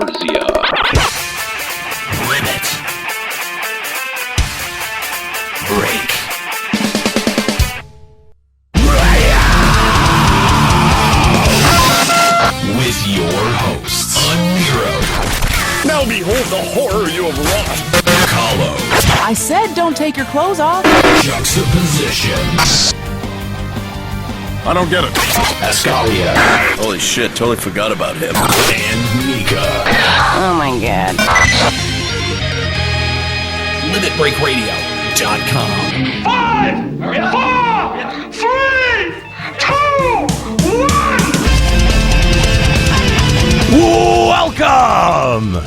Intelligentsia. Limit Break. With your hosts, Unmiro. Now behold the horror you have wrought. Kahlo. I said don't take your clothes off. Juxtaposition. I don't get it. Ascalia. Holy shit, totally forgot about him. And Mika. Oh my god. LimitBreakRadio.com. 5, 4, 3, 2, 1. Welcome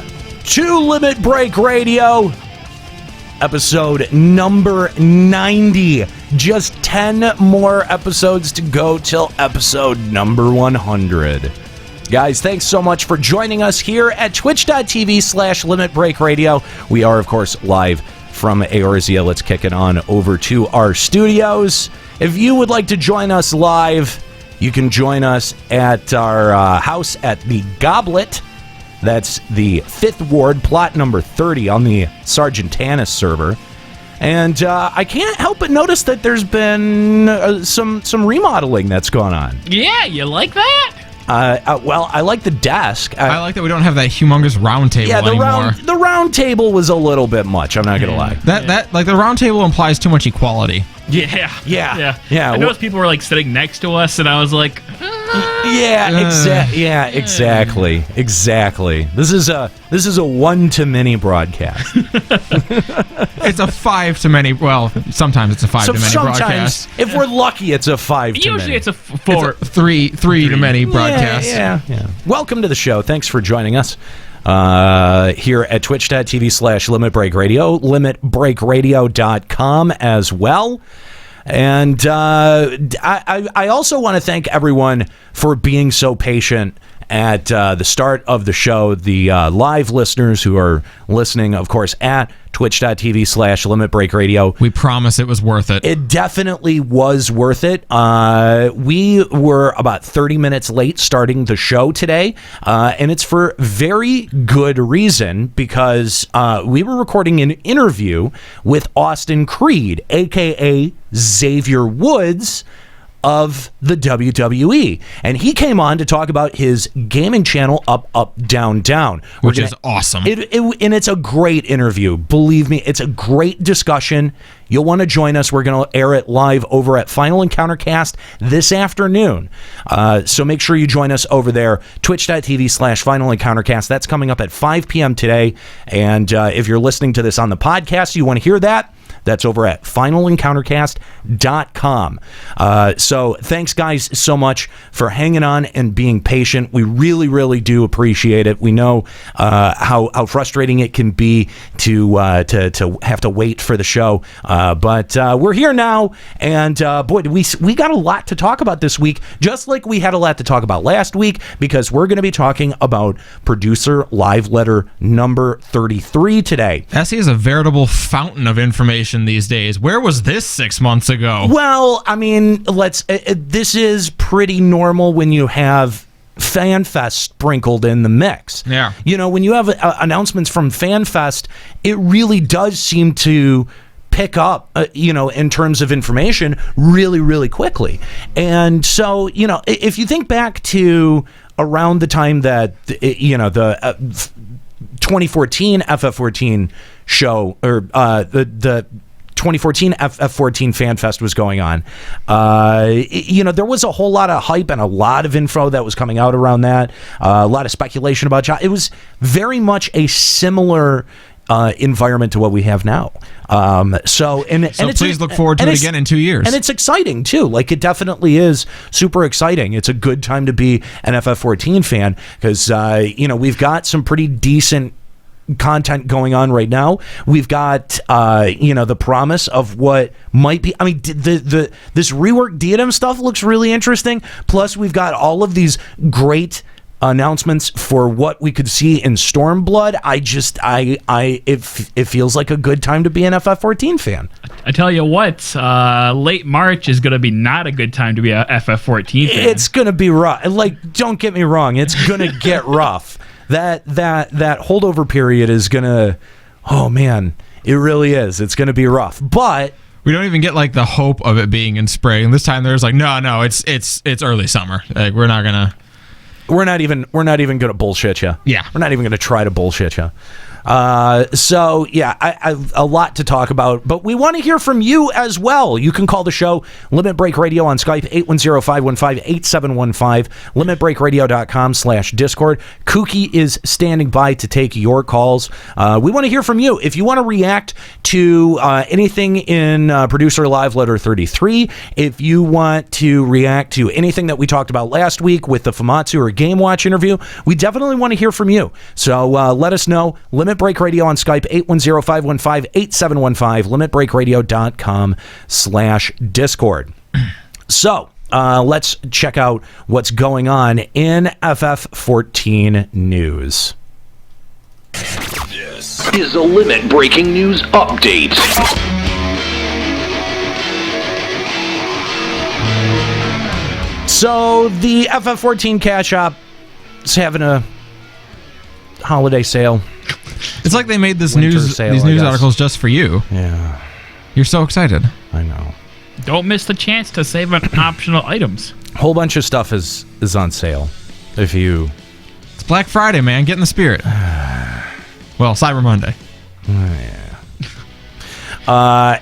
to Limit Break Radio, episode number 90. Just 10 more episodes to go till episode number 100. Guys, thanks so much for joining us here at twitch.tv/Limit Break Radio. We are, of course, live from Eorzea. Let's kick it on over to our studios. If you would like to join us live, you can join us at our house at the Goblet. That's the 5th Ward, plot number 30 on the Sergeant Tannis server. And I can't help but notice that there's been some remodeling that's gone on. Yeah, you like that? Well, I like the desk. I like that we don't have that humongous round table anymore. The round table was a little bit much, I'm not going to lie. That the round table implies too much equality. Yeah. I noticed people were like sitting next to us, and I was like, exactly. This is a one-to-many broadcast. It's a 5-to-many. Well, sometimes it's a 5-to-many broadcast. If we're lucky, it's a 5-to-many. usually it's a 4. It's a 3-to-many broadcast. Yeah. Welcome to the show. Thanks for joining us here at twitch.tv/Limit Break Radio, limitbreakradio.com as well. And I also want to thank everyone for being so patient at the start of the show. The live listeners who are listening, of course, at twitch.tv/Limit Break Radio. We promise it was worth it. It definitely was worth it. We were about 30 minutes late starting the show today, and it's for very good reason, because we were recording an interview with Austin Creed, a.k.a. Xavier Woods of the WWE, and he came on to talk about his gaming channel, Up Up Down Down, which is awesome. And it's a great interview. Believe me, it's a great discussion. You'll want to join us. We're going to air it live over at Final Encounter Cast this afternoon. So make sure you join us over there, twitch.tv/Final Encounter Cast. That's coming up at 5 p.m. today. And if you're listening to this on the podcast, you want to hear that, that's over at finalencountercast.com. So thanks, guys, so much for hanging on and being patient. We really, really do appreciate it. We know how frustrating it can be to have to wait for the show. But we're here now, and boy, we got a lot to talk about this week, just like we had a lot to talk about last week, because we're going to be talking about producer live letter number 33 today. SE is a veritable fountain of information these days. Where was this 6 months ago? Well, I mean, this is pretty normal when you have FanFest sprinkled in the mix. Yeah. You know, when you have announcements from FanFest, it really does seem to pick up, in terms of information really, really quickly. And so, if you think back to around the time that, the 2014 FF14 show, or the 2014 FF14 FanFest was going on, there was a whole lot of hype and a lot of info that was coming out around that, a lot of speculation about John. It was very much a similar environment to what we have now. So please look forward to it again in 2 years. And it's exciting too. Like, it definitely is super exciting. It's a good time to be an FF14 fan, because we've got some pretty decent content going on right now. We've got the promise of what might be. I mean, this rework Diadem stuff looks really interesting. Plus, we've got all of these great announcements for what we could see in Stormblood. It feels like a good time to be an FF14 fan. I tell you what, late March is going to be not a good time to be a FF14 fan. It's going to be rough. Like, don't get me wrong, it's going to get rough. that holdover period is gonna. Oh man, it really is. It's gonna be rough, but. We don't even get like the hope of it being in spring. This time there's like, no, it's early summer. Like we're not even gonna bullshit you. Yeah, we're not even gonna try to bullshit you. So yeah, I a lot to talk about, but we want to hear from you as well. You can call the show Limit Break Radio on Skype 810-515-8715, limitbreakradio.com/Discord. Kookie is standing by to take your calls. We want to hear from you. If you want to react to anything in Producer Live Letter 33, if you want to react to anything that we talked about last week with the Famatsu or Game Watch interview, we definitely want to hear from you. So let us know. Limit Break Radio on Skype 810-515-8715, limitbreakradio.com/Discord. So let's check out what's going on in FF14 news. This is a Limit Breaking News Update. So the FF14 Cat Shop is having a holiday sale. It's like they made these Winter news sale, articles just for you. Yeah. You're so excited. I know. Don't miss the chance to save on optional items. A whole bunch of stuff is on sale. If you... It's Black Friday, man. Get in the spirit. Well, Cyber Monday.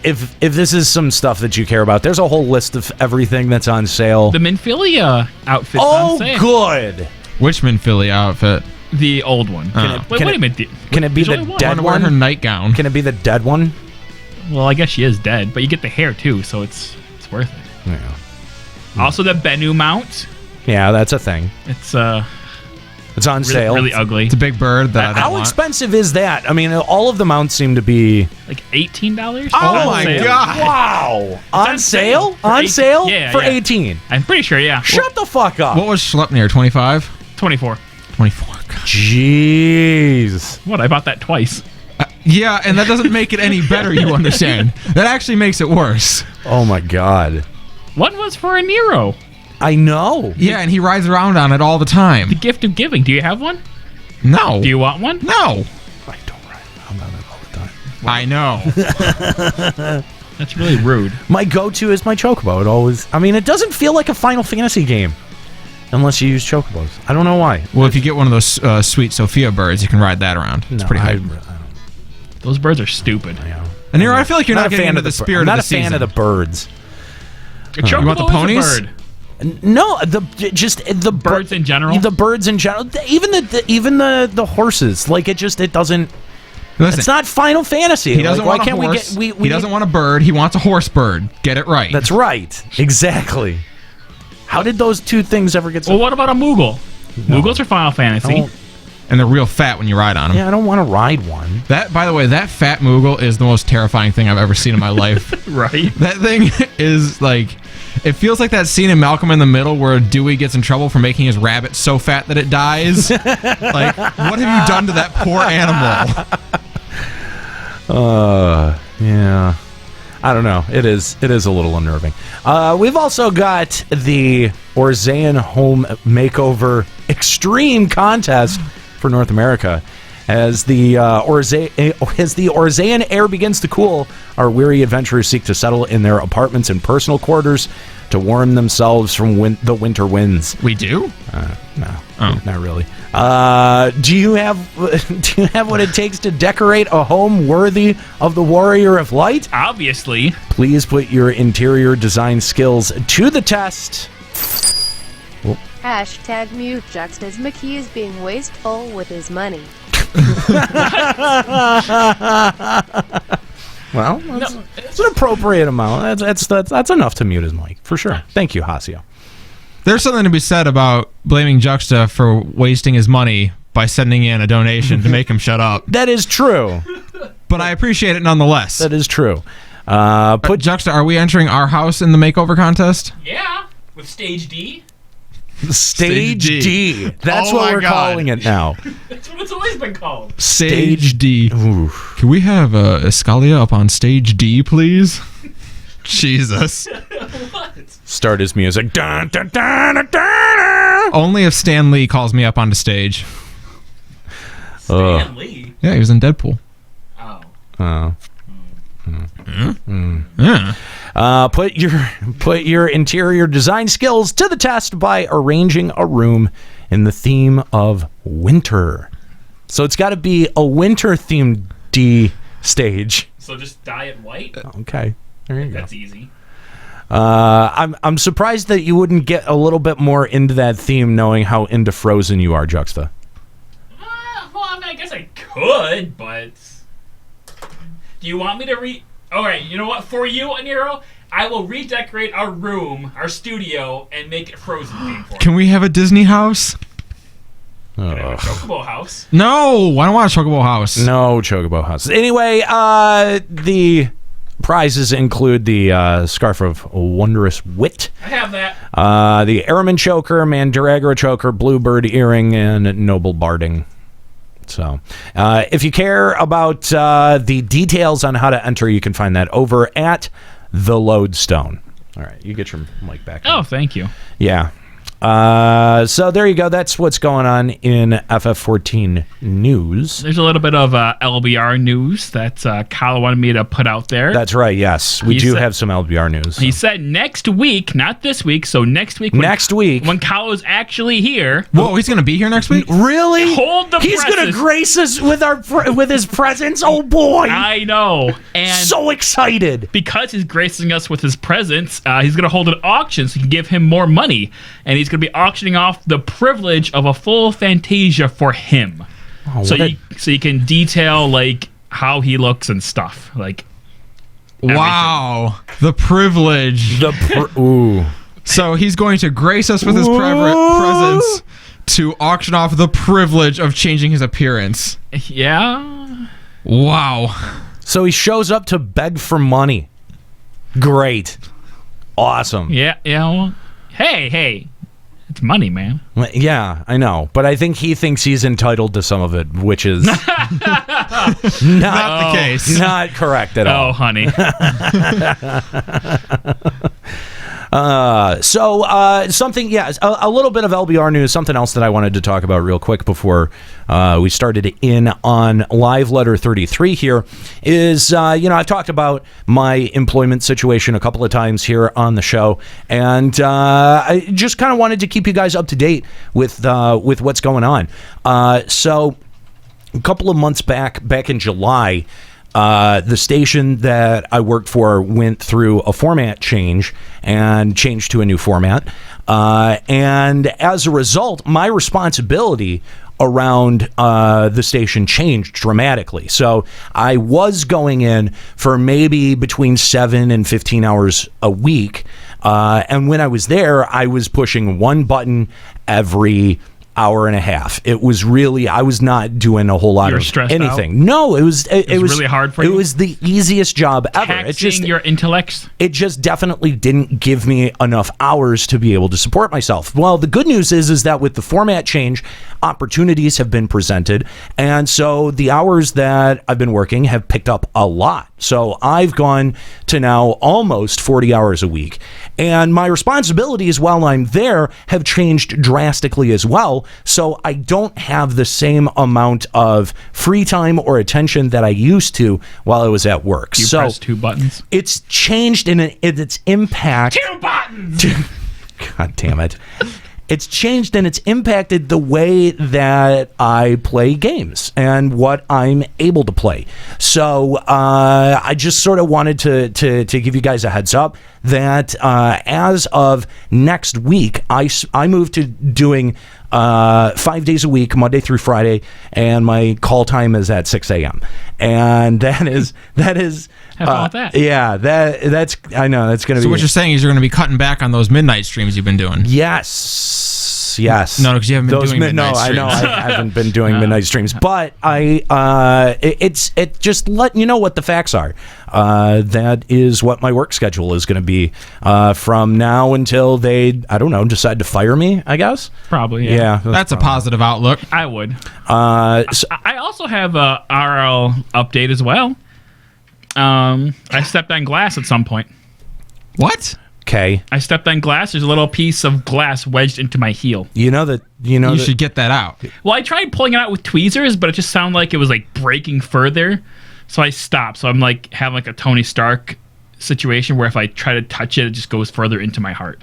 If this is some stuff that you care about, there's a whole list of everything that's on sale. The Minfilia outfit's on sale. Good. Which Minfilia outfit? The old one. Wait a minute. Can it be the dead one? one? Her nightgown. Can it be the dead one? Well, I guess she is dead, but you get the hair too, so it's worth it. Yeah. Also, the Bennu mount. Yeah, that's a thing. It's on sale. Really ugly. It's a big bird that I don't How want. expensive is that? I mean, all of the mounts seem to be like $18. Oh my god! Wow! On sale? For On 18. sale? Yeah, for yeah. 18. I'm pretty sure. Yeah. Shut the fuck up. What was Schleppnir? 25? 24. 24. God. Jeez. What? I bought that twice. Yeah, and that doesn't make it any better, you understand. That actually makes it worse. Oh my god. One was for a Nero. I know. Yeah, and he rides around on it all the time. The gift of giving. Do you have one? No. Do you want one? No. I don't ride around on it all the time. I know. That's really rude. My go-to is my Chocobo. It always... I mean, it doesn't feel like a Final Fantasy game. Unless you use Chocobos. I don't know why. Well, if you get one of those sweet Sophia birds, you can ride that around. It's pretty hype. Those birds are stupid. And I feel like you're not getting into the spirit of the season. I'm not a fan of the birds. A Chocobo You want the is a ponies? bird. No, the Birds in general? The birds in general. Even the horses. Like it doesn't. Listen, it's not Final Fantasy. He doesn't want why a can't horse. we He doesn't want a bird. He wants a horse bird. Get it right. That's right. Exactly. How did those two things ever get? Well, what about a Moogle? No. Moogles are Final Fantasy. And they're real fat when you ride on them. Yeah, I don't want to ride one. That, by the way, that fat Moogle is the most terrifying thing I've ever seen in my life. Right? That thing is like... It feels like that scene in Malcolm in the Middle where Dewey gets in trouble for making his rabbit so fat that it dies. Like, what have you done to that poor animal? Yeah. I don't know. It is a little unnerving. We've also got the Orzayan Home Makeover Extreme Contest for North America. As the Orzayan air begins to cool, our weary adventurers seek to settle in their apartments and personal quarters to warm themselves from the winter winds. We do? No, not really. Do you have what it takes to decorate a home worthy of the Warrior of Light? Obviously. Please put your interior design skills to the test. Hashtag mute Juxt as Mickey is being wasteful with his money. Well, that's an appropriate amount. That's enough to mute his mic, for sure. Thank you, Hasio. There's something to be said about blaming Juxta for wasting his money by sending in a donation to make him shut up. That is true. But I appreciate it nonetheless. That is true. Put Juxta, are we entering our house in the makeover contest? Yeah, with Stage D. Stage D. That's what we're calling it now. That's what it's always been called. Stage D. Oof. Can we have Escalia up on Stage D, please? Jesus. What? Start his music. Dun, dun, dun, dun, dun. Only if Stan Lee calls me up onto stage. Stan Lee. Yeah, he was in Deadpool. Oh. Put your interior design skills to the test by arranging a room in the theme of winter. So it's got to be a winter themed D stage. So just dye it white? Okay, there you go. That's easy. I'm surprised that you wouldn't get a little bit more into that theme, knowing how into Frozen you are, Juxta. Well, I mean, I guess I could, but do you want me to All right, you know what? For you, Aniro, I will redecorate our room, our studio, and make it Frozen themed for you. Can we have a Disney house? Can I have a Chocobo house? No, I don't want a Chocobo house. No Chocobo house. Anyway, the prizes include the Scarf of Wondrous Wit. I have that. The Airman Choker, Mandragora Choker, Bluebird Earring, and Noble Barding. So, if you care about the details on how to enter, you can find that over at the Lodestone. All right, you get your mic back. Oh, thank you. Yeah. So there you go. That's what's going on in FF14 news. There's a little bit of LBR news that Kyle wanted me to put out there. That's right. Yes, we do have some LBR news. He said next week, not this week. So next week. When Kyle is actually here. Whoa, he's gonna be here next week? Really? Hold the. He's gonna grace us with his presence. Oh boy! I know. And so excited because he's gracing us with his presence. He's gonna hold an auction so we can give him more money, and he's going to be auctioning off the privilege of a full Fantasia for him. Oh, so you can detail like how he looks and stuff. Like, wow, the privilege. Ooh. So he's going to grace us with his presence to auction off the privilege of changing his appearance. Yeah. Wow. So he shows up to beg for money. Great. Awesome. Yeah. Well, hey. It's money, man. Yeah, I know. But I think he thinks he's entitled to some of it, which is not the case. Not correct at all. Oh, honey. Something, a little bit of LBR news, something else that I wanted to talk about real quick before we started in on Live Letter 33 here is, I've talked about my employment situation a couple of times here on the show, and I just kind of wanted to keep you guys up to date with what's going on. So a couple of months back in July, the station that I worked for went through a format change and changed to a new format. And as a result, my responsibility around the station changed dramatically. So I was going in for maybe between 7 and 15 hours a week. And when I was there, I was pushing one button every hour and a half. It was really, I was not doing a whole lot of anything. Out? No, it was really hard for you. It was the easiest job ever. Taxing your intellect. It just definitely didn't give me enough hours to be able to support myself. Well, the good news is that with the format change, opportunities have been presented, and so the hours that I've been working have picked up a lot. So I've gone to now almost 40 hours a week, and my responsibilities while I'm there have changed drastically as well. So I don't have the same amount of free time or attention that I used to while I was at work. You press 2 buttons. It's changed in its impact. 2 buttons! God damn it. It's changed and it's impacted the way that I play games and what I'm able to play. So I just sort of wanted to give you guys a heads up that as of next week, I moved to doing 5 days a week, Monday through Friday, and my call time is at 6 a.m. And that is Have fun with that. Yeah, that's I know that's going to be. So what you're saying is you're going to be cutting back on those midnight streams you've been doing. Yes. No, because you haven't been doing midnight streams. No, I haven't been doing midnight streams, but it's just letting you know what the facts are. That is what my work schedule is going to be from now until they, decide to fire me, I guess. Probably, yeah. That's a positive outlook. I would. I also have a RL update as well. I stepped on glass at some point. What? Okay. I stepped on glass. There's a little piece of glass wedged into my heel. You should get that out. Well, I tried pulling it out with tweezers, but it just sounded like it was like breaking further. So I stopped. So I'm like having like a Tony Stark situation where if I try to touch it, it just goes further into my heart.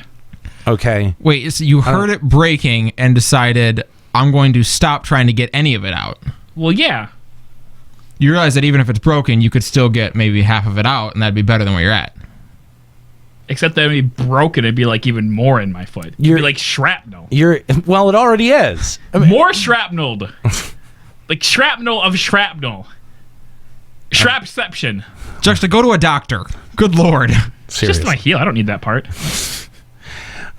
Okay. Wait, so you heard it breaking and decided, I'm going to stop trying to get any of it out. Well, yeah. You realize that even if it's broken, you could still get maybe half of it out, and that'd be better than where you're at. Except that it'd be broken, it'd be like even more in my foot. It'd be like shrapnel. Well, it already is. More shrapneled. Like shrapnel of shrapnel. Shrapception. Juxta, go to a doctor. Good Lord. It's just my heel. I don't need that part.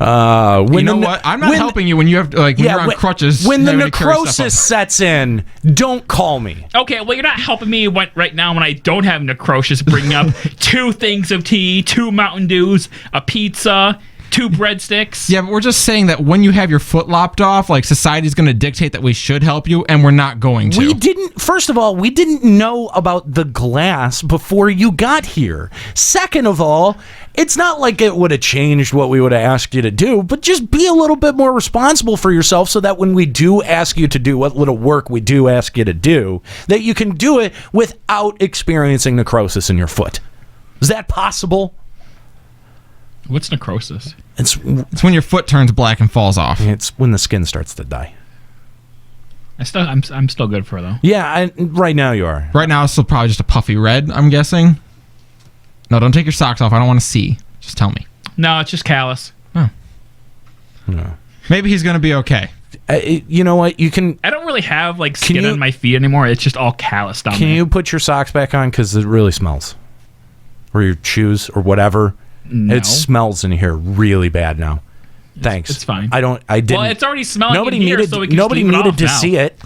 You know what? I'm not helping you when you have when you're on crutches. When the necrosis sets in, don't call me. Okay, well, you're not helping me right now when I don't have necrosis, bringing up 2 things of tea, 2 Mountain Dews, a pizza, 2 breadsticks. Yeah, but we're just saying that when you have your foot lopped off, like society's going to dictate that we should help you, and we're not going to. First of all, we didn't know about the glass before you got here. Second of all, it's not like it would have changed what we would have asked you to do, but just be a little bit more responsible for yourself so that when we do ask you to do what little work we do ask you to do, that you can do it without experiencing necrosis in your foot. Is that possible? What's necrosis? It's when your foot turns black and falls off. It's when the skin starts to die. I'm still good for it, though. Yeah, right now you are. Right now it's still probably just a puffy red, I'm guessing. No, don't take your socks off. I don't want to see. Just tell me. No, it's just callus. Oh. No. Maybe he's going to be okay. You know what? You can. I don't really have like skin on my feet anymore. It's just all calloused on. Can you put your socks back on because it really smells, or your shoes or whatever? No. It smells in here really bad now. Thanks. It's fine. I didn't. Well, it's already smelling nobody in here, needed. so we can Nobody just leave it needed off to now. see it.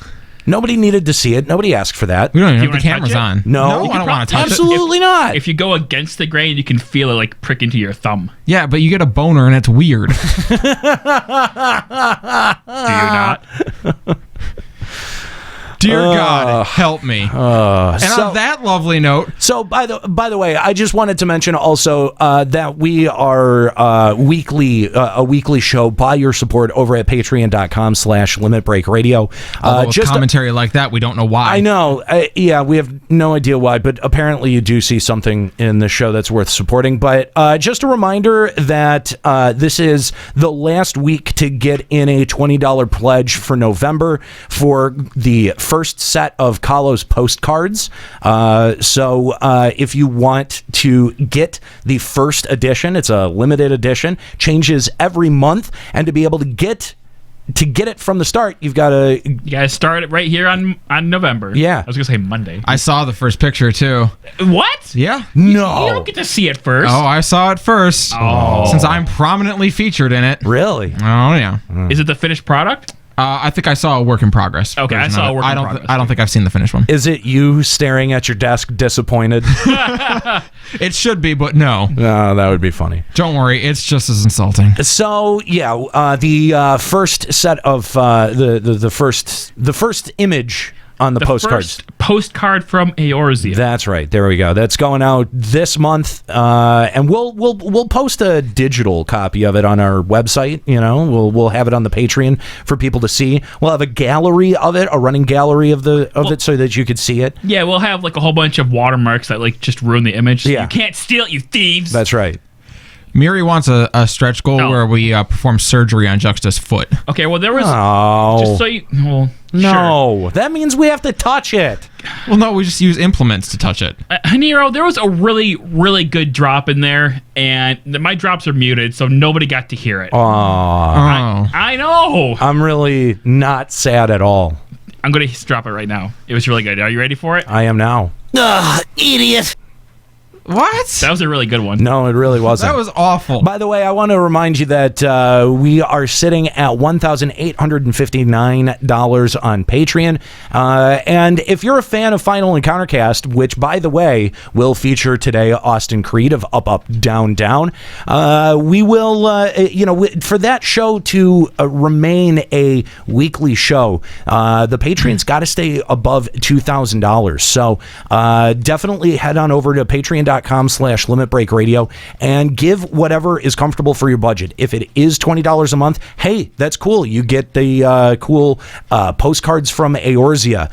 Nobody needed to see it. Nobody asked for that. We don't even Do you have the wanna touch cameras it? on. No, I don't want to touch it. absolutely not. If you go against the grain, you can feel it like prick into your thumb. Yeah, but you get a boner and it's weird. Do you not? Dear God, help me. And on that lovely note, so by the way, I just wanted to mention also that we are a weekly show by your support over at patreon.com/limitbreakradio. although with commentary like that, we don't know why. I know. Yeah, we have no idea why, but apparently you do see something in the show that's worth supporting. But just a reminder that this is the last week to get in a $20 pledge for November for the first set of Kahlo's postcards. So if you want to get the first edition, it's a limited edition, changes every month, and to be able to get it from the start, you gotta start it right here on November. Yeah. I was gonna say Monday. I saw the first picture too. What? Yeah. No. You don't get to see it first. Oh, I saw it first. Oh. Since I'm prominently featured in it. Really? Oh yeah. Is it the finished product? I think I saw a work in progress. Okay, I saw a work in progress. I don't think I've seen the finished one. Is it you staring at your desk disappointed? It should be, but no. No, that would be funny. Don't worry, it's just as insulting. So yeah, the first set of the first image on the postcards. First postcard from Eorzea. That's right. There we go. That's going out this month, and we'll post a digital copy of it on our website. You know, we'll have it on the Patreon for people to see. We'll have a gallery of it, a running gallery of it, so that you could see it. Yeah, we'll have like a whole bunch of watermarks that like just ruin the image. So Yeah. You can't steal it, you thieves. That's right. Miri wants a stretch goal where we perform surgery on Juxta's foot. Okay, well there was Oh just so you well no, that means we have to touch it. Well, no, we just use implements to touch it. Nero, there was a really, really good drop in there, and my drops are muted, so nobody got to hear it. I know. I'm really not sad at all. I'm going to drop it right now. It was really good. Are you ready for it? I am now. Idiot. What? That was a really good one. No, it really wasn't. That was awful. By the way, I want to remind you that we are sitting at $1,859 on Patreon. And if you're a fan of Final Encountercast, which, by the way, will feature today Austin Creed of Up, Up, Down, Down, we will, for that show to remain a weekly show, the Patreon's got to stay above $2,000. So definitely head on over to Patreon.com/limitbreakradio patreon.com/limitbreakradio and give whatever is comfortable for your budget. If it is $20 a month, hey, that's cool. You get the cool postcards from Eorzea.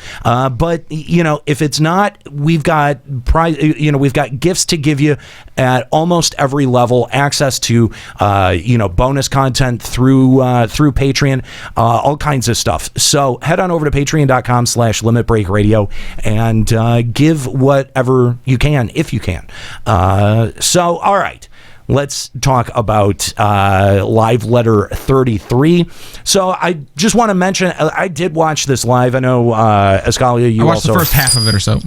But if it's not, we've got we've got gifts to give you at almost every level, access to bonus content through Patreon, all kinds of stuff. So head on over to patreon.com/limitbreakradio and give whatever you can, if you can. So all right, let's talk about live letter 33. So I just want to mention, I did watch this live. I know, Escalia, you I watched also... the first half of it or so.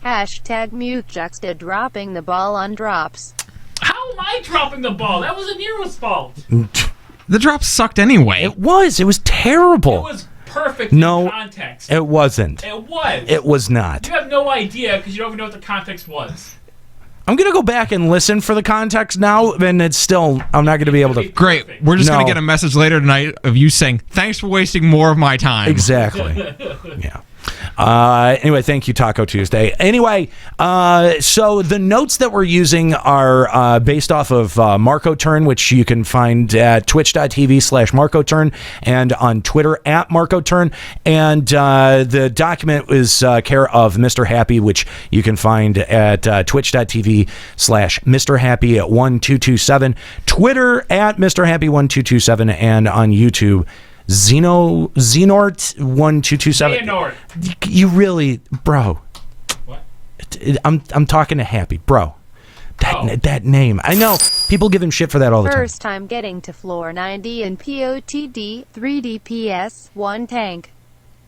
Hashtag mute Juxta dropping the ball on drops. How am I dropping the ball? That was Nero's fault. The drop sucked anyway. It was terrible. It was perfect in context. It wasn't. It was. It was not. You have no idea because you don't even know what the context was. I'm going to go back and listen for the context now, and it's still, I'm not going to be able to... Great. We're just going to get a message later tonight of you saying, thanks for wasting more of my time. Exactly. Yeah. Anyway, thank you, Taco Tuesday. Anyway, so the notes that we're using are based off of Marco Turn, which you can find at twitch.tv/MarcoTurn and on Twitter at Marco Turn. And the document is care of Mr. Happy, which you can find at twitch.tv/MrHappy1227, Twitter at MrHappy1227, and on YouTube, Xenort1227. Xenort. You really, bro. What? I'm talking to Happy, bro. That name. I know people give him shit for that all the time. First time getting to floor 90 in POTD 3DPS 1 tank.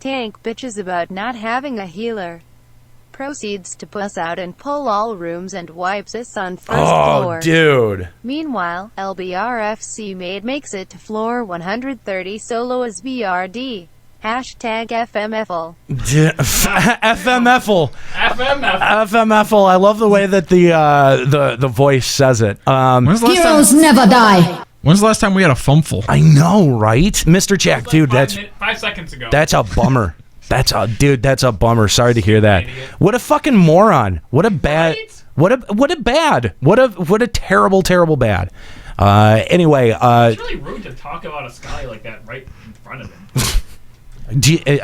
Tank bitches about not having a healer. Proceeds to puss out and pull all rooms and wipes us on first floor. Oh, dude. Meanwhile, LBRFC made makes it to floor 130 solo as BRD. Hashtag FMFL. FMFL. FMF. FMFL. I love the way that the voice says it. Heroes never die. When's the last time we had a fumful? I know, right? Mr. Jack, dude, that's 5 seconds ago. That's a bummer. That's a bummer. Sorry to hear that. What a fucking moron. What a bad. Right? What a terrible bad. Anyway, it's really rude to talk about a Scully like that right in front of him.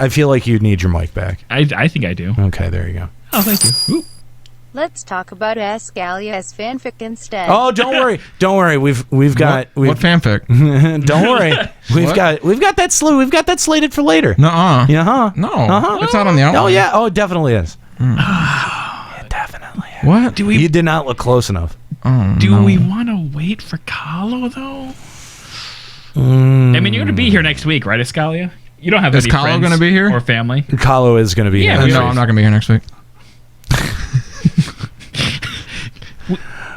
I feel like you need your mic back. I think I do. Okay, there you go. Oh, thank you. Ooh. Let's talk about Escalia's fanfic instead. Oh, don't worry. We've got what fanfic? Don't worry. We've got that slated for later. Nuh-uh. Yeah. No. Uh-huh. It's not on the outline. Oh yeah. Oh, it definitely is. It definitely is. What? You did not look close enough. Do we want to wait for Kahlo though? I mean, you're going to be here next week, right, Escalia? You don't have Is any Kahlo friends gonna be here? or family. Kahlo is going to be here. No, I'm not going to be here next week.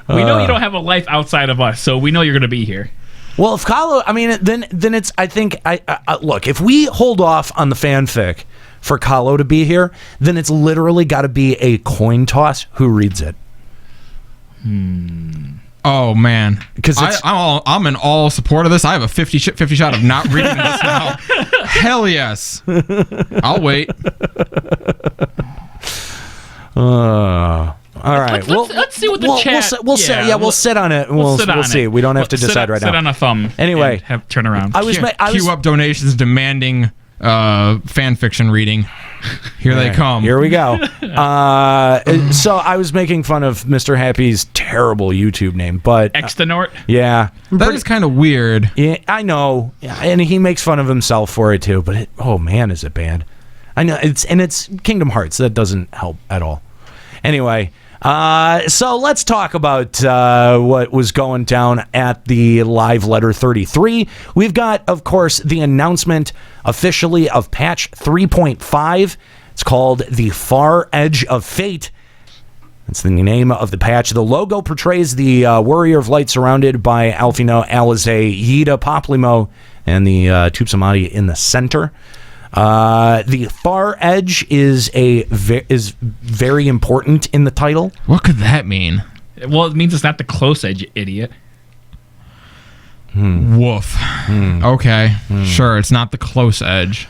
We know you don't have a life outside of us, so we know you're going to be here. Well, if Kahlo, I mean, then it's. I think. Look, if we hold off on the fanfic for Kahlo to be here, then it's literally got to be a coin toss who reads it. Oh man, because I'm in all support of this. I have a 50 shot of not reading this now. Hell yes, I'll wait. All right. Let's see what the chat. We'll sit on it. We'll see. We don't have to decide right now. Sit on a thumb. Anyway, turn around. Queue up donations demanding fan fiction reading. Here they come. Here we go. So I was making fun of Mr. Happy's terrible YouTube name, but Extenort. Yeah, that is kind of weird. Yeah, I know, and he makes fun of himself for it too. But oh man, is it bad? I know it's Kingdom Hearts. That doesn't help at all. Anyway. So let's talk about what was going down at the Live Letter 33. We've got, of course, the announcement officially of patch 3.5. It's called The Far Edge of Fate. That's the name of the patch. The logo portrays the Warrior of Light surrounded by Alfino, Alizé, Yida, Poplimo, and the Tupsamati in the center. The Far Edge is very important in the title. What could that mean? Well, it means it's not the close edge, idiot. Woof. Okay, sure. It's not the close edge.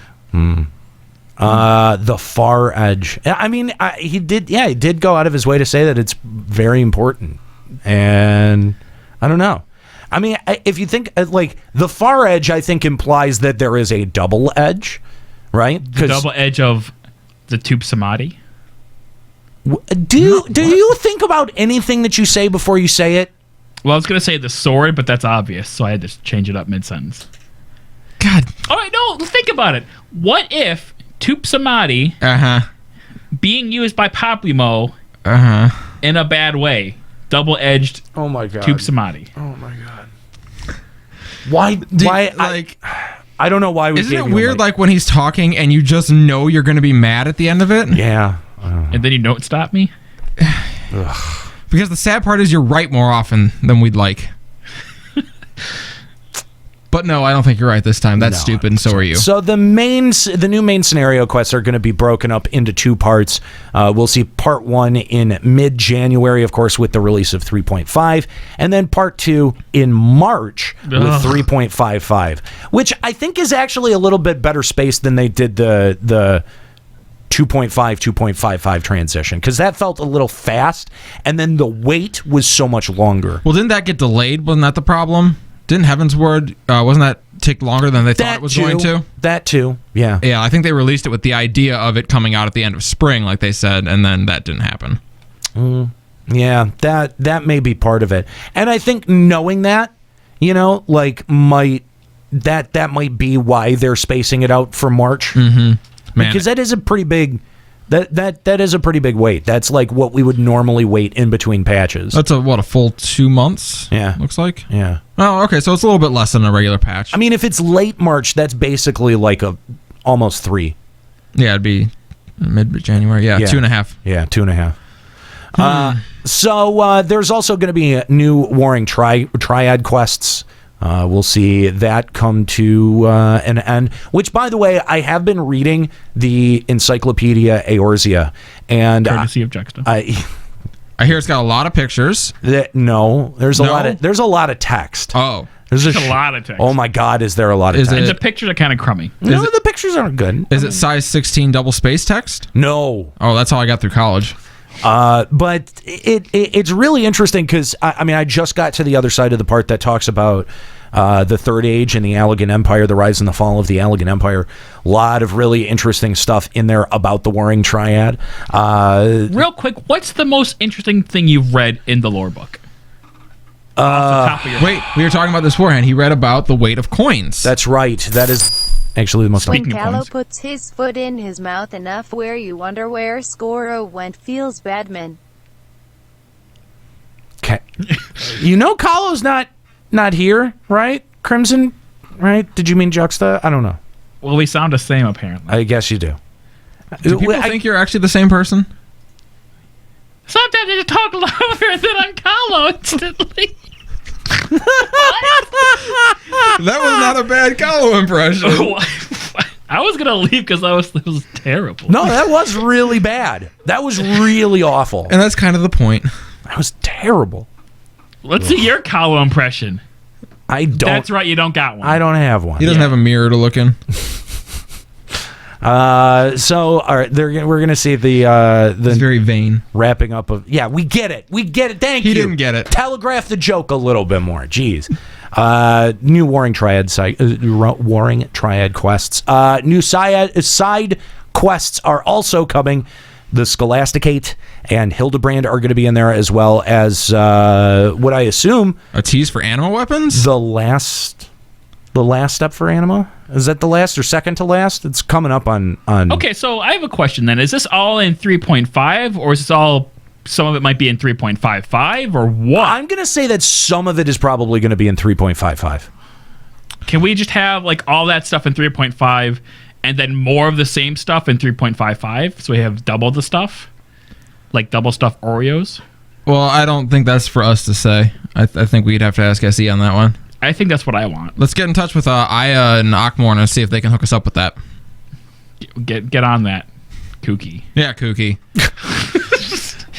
The far edge. I mean, he did go out of his way to say that it's very important. And I don't know. I mean, if you think like the far edge, I think implies that there is a double edge, right? The double edge of the tube samadhi. Do you think about anything that you say before you say it? Well, I was gonna say the sword, but that's obvious, so I had to change it up mid-sentence. God. All right, no, think about it. What if tube samadhi being used by Paplimo in a bad way? Double-edged oh my god. tube samadhi. Oh my god. Why like I don't know why we isn't it weird like when he's talking and you just know you're going to be mad at the end of it? Yeah. And then you don't stop me? Because the sad part is you're right more often than we'd like. But no, I don't think you're right this time. That's stupid, and so are you. So the new main scenario quests are going to be broken up into two parts. We'll see part 1 in mid-January, of course, with the release of 3.5, and then part 2 in March with 3.55, which I think is actually a little bit better spaced than they did the 2.5, 2.55 transition, because that felt a little fast, and then the wait was so much longer. Well, didn't that get delayed? Wasn't that the problem? Didn't Heaven's Word, wasn't that take longer than they thought it was going to? That too, yeah. Yeah, I think they released it with the idea of it coming out at the end of spring, like they said, and then that didn't happen. Yeah, that may be part of it. And I think knowing that, like might be why they're spacing it out for March. Mm-hmm. Because that is a pretty big... That is a pretty big wait. That's like what we would normally wait in between patches. That's a full 2 months? Yeah. Looks like? Yeah. Oh, okay, so it's a little bit less than a regular patch. I mean, if it's late March, that's basically like almost 3. Yeah, it'd be mid-January. Yeah, 2.5. Yeah, 2.5. So there's also going to be new Warring Triad quests. We'll see that come to an end, which, by the way, I have been reading the Encyclopedia Eorzea, and courtesy of Juxta. I hear it's got a lot of pictures. There's a lot of text. Oh, there's a lot of text. Oh my God, is there a lot of text? And the pictures are kind of crummy. No, the pictures aren't good. Is it size 16 double space text? No. Oh, that's how I got through college. But it's really interesting because I just got to the other side of the part that talks about the Third Age and the Allegan Empire, the rise and the fall of the Allegan Empire. A lot of really interesting stuff in there about the Warring Triad. Real quick, what's the most interesting thing you've read in the lore book? Wait, we were talking about this beforehand. He read about the weight of coins. That's right. That is actually the most. When Callow puts his foot in his mouth enough where you wonder where Scoro went, feels badman. Okay. Callow's not here, right? Crimson, right? Did you mean Juxta? I don't know. Well, we sound the same, apparently. I guess you do. Do people think you're actually the same person? Sometimes I just talk louder and then I'm Callow instantly. That was not a bad Callow impression. I was gonna leave because it was terrible. No, that was really bad. That was really awful. And that's kind of the point. That was terrible. Let's see your Callow impression. I don't. That's right, you don't got one. I don't have one. He doesn't have a mirror to look in. So all right, we're gonna see the It's very vain wrapping up of. Yeah, we get it. Thank you. He didn't get it. Telegraph the joke a little bit more. Jeez. New Warring Triad Warring Triad quests. New side quests are also coming. The Scholasticate and Hildebrand are going to be in there, as well as what I assume a tease for Anima weapons. The last step for Anima. Is that the last or second to last? It's coming up on. Okay, so I have a question then. Is this all in 3.5, or is this all? Some of it might be in 3.55, or what? I'm going to say that some of it is probably going to be in 3.55. Can we just have like all that stuff in 3.5 and then more of the same stuff in 3.55? So we have double the stuff? Like double stuff Oreos? Well, I don't think that's for us to say. I think we'd have to ask SE on that one. I think that's what I want. Let's get in touch with Aya and Akmorn and see if they can hook us up with that. Get on that, Kooky. Yeah, Kooky.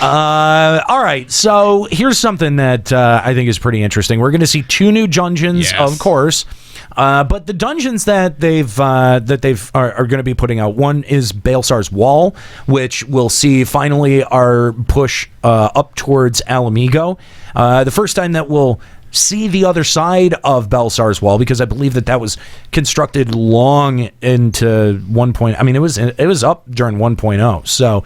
All right, so here's something that I think is pretty interesting. We're going to see 2 new dungeons, of course. But the dungeons that they've are going to be putting out, one is Baelsar's Wall, which we'll see finally our push up towards Alamigo. The first time that we'll see the other side of Baelsar's Wall, because I believe that was constructed long into 1.0. I mean, it was up during 1.0. So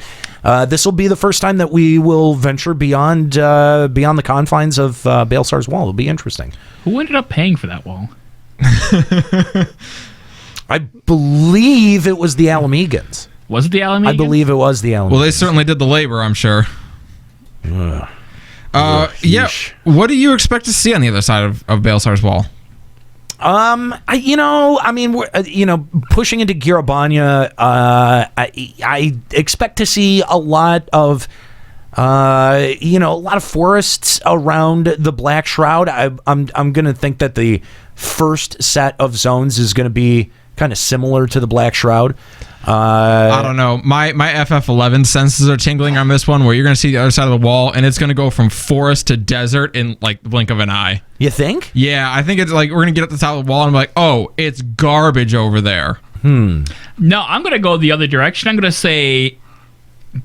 this will be the first time that we will venture beyond the confines of Baelsar's Wall. It'll be interesting. Who ended up paying for that wall? I believe it was the Alamegans. Was it the Alamegans? I believe it was the Alamegans. Well, they certainly did the labor, I'm sure. Yeah. What do you expect to see on the other side of Baelsar's Wall? Pushing into Girabanya, I expect to see a lot of forests around the Black Shroud. I'm gonna think that the first set of zones is gonna be kind of similar to the Black Shroud. I don't know. My FF11 senses are tingling on this one, where you're going to see the other side of the wall, and it's going to go from forest to desert in like the blink of an eye. You think? Yeah, I think it's like we're going to get up the top of the wall, and I'm like, oh, it's garbage over there. No, I'm going to go the other direction. I'm going to say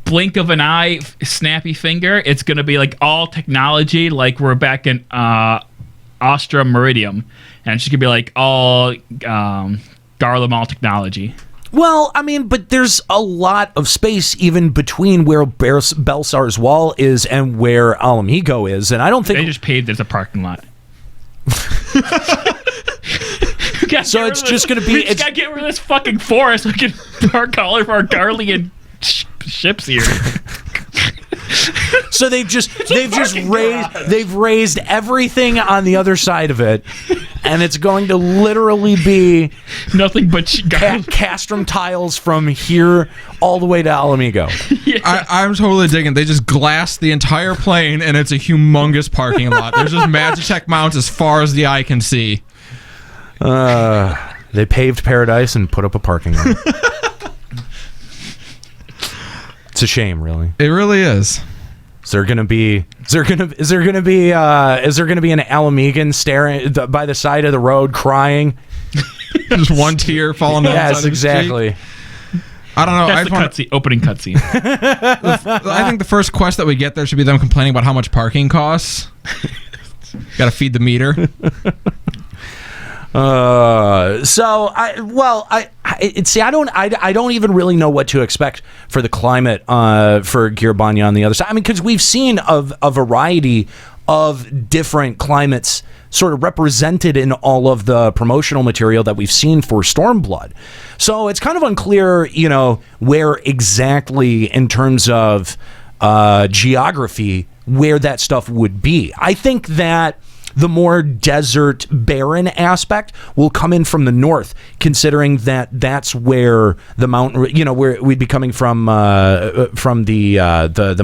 blink of an eye, snappy finger. It's going to be like all technology, like we're back in Astra Meridium, and it's just going to be like all Garlemald technology. Well, I mean, but there's a lot of space even between where Baelsar's Wall is and where Alamigo is, and I don't think they just paved it as a parking lot. So it's just going to be. We just gotta get rid of this fucking forest. We can park all of our Garlean ships here. So they've raised everything on the other side of it, and it's going to literally be nothing but castrum tiles from here all the way to Alamigo. Yeah. I'm totally digging. They just glassed the entire plane, and it's a humongous parking lot. There's just Magitech mounts as far as the eye can see. They paved paradise and put up a parking lot. It's a shame, really. It really is. Is there gonna be an Alamegan staring by the side of the road crying? Just one tear falling down. Yes, exactly. I don't know. That's the opening cutscene. I think the first quest that we get there should be them complaining about how much parking costs. Got to feed the meter. I don't even really know what to expect for the climate for Girabanya on the other side. I mean, because we've seen a variety of different climates sort of represented in all of the promotional material that we've seen for Stormblood. So it's kind of unclear, where exactly in terms of geography where that stuff would be. I think that the more desert, barren aspect will come in from the north, considering that that's where the mountain, where we'd be coming from the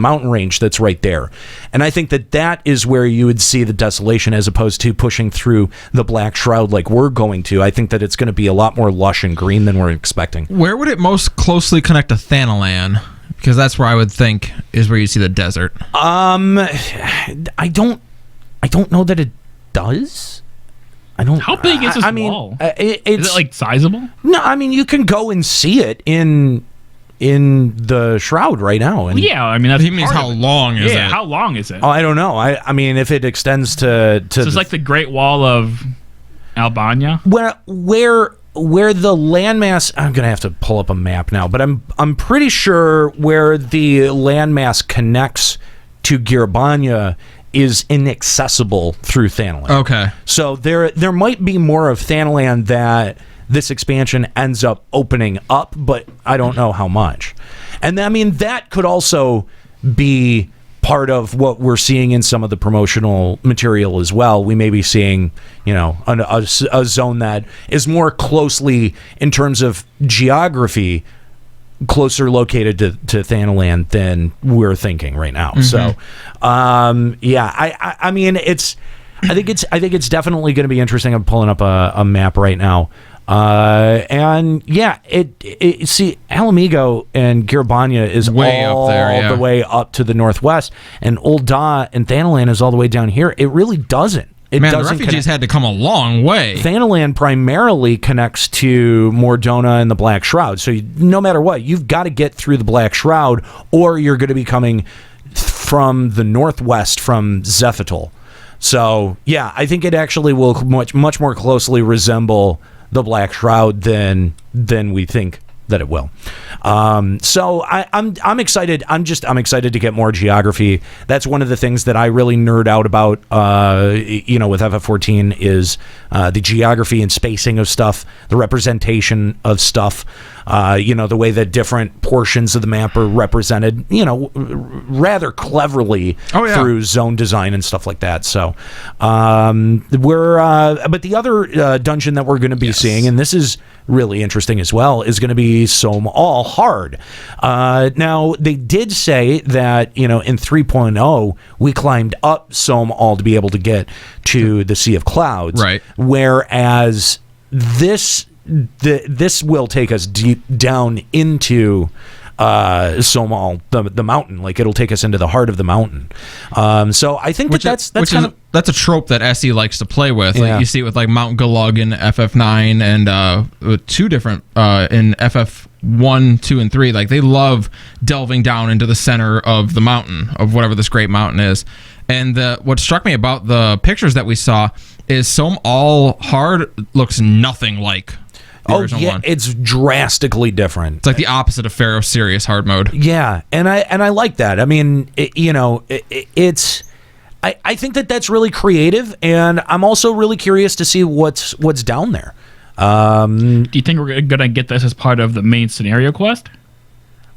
mountain range that's right there. And I think that is where you would see the desolation, as opposed to pushing through the Black Shroud like we're going to. I think that it's going to be a lot more lush and green than we're expecting. Where would it most closely connect to Thanalan? Because that's where I would think is where you see the desert. I don't know that it does. I don't. How big is this wall? Is it like sizable? No, I mean you can go and see it in the shroud right now. And yeah, I mean that's. He means how long is it? Yeah, how long is it? Oh, I don't know. I mean if it extends to. So it's like the Great Wall of Albania. Where the landmass. I'm gonna have to pull up a map now, but I'm pretty sure where the landmass connects to Girabanya is inaccessible through Thanalan. Okay. So there might be more of Thanalan that this expansion ends up opening up, but I don't know how much. And I mean, that could also be part of what we're seeing in some of the promotional material as well. We may be seeing, a zone that is more closely, in terms of geography, closer located to Thanalan than we're thinking right now. Mm-hmm. So, I mean, I think it's definitely going to be interesting. I'm pulling up a map right now. And yeah, see, Alamigo and Girabanya is way all up there, yeah. the way up to the northwest, and Old Da and Thanalan is all the way down here. It really doesn't It Man, the doesn't refugees connect. had to come a long way. Thanalan primarily connects to Mordona and the Black Shroud. So no matter what, you've got to get through the Black Shroud, or you're going to be coming from the northwest from Zephytal. So yeah, I think it actually will much more closely resemble the Black Shroud than we think that it will. So I'm excited. I'm excited to get more geography. That's one of the things that I really nerd out about. With FF14 is the geography and spacing of stuff, the representation of stuff. The way that different portions of the map are represented. Rather cleverly through zone design and stuff like that. So but the other dungeon that we're going to be seeing, and this is really interesting as well, is going to be Sohm Al Hard. Now, they did say that, in 3.0, we climbed up Sohm Al to be able to get to the Sea of Clouds. Right. Whereas this will take us deep down into Sohm Al, the mountain. Like, it'll take us into the heart of the mountain. So I think that's a trope that SE likes to play with. Yeah. Like you see it with like Mount Galug in FF9 and with two different in FF1, 2, and 3. Like, they love delving down into the center of the mountain, of whatever this great mountain is. And what struck me about the pictures that we saw is Sohm Al Hard looks nothing like the original one. It's drastically different. It's like the opposite of Pharaoh Sirius hard mode. Yeah, and I like that. I mean, it's. I think that's really creative, and I'm also really curious to see what's down there. Do you think we're gonna get this as part of the main scenario quest,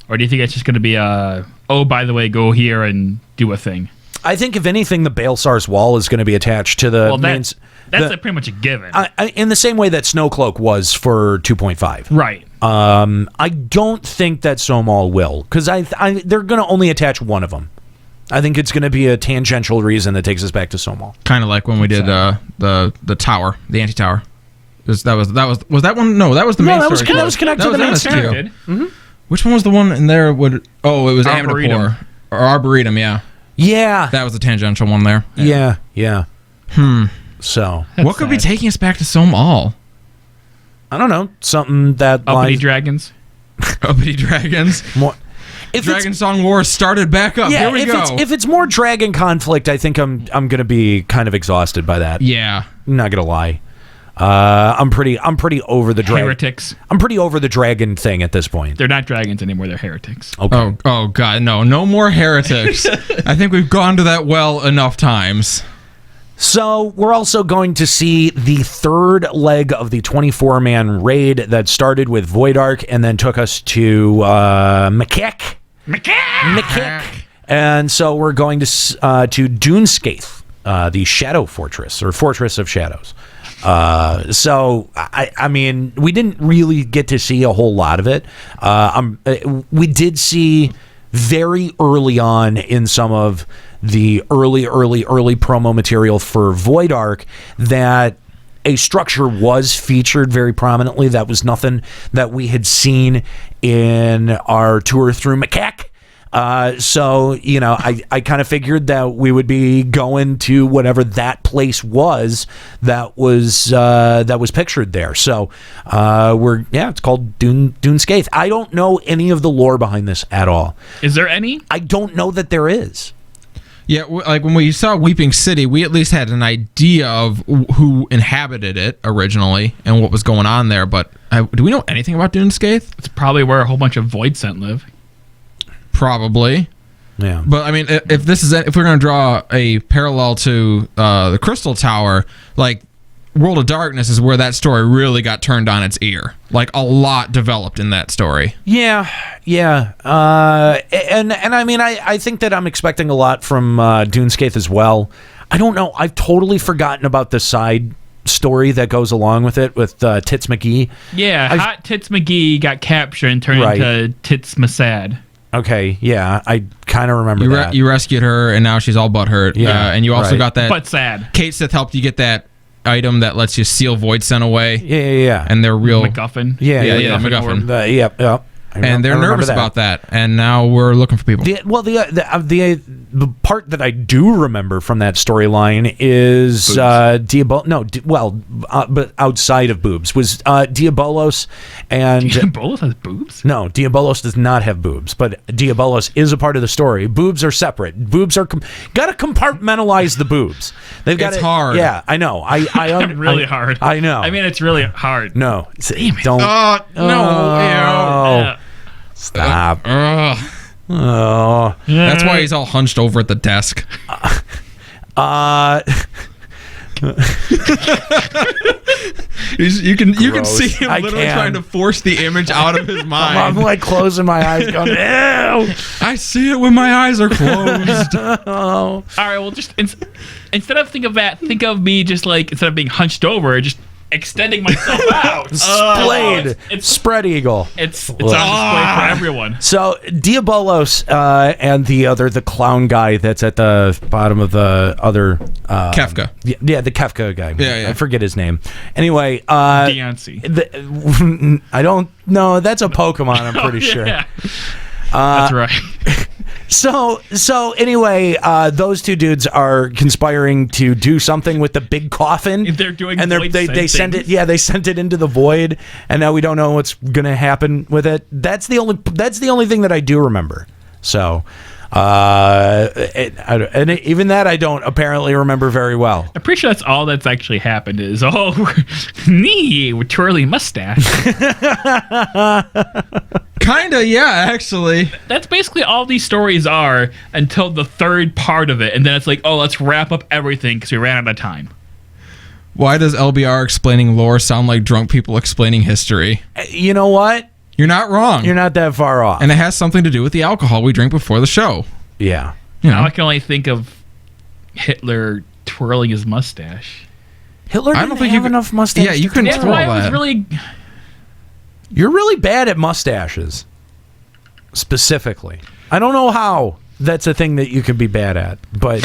or do you think it's just gonna be by the way, go here and do a thing? I think if anything, the Baelsar's Wall is going to be attached to the main. That's pretty much a given. In the same way that Snowcloak was for 2.5. Right. I don't think that Sohm Al will, because they're going to only attach one of them. I think it's going to be a tangential reason that takes us back to Sohm Al. Kind of like when we did the tower, the anti-tower. Was that one? No, that was the main story. That was connected to the main story. Mm-hmm. Which one was the one in there? It was Amityville or Arboretum. Yeah. Yeah. That was the tangential one there. Yeah. So what could be taking us back to Sohm Al? I don't know. Something that Uppity Dragons. Uppity Dragons. More. Dragon Song War started back up. Yeah, Here we go. If it's more dragon conflict, I think I'm gonna be kind of exhausted by that. Yeah. I'm not gonna lie. I'm pretty over the dragon. Heretics. I'm pretty over the dragon thing at this point. They're not dragons anymore. They're heretics. Okay. Oh God, no more heretics. I think we've gone to that well enough times. So we're also going to see the third leg of the 24-man raid that started with Void Ark and then took us to Makek. And so we're going to Dunescaith, the Shadow Fortress, or Fortress of Shadows. So I mean, we didn't really get to see a whole lot of it. We did see very early on in some of the early promo material for Void Ark that a structure was featured very prominently. That was nothing that we had seen in our tour through Makek. So, I kind of figured that we would be going to whatever that place was that was pictured there. So, it's called Dunescaith. I don't know any of the lore behind this at all. Is there any? I don't know that there is. Yeah, like when we saw Weeping City, we at least had an idea of who inhabited it originally and what was going on there. But do we know anything about Dunescaith? It's probably where a whole bunch of Void Scent live. Probably. Yeah. But I mean, if we're going to draw a parallel to the Crystal Tower, like World of Darkness is where that story really got turned on its ear. Like, a lot developed in that story. Yeah. And I mean, I think that I'm expecting a lot from Dunescaith as well. I don't know. I've totally forgotten about the side story that goes along with it with Tits McGee. Yeah, Hot Tits McGee got captured and turned into Tits Masad. Okay, yeah, I kind of remember that. You rescued her, and now she's all butthurt. Yeah, and you also got that. But sad. Kate Sith helped you get that item that lets you seal Void Scent away. Yeah. And they're real MacGuffin. Yeah, MacGuffin. Yep. And they're nervous about that, and now we're looking for people. The part that I do remember from that storyline is but outside of boobs was Diabolos and Diabolos has boobs? No, Diabolos does not have boobs, but Diabolos is a part of the story. Boobs are separate. Boobs are gotta compartmentalize the boobs. It's hard. Yeah, I know. Really hard. I know. I mean, it's really hard. No, don't. No. Stop. That's why he's all hunched over at the desk. You can see him literally trying to force the image out of his mind. I'm like closing my eyes, going, ew. I see it when my eyes are closed. All right, well, just instead of think of me just like instead of being hunched over, just extending myself out. Splayed. Spread eagle. It's on display for everyone. So Diabolos and the clown guy that's at the bottom of the other Kefka. Yeah, the Kefka guy. Yeah. I forget his name. Anyway, Deontay. I don't know. That's a Pokemon, I'm pretty sure. That's right. So anyway, those two dudes are conspiring to do something with the big coffin. They're doing, and they send it. Yeah, they sent it into the void, and now we don't know what's gonna happen with it. That's the only thing that I do remember. So, and even that I don't apparently remember very well. I'm pretty sure that's all that's actually happened. Is with twirly mustache. Kinda, yeah, actually. That's basically all these stories are until the third part of it, and then it's like, oh, let's wrap up everything because we ran out of time. Why does LBR explaining lore sound like drunk people explaining history? You know what? You're not wrong. You're not that far off. And it has something to do with the alcohol we drink before the show. Yeah. Now I can only think of Hitler twirling his mustache. Hitler didn't have enough mustache. Yeah, you couldn't twirl that. You're really bad at mustaches, specifically. I don't know how that's a thing that you can be bad at, but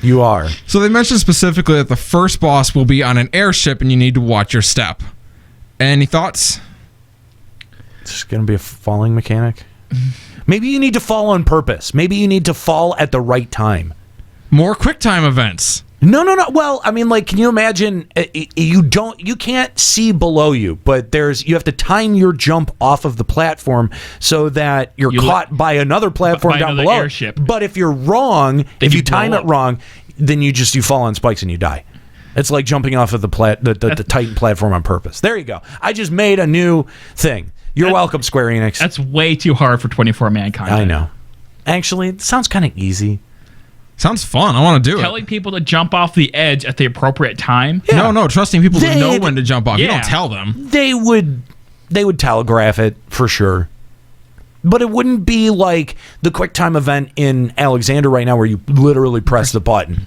you are. So they mentioned specifically that the first boss will be on an airship and you need to watch your step. Any thoughts? It's going to be a falling mechanic. Maybe you need to fall on purpose. Maybe you need to fall at the right time. More quick time events. No. Well, I mean, like, can you imagine? You can't see below you, but you have to time your jump off of the platform so that you're caught by another platform down below. Airship. But if you're wrong, if you time it wrong, then you fall on spikes and you die. It's like jumping off of the Titan platform on purpose. There you go. I just made a new thing. You're welcome, Square Enix. That's way too hard for 24-man content. I know. Actually, it sounds kind of easy. Sounds fun. I want to do it. Telling people to jump off the edge at the appropriate time. Yeah. No, trusting people to know when to jump off. Yeah. You don't tell them. They would telegraph it for sure. But it wouldn't be like the quick time event in Alexander right now where you literally press the button.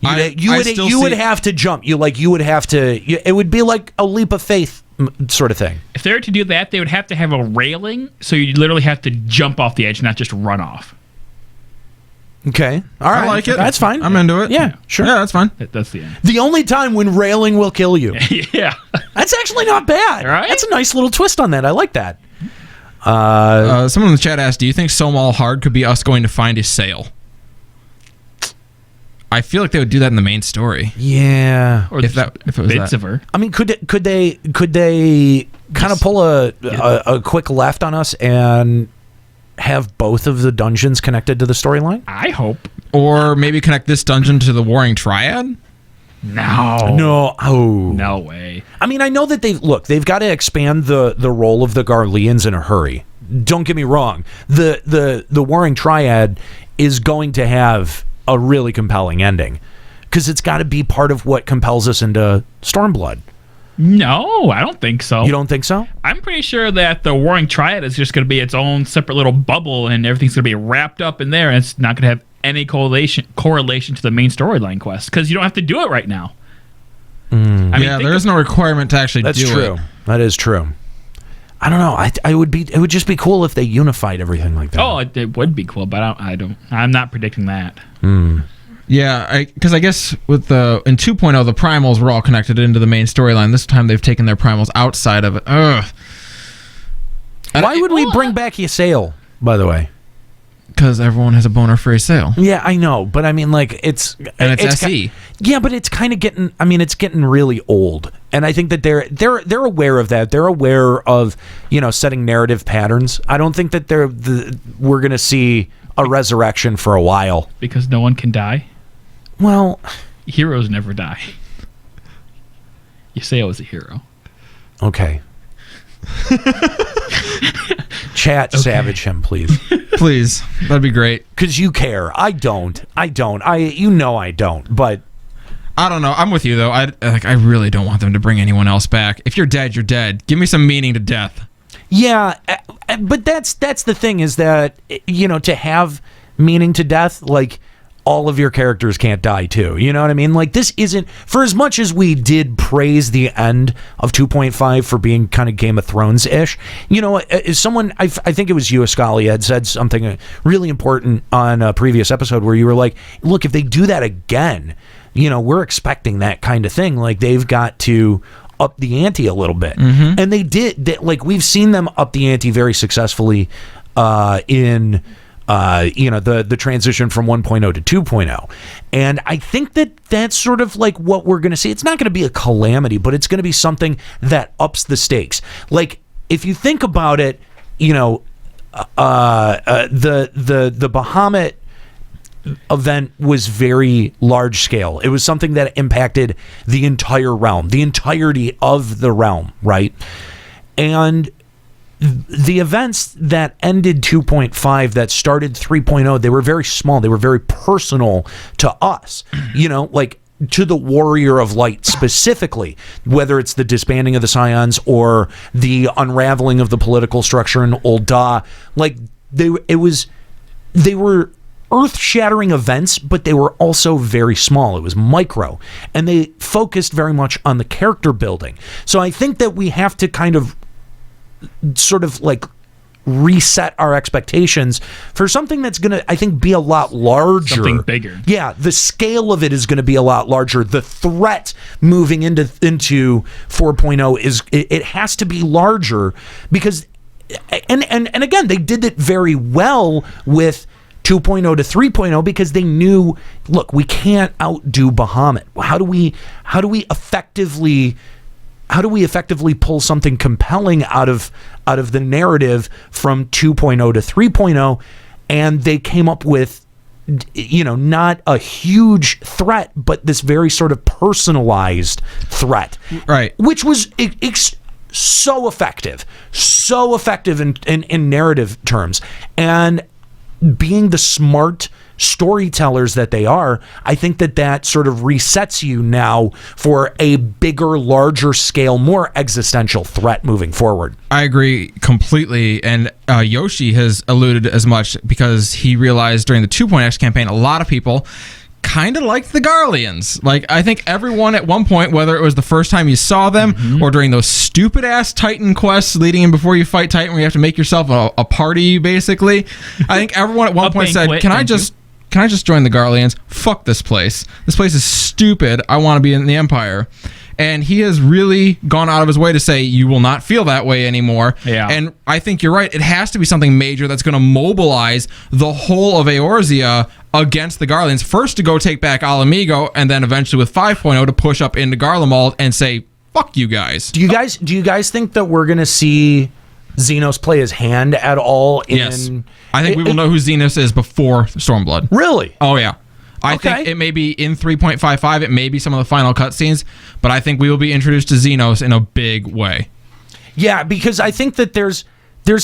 You would have to jump. It would be like a leap of faith sort of thing. If they were to do that, they would have to have a railing, so you literally have to jump off the edge, not just run off. Okay. All right. I like it. That's fine. I'm into it. Yeah, sure. Yeah, that's fine. That's the end. The only time when railing will kill you. Yeah. That's actually not bad. Right? That's a nice little twist on that. I like that. Someone in the chat asked, do you think So Mall Hard could be us going to find a sale? I feel like they would do that in the main story. Yeah. Or if it was bits of her. I mean, could they kind of pull a quick left on us and have both of the dungeons connected to the storyline? I hope. Or maybe connect this dungeon to the Warring Triad? No. Oh. No way. I mean, I know that they've got to expand the role of the Garleans in a hurry. Don't get me wrong. The Warring Triad is going to have a really compelling ending because it's got to be part of what compels us into Stormblood. No, I don't think so. You don't think so? I'm pretty sure that the Warring Triad is just going to be its own separate little bubble, and everything's going to be wrapped up in there, and it's not going to have any correlation to the main storyline quest because you don't have to do it right now. I mean, there is no requirement to actually do it. That's true. That is true. I don't know. It would just be cool if they unified everything like that. Oh, it would be cool, but I'm not predicting that. Yeah, because I guess with in 2.0, the primals were all connected into the main storyline. This time they've taken their primals outside of it. Ugh. Why would we bring back Ysael, by the way? Because everyone has a boner for Ysael. Yeah, I know, but I mean, like, it's SE. Yeah, but it's kind of getting. I mean, it's getting really old, and I think that they're aware of that. They're aware of setting narrative patterns. I don't think that we're going to see a resurrection for a while because no one can die. Well, heroes never die. Ysael was a hero. Okay. Chat, okay. Savage him, please. Please, that'd be great. Because you care. I don't. I don't. I don't. But I don't know. I'm with you though. I really don't want them to bring anyone else back. If you're dead, you're dead. Give me some meaning to death. Yeah, but that's the thing is that to have meaning to death, like all of your characters can't die too. You know what I mean? Like this isn't, for as much as we did praise the end of 2.5 for being kind of Game of Thrones-ish, someone, I think it was you, Ascali, had said something really important on a previous episode where you were like, look, if they do that again, we're expecting that kind of thing. Like they've got to up the ante a little bit. Mm-hmm. And they did. Like we've seen them up the ante very successfully in the transition from 1.0 to 2.0. And I think that that's sort of like what we're going to see. It's not going to be a calamity, but it's going to be something that ups the stakes. Like if you think about it, the Bahamut event was very large scale. It was something that impacted the entire realm, the entirety of the realm, right? And the events that ended 2.5 that started 3.0, they were very small. They were very personal to us, like to the Warrior of Light specifically, whether it's the disbanding of the Scions or the unraveling of the political structure in Ul'dah. Like they were earth-shattering events, but they were also very small. It was micro, and they focused very much on the character building. So I think that we have to kind of sort of like reset our expectations for something that's going to, I think, be a lot larger. Something bigger. Yeah, the scale of it is going to be a lot larger. The threat moving into 4.0 is, it has to be larger because, and again, they did it very well with 2.0 to 3.0 because they knew, look, we can't outdo Bahamut. How do we effectively pull something compelling out of the narrative from 2.0 to 3.0? And they came up with, not a huge threat, but this very sort of personalized threat, right? Which was so effective in narrative terms. And being the smart storytellers that they are, I think that sort of resets you now for a bigger, larger scale, more existential threat moving forward. I agree completely, and Yoshi has alluded as much because he realized during the 2.x campaign, a lot of people kind of liked the Garleans. Like, I think everyone at one point, whether it was the first time you saw them or during those stupid ass Titan quests leading in before you fight Titan where you have to make yourself a party, basically, I think everyone at one point said, can I just join the Garleans? Fuck this place. This place is stupid. I want to be in the Empire. And he has really gone out of his way to say you will not feel that way anymore. Yeah. And I think you're right. It has to be something major that's going to mobilize the whole of Eorzea against the Garleans. First to go take back Alamigo, and then eventually with 5.0 to push up into Garlemald and say, fuck you guys. Do you guys think that we're going to see Xenos play his hand at all? Yes. I think we will know who Xenos is before Stormblood. Really? Oh, yeah. I think it may be in 3.55, it may be some of the final cutscenes, but I think we will be introduced to Xenos in a big way. Yeah, because I think that there's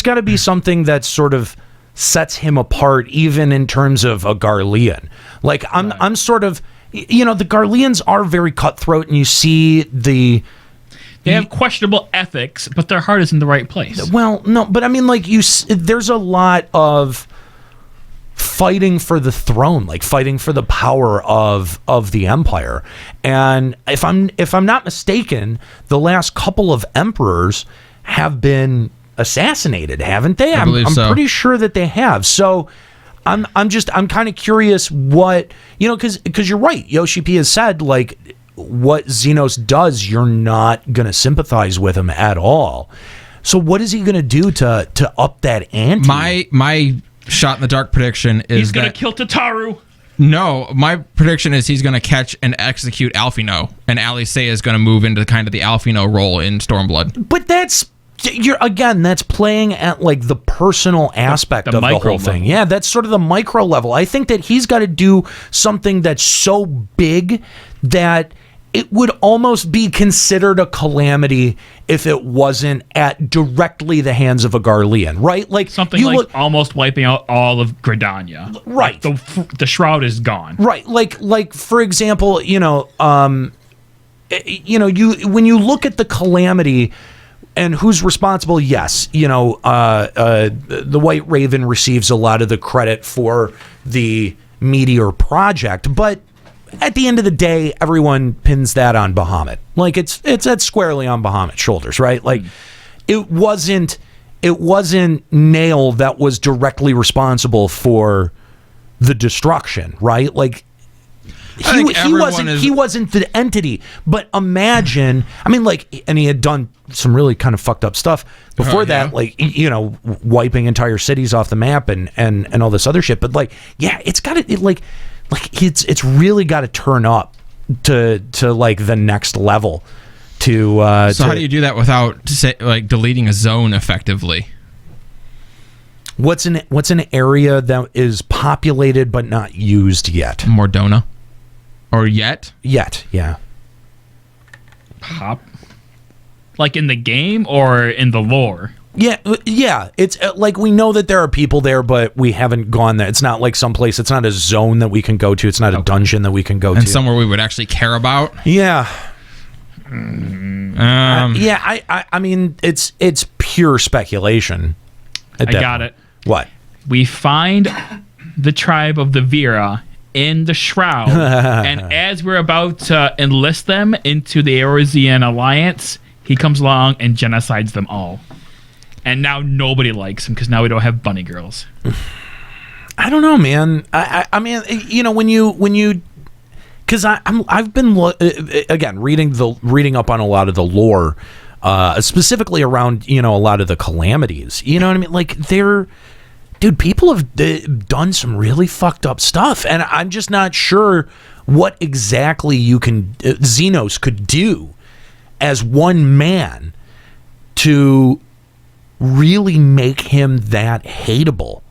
got to be something that sort of sets him apart, even in terms of a Garlean. Like, I'm sort of, the Garleans are very cutthroat, and you see they have questionable ethics, but their heart is in the right place. Well, no, but I mean, like, there's a lot of fighting for the throne, like fighting for the power of the Empire. And if I'm not mistaken, the last couple of emperors have been assassinated, haven't they? I believe so. I'm pretty sure that they have. So I'm kind of curious what, because you're right. Yoshi P has said, like, what Xenos does, you're not going to sympathize with him at all. So what is he going to do to up that ante? My shot in the dark prediction is he's going to kill Tataru. No, my prediction is he's going to catch and execute Alphino, and Alicea is going to move into kind of the Alphino role in Stormblood. But that's playing at like the personal aspect of the whole thing. Yeah, that's sort of the micro level. I think that he's got to do something that's so big that it would almost be considered a calamity if it wasn't at directly the hands of a Garlean, right? Like something like almost wiping out all of Gridania. Right. Like the shroud is gone. Right. Like for example, when you look at the calamity and who's responsible, yes, the White Raven receives a lot of the credit for the Meteor project, but at the end of the day, everyone pins that on Bahamut. Like it's that squarely on Bahamut's shoulders, right? Like it wasn't Nail that was directly responsible for the destruction, right? Like he wasn't the entity. But imagine, and he had done some really kind of fucked up stuff before that, like wiping entire cities off the map and all this other shit. But it's got to it's really got to turn up to like the next level. So how do you do that without deleting a zone effectively? What's an area that is populated but not used yet? Mordona, or yet, yeah. Like in the game or in the lore? Yeah. It's like we know that there are people there, but we haven't gone there. It's not like someplace. It's not a zone that we can go to. It's not a dungeon that we can go to. And somewhere we would actually care about. Yeah. I mean, it's pure speculation. I got it. What? We find the tribe of the Vera in the Shroud, and as we're about to enlist them into the Eorzean Alliance, he comes along and genocides them all. And now nobody likes him because now we don't have bunny girls. I don't know, man. I mean, when you, because I've been again reading up on a lot of the lore, specifically around a lot of the calamities. You know what I mean? Like people have done some really fucked up stuff, and I'm just not sure what exactly Xenos could do as one man to really make him that hateable.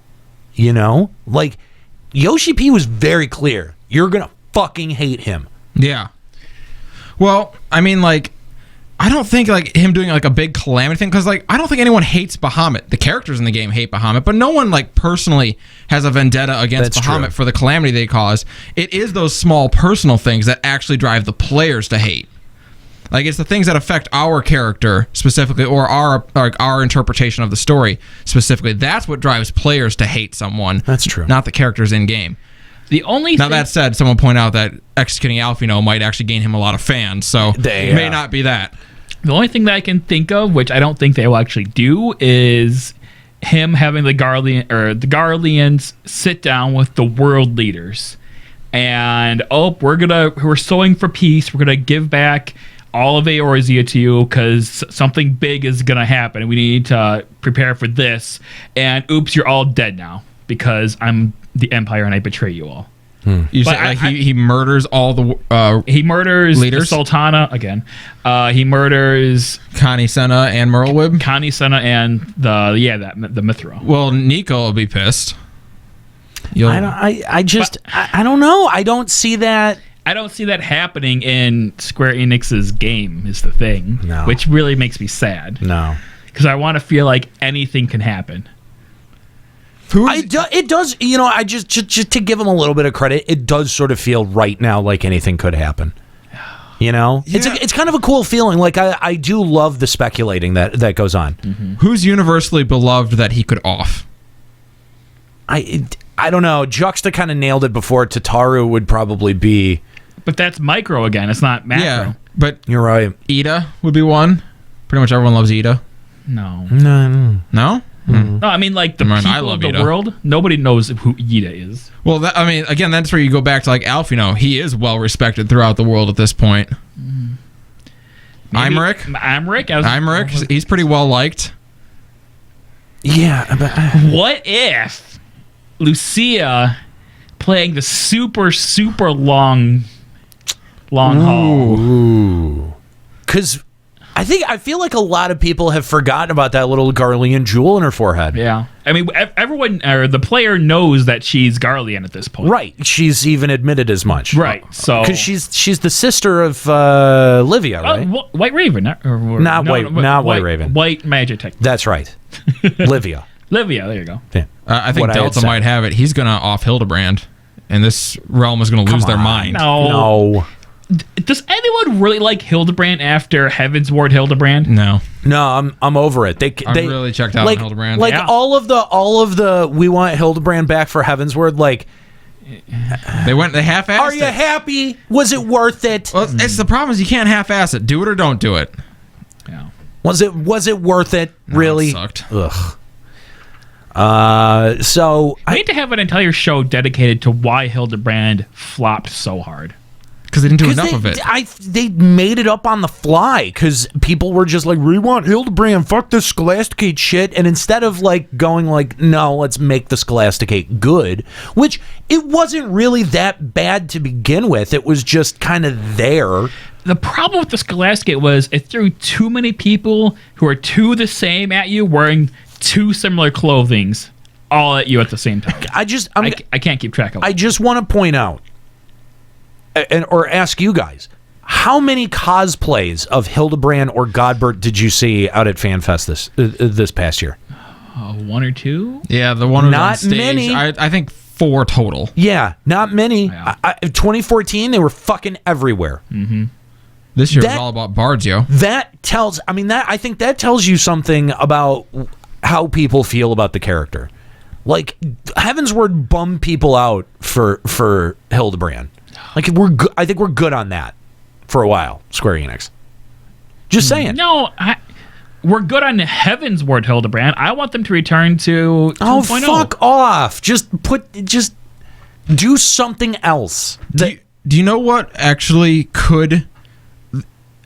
Like Yoshi P was very clear. You're gonna fucking hate him. Yeah. Well, I mean, I don't think him doing a big calamity thing, because I don't think anyone hates Bahamut. The characters in the game hate Bahamut, but no one personally has a vendetta against Bahamut for the calamity they cause. It is those small personal things that actually drive the players to hate. It's the things that affect our character specifically, or our interpretation of the story specifically. That's what drives players to hate someone. That's true. Not the characters in game. That said, someone point out that executing Alphino might actually gain him a lot of fans, so it may not be that. The only thing that I can think of, which I don't think they will actually do, is him having the Garleans sit down with the world leaders, and we're sowing for peace. We're gonna give back all of Eorzea to you because something big is gonna happen. We need to prepare for this. And oops, you're all dead now because I'm the Empire and I betray you all. You said he murders all the he murders leaders? The Sultana again. He murders Connie Senna and Merlwib. And the Mithra. Well, Nico will be pissed. I don't know. I don't see that. I don't see that happening in Square Enix's game is the thing. No. Which really makes me sad. No. Because I want to feel like anything can happen. It does, I just to give him a little bit of credit, it does sort of feel right now like anything could happen. Yeah. It's kind of a cool feeling. I do love the speculating that goes on. Mm-hmm. Who's universally beloved that he could off? I don't know. Juxta kind of nailed it before. Tataru would probably be. But that's micro again. It's not macro. Yeah, but you're right. Ida would be one. Pretty much everyone loves Ida. No. No? Mm-hmm. No, I mean the people of the Ida. World. Nobody knows who Ida is. Well, again, that's where you go back to Alphino. He is well respected throughout the world at this point. Imric, he's pretty well liked. Yeah. But, what if Lucia playing the super, super long haul? Ooh. Because I feel like a lot of people have forgotten about that little Garlean jewel in her forehead. Yeah. I mean, everyone, or the player knows that she's Garlean at this point. Right. She's even admitted as much. Right. So because she's the sister of Livia, right? White Raven. Not White Raven. White Magitek. That's right. Livia. Livia, there you go. Yeah. I think Delta might have it. He's going to off Hildebrand, and this realm is going to lose their mind. No. Does anyone really like Hildebrand after Heaven's Ward Hildebrand? No, I'm over it. They really checked out on Hildebrand. Like all of the we want Hildebrand back for Heaven's Word. Like they half-assed. Are you happy? Was it worth it? Well, it's the problem is you can't half-ass it. Do it or don't do it. Yeah. Was it worth it? Really? It sucked. Ugh. So I need to have an entire show dedicated to why Hildebrand flopped so hard. Because they didn't do enough of it. They made it up on the fly because people were just like, we want Hildebrand, fuck this Scholasticate shit. And instead of like going like, no, let's make the Scholasticate good, which it wasn't really that bad to begin with. It was just kind of there. The problem with the Scholasticate was it threw too many people who are two the same at you wearing two similar clothings all at you at the same time. I can't keep track of it. I just want to point out, or ask you guys, how many cosplays of Hildebrand or Godbert did you see out at FanFest this past year? One or two? Yeah, the one who was Not on stage. many. I think 4 total. Yeah, not many. Yeah. 2014, they were fucking everywhere. Mm-hmm. This year was all about bards, yo. I think that tells you something about how people feel about the character. Like, Heaven's Word bummed people out for Hildebrand. Like, I think we're good on that for a while, Square Enix. Just saying. No, we're good on Heaven's Ward Hildebrand. I want them to return to 2.0. Oh, fuck off. Just do something else. Do you know what actually could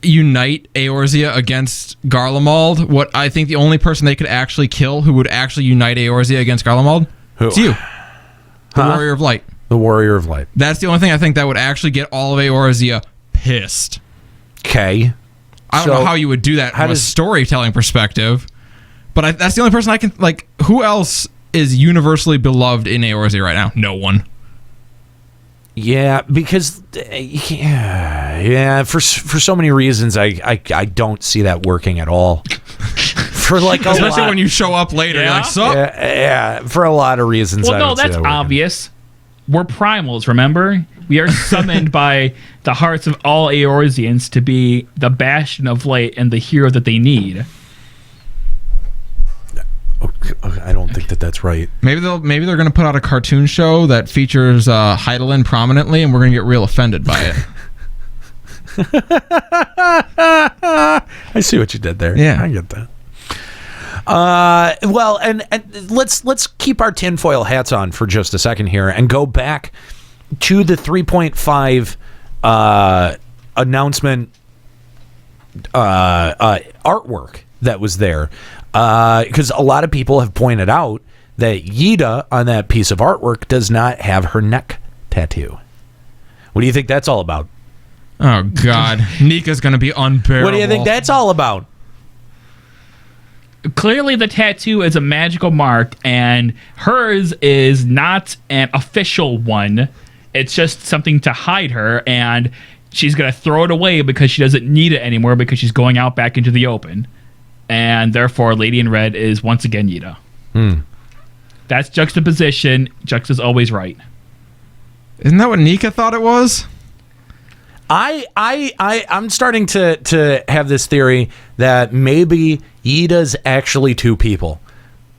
unite Eorzea against Garlemald? What I think the only person they could actually kill who would actually unite Eorzea against Garlemald? Who? It's you. The Warrior of Light. The Warrior of Light. That's the only thing I think that would actually get all of Eorzea pissed. Okay. I don't know how you would do that from a storytelling perspective, but that's the only person I can, like, who else is universally beloved in Eorzea right now? No one. Yeah, because for so many reasons, I don't see that working at all. For like especially when you show up later, you're like, so yeah, for a lot of reasons. Well, no, that's obvious. We're primals, remember? We are summoned by the hearts of all Eorzeans to be the bastion of light and the hero that they need. I don't think that's right. Maybe they're going to put out a cartoon show that features Heidelin prominently, and we're going to get real offended by it. I see what you did there. Yeah, I get that. Well, and let's keep our tinfoil hats on for just a second here and go back to the 3.5 announcement artwork that was there, because a lot of people have pointed out that Yida on that piece of artwork does not have her neck tattoo. What do you think that's all about? Oh God, Nika's gonna be unbearable. What do you think that's all about? Clearly the tattoo is a magical mark, and hers is not an official one. It's just something to hide her, and she's going to throw it away because she doesn't need it anymore because she's going out back into the open. And therefore, Lady in Red is once again Yida. That's juxtaposition. Juxta's always right. Isn't that what Nika thought it was? I'm starting to have this theory that maybe Yida's actually two people.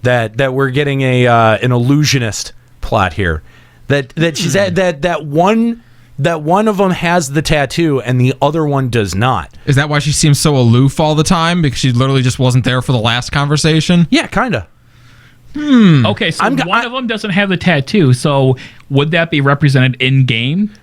That we're getting an illusionist plot here. That she's that one of them has the tattoo and the other one does not. Is that why she seems so aloof all the time? Because she literally just wasn't there for the last conversation? Yeah, kinda. Okay, so one of them doesn't have the tattoo, so would that be represented in game?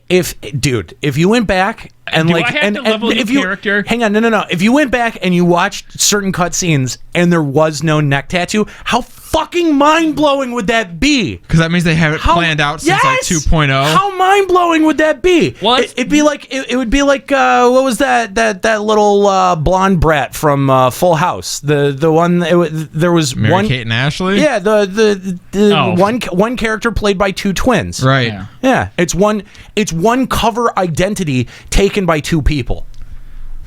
If you went back and Do like, I have and, to level and if the you character? hang on, no. If you went back and you watched certain cutscenes and there was no neck tattoo, how fucking mind blowing would that be? Because that means they have it planned out since like 2.0. How mind blowing would that be? What? It'd be like it would be like what was that little blonde brat from Full House? The one there was Mary one Kate and Ashley. Yeah, the one character played by two twins. Right. Yeah, it's one cover identity taken by two people.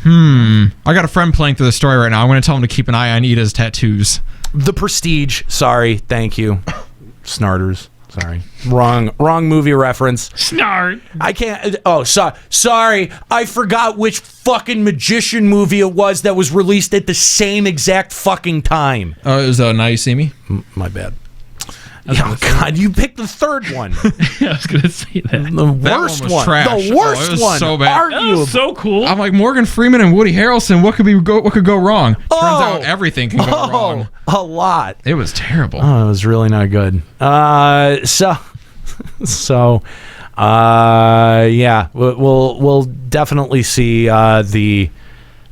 I got a friend playing through the story right now. I'm going to tell him to keep an eye on Ida's tattoos. The Prestige. Sorry, thank you. Snarters. Sorry, wrong movie reference. Snart. I can't. Oh, sorry. I forgot which fucking magician movie it was that was released at the same exact fucking time. Oh, it was Now You See Me. My bad. Oh God, you picked the third one. I was gonna say that. The worst was one. trash. The worst it was one. so bad. That was so cool. I'm like Morgan Freeman and Woody Harrelson. What could go wrong? Turns out everything can go wrong. A lot. It was terrible. Oh, it was really not good. Yeah, we'll definitely see the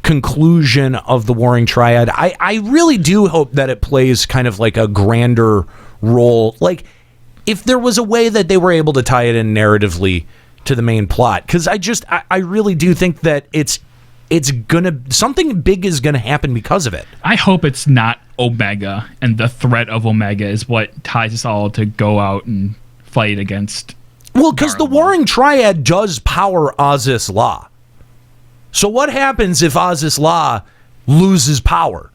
conclusion of the Warring Triad. I really do hope that it plays kind of like a grander role. Like, if there was a way that they were able to tie it in narratively to the main plot, because I really do think that it's something big is gonna happen because of it. I hope it's not Omega, and the threat of Omega is what ties us all to go out and fight against. Well, because the Warring Triad does power Aziz La. So what happens if Aziz La loses power?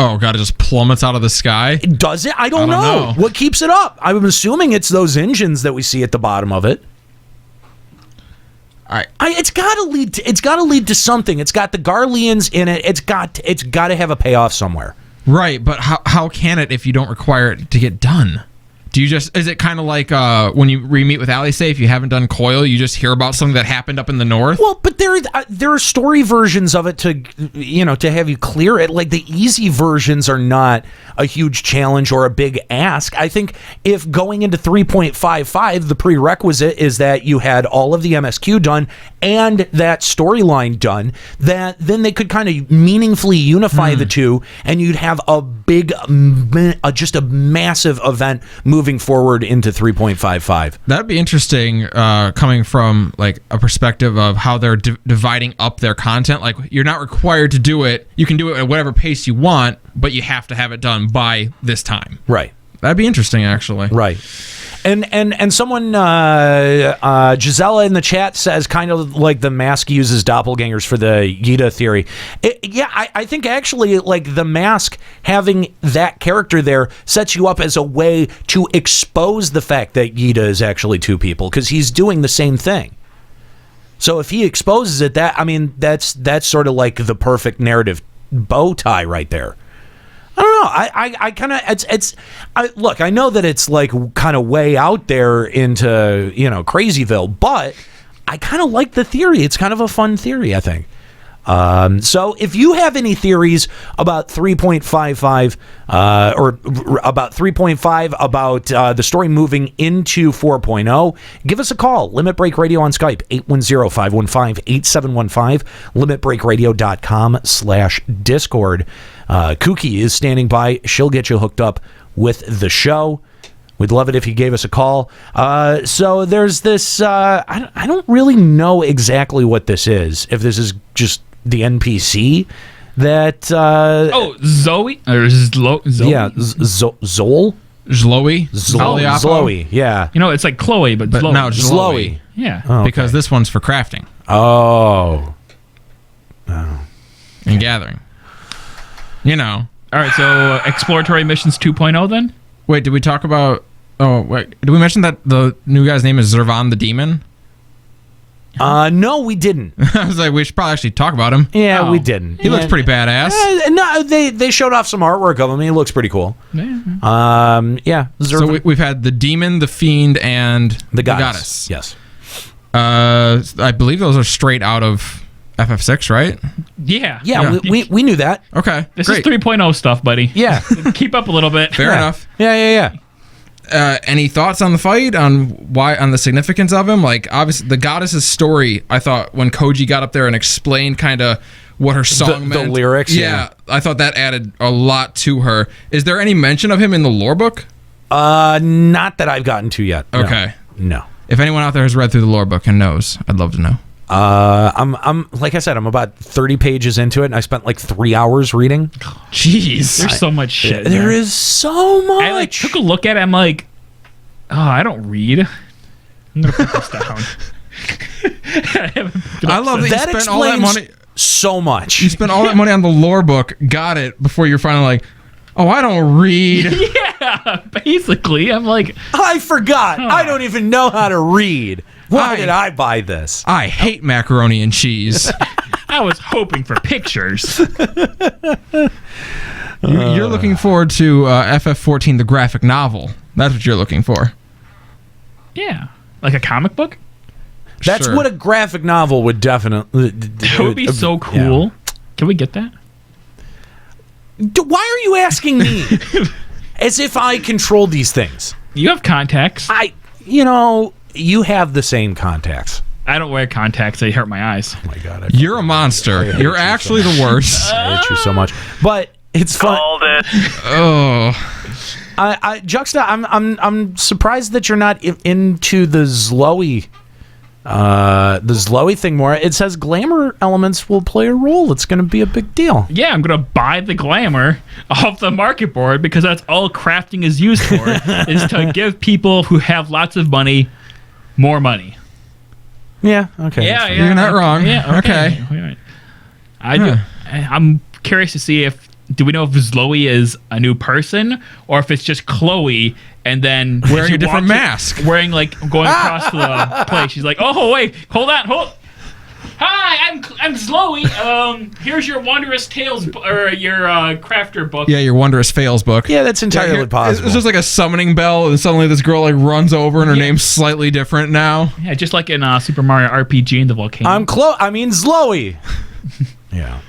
Oh God, it just plummets out of the sky. Does it? I don't know. What keeps it up? I'm assuming it's those engines that we see at the bottom of it. It's got to lead to. It's got to lead to something. It's got the Garleans in it. It's got to have a payoff somewhere. Right, but how can it if you don't require it to get done? Do you just, is it kind of like when you re-meet with Allie, say, if you haven't done Coil, you just hear about something that happened up in the north? Well, but there are story versions of it to have you clear it. Like, the easy versions are not a huge challenge or a big ask. I think if going into 3.55, the prerequisite is that you had all of the MSQ done and that storyline done, that then they could kind of meaningfully unify the two, and you'd have a big, just a massive event moving forward into 3.55. That'd be interesting, coming from like a perspective of how they're dividing up their content. Like, you're not required to do it. You can do it at whatever pace you want, but you have to have it done by this time. Right. That'd be interesting, actually. Right. And someone, Gisela in the chat says kind of like the mask uses doppelgangers for the Yida theory. I think actually like the mask having that character there sets you up as a way to expose the fact that Yida is actually two people, because he's doing the same thing. So if he exposes it, that's sort of like the perfect narrative bow tie right there. I don't know. I kind of look. I know that it's like kind of way out there into Crazyville, but I kind of like the theory. It's kind of a fun theory, I think. So if you have any theories about 3.55 or about 3.5 about the story moving into 4.0, give us a call. Limit Break Radio on Skype, 810-515-8715, limitbreakradio.com/Discord. Kookie is standing by. She'll get you hooked up with the show. We'd love it if you gave us a call. So there's this, I don't really know exactly what this is. If this is just the NPC that... Zoe? Or Zoe? Yeah, Zol? Zloe, yeah. It's like Chloe, but Zloe. Now it's Zloe. Yeah. Oh, okay. Because this one's for crafting. Oh. And gathering. All right, so exploratory missions 2.0 then? Wait, did we talk about... Oh, wait. Did we mention that the new guy's name is Zervan the Demon? No, we didn't. I was like, we should probably actually talk about him. Yeah, we didn't. He looks pretty badass. No, they showed off some artwork of him. He looks pretty cool. Yeah. So we've had the Demon, the Fiend, and the Goddess. Yes. I believe those are straight out of FF6, right? Yeah. We knew that. Okay, This is 3.0 stuff, buddy. Yeah. Keep up a little bit. Fair enough. Yeah. Any thoughts on the fight, on the significance of him? Like, obviously, the goddess's story, I thought when Koji got up there and explained kind of what her song meant. The lyrics, yeah. I thought that added a lot to her. Is there any mention of him in the lore book? Not that I've gotten to yet. Okay. No. If anyone out there has read through the lore book and knows, I'd love to know. I'm like I said, I'm about 30 pages into it, and I spent like 3 hours reading. Jeez, there's so much shit. There is so much. I like took a look at it. I'm like, oh, I don't read. I'm gonna put this down. I love that you spent all that money. So much. You spent all that money on the lore book, got it, before you're finally like, oh, I don't read. Yeah, basically. I'm like, I forgot. I don't even know how to read. Why did I buy this? I hate macaroni and cheese. I was hoping for pictures. You're looking forward to FF14, the graphic novel. That's what you're looking for. Yeah. Like a comic book? That's what a graphic novel would definitely... That would be so cool. Yeah. Can we get that? Why are you asking me? As if I control these things. You have contacts. You have the same contacts. I don't wear contacts. They hurt my eyes. Oh my God. You're a monster. You're actually the worst. I hate you so much. But it's fun. Called it. Oh. Juxta, I'm surprised that you're not into the Zloey thing more. It says glamour elements will play a role. It's going to be a big deal. Yeah, I'm going to buy the glamour off the market board because that's all crafting is used for, is to give people who have lots of money more money. Yeah, okay. Yeah, you're not wrong. Yeah, okay. I'm curious to see do we know if Zloey is a new person or if it's just Chloe and then wearing a different mask, going across the place. She's like, oh wait, hold. Hi, I'm Zloey. Here's your Wondrous Tales or your crafter book. Yeah, your Wondrous Fails book. Yeah, that's entirely possible. It's just like a summoning bell, and suddenly this girl runs over, and her name's slightly different now. Yeah, just like in Super Mario RPG in the volcano. Zloey. Yeah.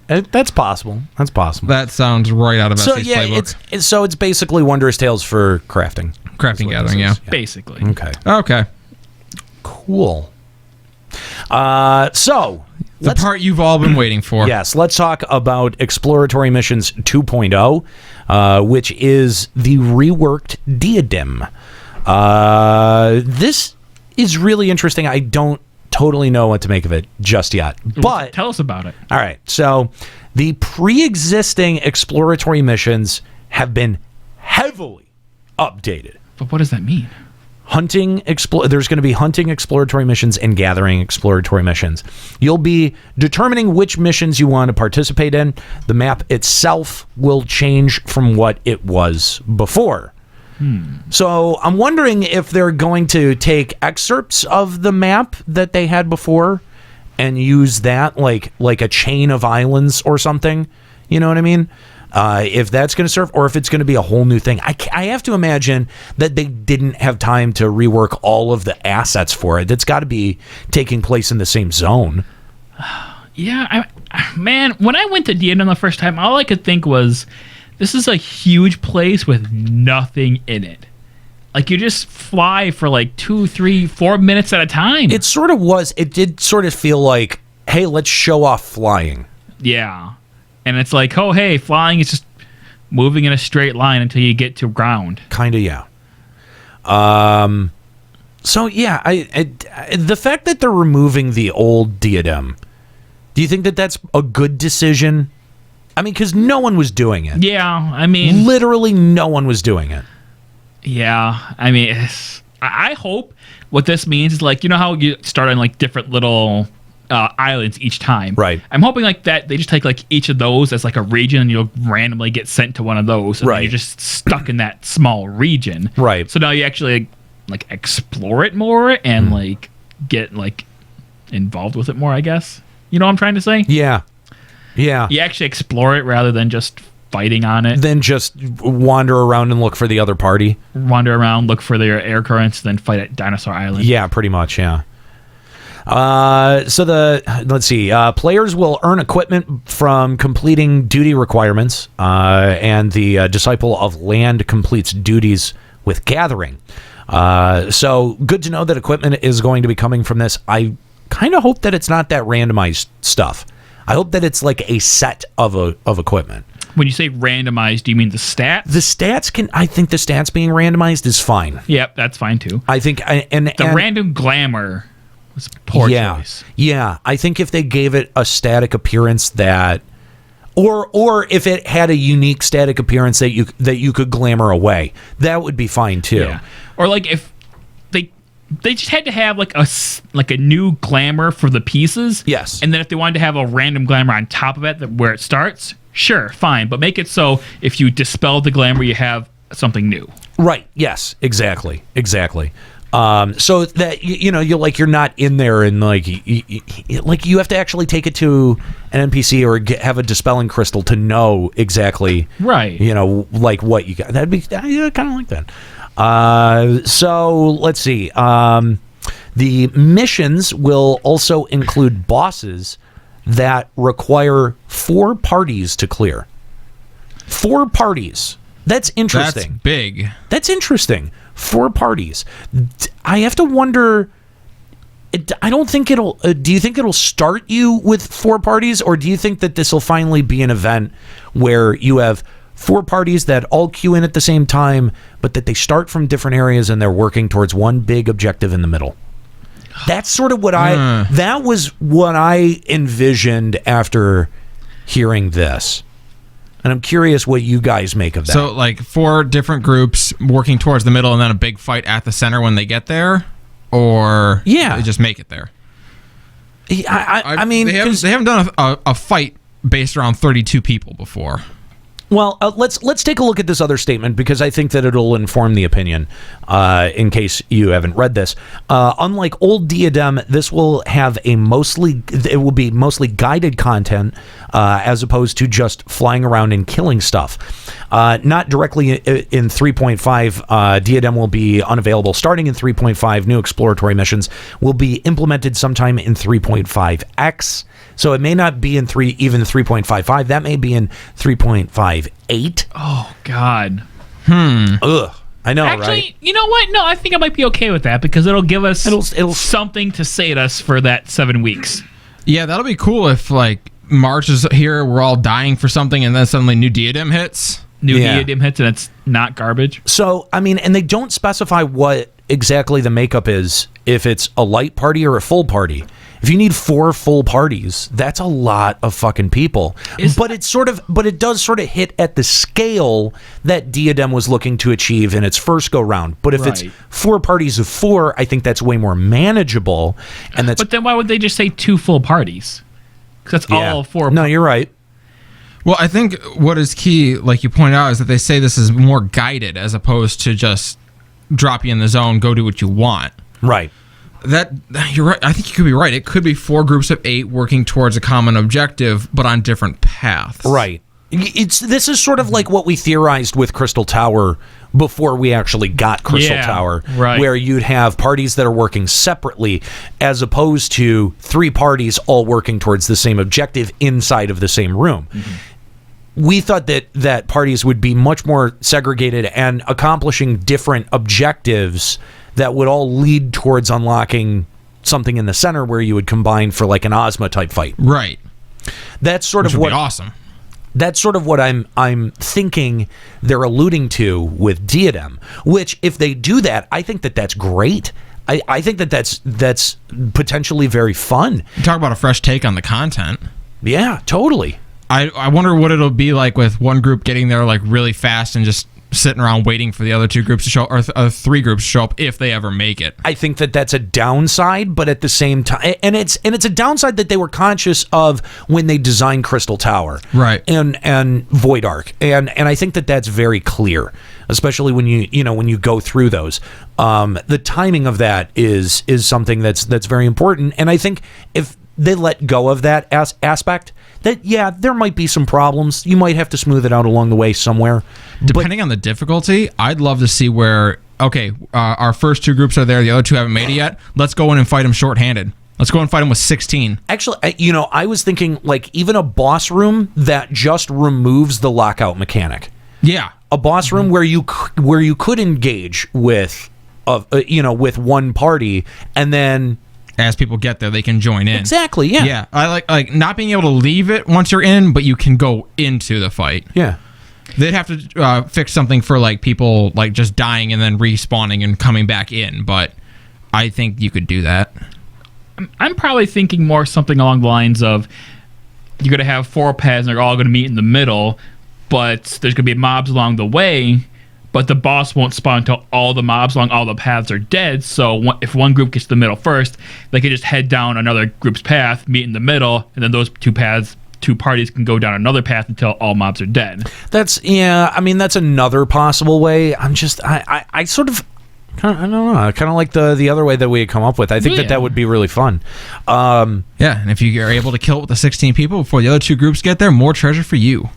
That's possible. That sounds right out of Essay's playbook. It's basically Wondrous Tales for crafting. Crafting gathering, yeah. Basically. Okay. Cool. So the part you've all been waiting for. Yes, let's talk about Exploratory Missions 2.0, which is the reworked Diadem. This is really interesting. I don't totally know what to make of it just yet, but tell us about it. All right, so the pre-existing exploratory missions have been heavily updated. But what does that mean? There's going to be hunting exploratory missions and gathering exploratory missions. You'll be determining which missions you want to participate in. The map itself will change from what it was before. So I'm wondering if they're going to take excerpts of the map that they had before and use that like a chain of islands or something. You know what I mean? If that's going to serve, or if it's going to be a whole new thing. I have to imagine that they didn't have time to rework all of the assets for it. It's got to be taking place in the same zone. Yeah, man, when I went to Diadem the first time, all I could think was, this is a huge place with nothing in it. Like, you just fly for like 2, 3, 4 minutes at a time. It sort of was. It did sort of feel like, hey, let's show off flying. Yeah. And it's like, oh, hey, flying is just moving in a straight line until you get to ground. Kind of, yeah. So, yeah, the fact that they're removing the old Diadem, do you think that that's a good decision? I mean, because no one was doing it. Yeah, I mean... Literally no one was doing it. Yeah, I mean, I hope what this means is, like, you know how you start on, like, different little islands each time? Right. I'm hoping, like, that they just take, like, each of those as, like, a region, and you'll randomly get sent to one of those. And right. You're just stuck in that small region. Right. So now you actually, like, explore it more and, like, get, like, involved with it more, I guess. You know what I'm trying to say? Yeah. Yeah. You actually explore it rather than just fighting on it. Then just wander around and look for the other party. Wander around, look for their air currents, then fight at Dinosaur Island. Yeah, pretty much, yeah. Let's see. Players will earn equipment from completing duty requirements, and the Disciple of Land completes duties Gathering. So good to know that equipment is going to be coming from this. I kind of hope that it's not that randomized stuff. I hope that it's like a set of equipment. When you say randomized, do you mean the stats? The stats I think the stats being randomized is fine. Yep, that's fine too. I think, and random glamour was poor choice. Yeah, I think if they gave it a static appearance that, or if it had a unique static appearance that you could glamour away, that would be fine too. Yeah. Or like if they just had to have like a new glamour for the pieces. Yes. And then if they wanted to have a random glamour on top of it where it starts, sure, fine. But make it so if you dispel the glamour, you have something new. Right. Yes. Exactly. So that you're not in there and like you have to actually take it to an NPC or have a dispelling crystal to know exactly right. Like what you got. That'd be kind of like that. So let's see. The missions will also include bosses that require 4 parties to clear. 4 parties. That's interesting. That's big. That's interesting. 4 parties. I have to wonder. I don't think it'll. Do you think it'll start you with 4 parties, or do you think that this will finally be an event where you have 4 parties that all queue in at the same time, but that they start from different areas and they're working towards one big objective in the middle? That's sort of what that was what I envisioned after hearing this. And I'm curious what you guys make of that. So, like 4 different groups working towards the middle and then a big fight at the center when they get there? Or they just make it there? I mean... They haven't done a fight based around 32 people before. Well, let's take a look at this other statement because I think that it'll inform the opinion. In case you haven't read this, unlike old Diadem, this will have it will be mostly guided content as opposed to just flying around and killing stuff. Not directly in 3.5, Diadem will be unavailable starting in 3.5. New exploratory missions will be implemented sometime in 3.5X. So it may not be in even 3.55. That may be in 3.58. Oh God. Ugh. I know, actually, right? You know what? No, I think I might be okay with that because it'll give us it'll something to sate us for that 7 weeks. Yeah, that'll be cool if like March is here, we're all dying for something, and then suddenly new Diadem hits. Diadem hits, and it's not garbage. So I mean, and they don't specify what exactly the makeup is. If it's a light party or a full party. If you need 4 full parties, that's a lot of fucking people. But it does sort of hit at the scale that Diadem was looking to achieve in its first go round. But if it's 4 parties of 4, I think that's way more manageable. But then why would they just say 2 full parties? Because that's all 4. No, you're right. Well, I think what is key, like you pointed out, is that they say this is more guided as opposed to just drop you in the zone, go do what you want. Right. That you're right. I think you could be right. It could be 4 groups of 8 working towards a common objective, but on different paths. Right. This is sort of like what we theorized with Crystal Tower before we actually got Crystal Tower, where you'd have parties that are working separately as opposed to 3 parties all working towards the same objective inside of the same room. Mm-hmm. We thought that parties would be much more segregated and accomplishing different objectives that would all lead towards unlocking something in the center where you would combine for like an Ozma type fight. Right. That's sort Which of would what be awesome. That's sort of what I'm thinking they're alluding to with Diadem. Which, if they do that, I think that's great. I think that's potentially very fun. You talk about a fresh take on the content. Yeah, totally. I wonder what it'll be like with one group getting there like really fast and just sitting around waiting for the other 2 groups to show or 3 groups to show up if they ever make it. I think that's a downside, but at the same time, and it's a downside that they were conscious of when they designed Crystal Tower, right? And Void Ark, and I think that's very clear, especially when you go through those. The timing of that is something that's very important, and I think if they let go of that aspect, that there might be some problems. You might have to smooth it out along the way somewhere. Depending on the difficulty, I'd love to see where, our first 2 groups are there, the other 2 haven't made it yet. Let's go in and fight them shorthanded. Let's go and fight them with 16. Actually, I was thinking like even a boss room that just removes the lockout mechanic. Yeah. a boss room where you could engage with with one party, and then as people get there, they can join in. Exactly. Yeah. Yeah. I like not being able to leave it once you're in, but you can go into the fight. Yeah. They'd have to fix something for like people like just dying and then respawning and coming back in, but I think you could do that. I'm probably thinking more something along the lines of you're going to have 4 paths and they're all going to meet in the middle, but there's going to be mobs along the way, but the boss won't spawn until all the mobs along all the paths are dead. So if one group gets to the middle first, they can just head down another group's path, meet in the middle, and then those two parties can go down another path until all mobs are dead. That's another possible way. I sort of, I don't know. I kind of like the other way that we had come up with. I think that would be really fun. Yeah, and if you are able to kill it with the 16 people before the other 2 groups get there, more treasure for you.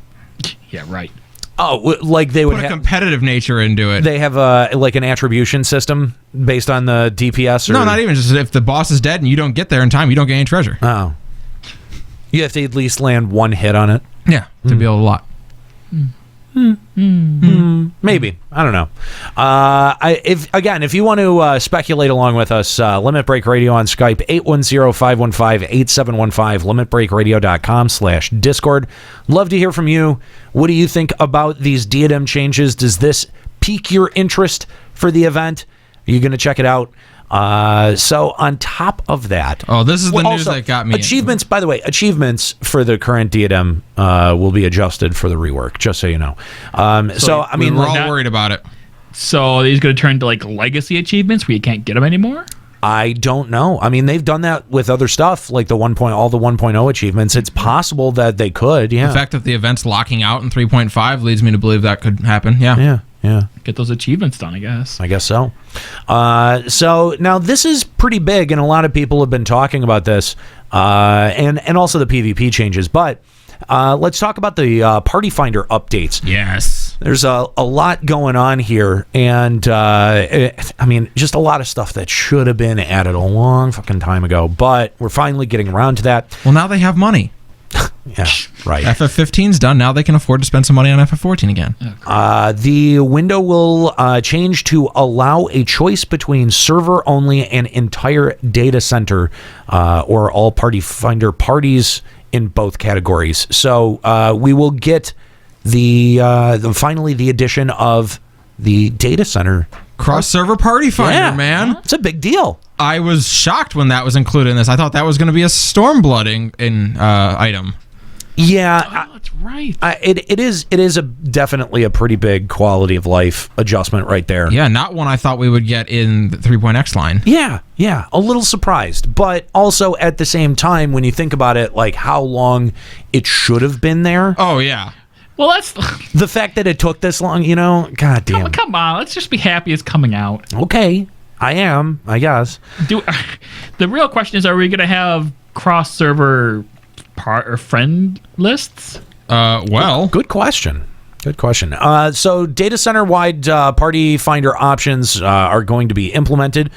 Yeah, right. Oh, like they would put a competitive nature into it. They have an attribution system based on the DPS. No, not even. Just if the boss is dead and you don't get there in time, you don't get any treasure. Oh, you have to at least land one hit on it. Yeah, to be able to lock. Maybe. I don't know. If you want to speculate along with us, Limit Break Radio on Skype, 810-515-8715, limitbreakradio.com/Discord. Love to hear from you. What do you think about these diadem changes? Does this pique your interest for the event? Are you going to check it out? So on top of that, this is the news that got me. Achievements, by the way, achievements for the current diadem will be adjusted for the rework. Just so you know. We're all worried about it. So these going to turn to like legacy achievements where you can't get them anymore? I don't know. I mean, they've done that with other stuff, like all the 1.0 achievements. It's possible that they could. Yeah. The fact that the event's locking out in 3.5 leads me to believe that could happen. Yeah. Yeah. Yeah. Get those achievements done, I guess. I guess so. So now this is pretty big, and a lot of people have been talking about this, and also the PvP changes. But let's talk about the Party Finder updates. Yes. There's a lot going on here, and just a lot of stuff that should have been added a long fucking time ago, but we're finally getting around to that. Well, now they have money. Yeah, right. FF15's done. Now they can afford to spend some money on FF14 again. The window will change to allow a choice between server-only and entire data center or all Party Finder parties in both categories. So we will get finally the addition of the data center. Cross-server Party Finder, man. It's a big deal. I was shocked when that was included in this. I thought that was going to be a Stormblood item. Yeah, that's right. It is definitely a pretty big quality of life adjustment right there. Yeah, not one I thought we would get in the 3.x line. Yeah, a little surprised, but also at the same time, when you think about it, like how long it should have been there. Oh yeah. Well, that's the fact that it took this long. God damn. Come on, let's just be happy it's coming out. Okay, I am. I guess. The real question is: are we going to have cross-server friend lists? Good question. So data center-wide Party Finder options are going to be implemented.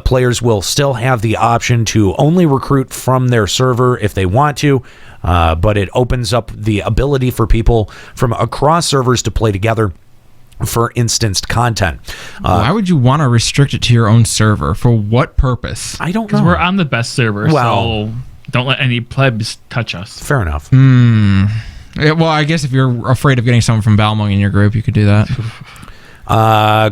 Players will still have the option to only recruit from their server if they want to, but it opens up the ability for people from across servers to play together for instanced content. Why would you want to restrict it to your own server? For what purpose? I don't know. Because we're on the best server, so don't let any plebs touch us. Fair enough. Yeah, well, I guess if you're afraid of getting someone from Balmung in your group, you could do that.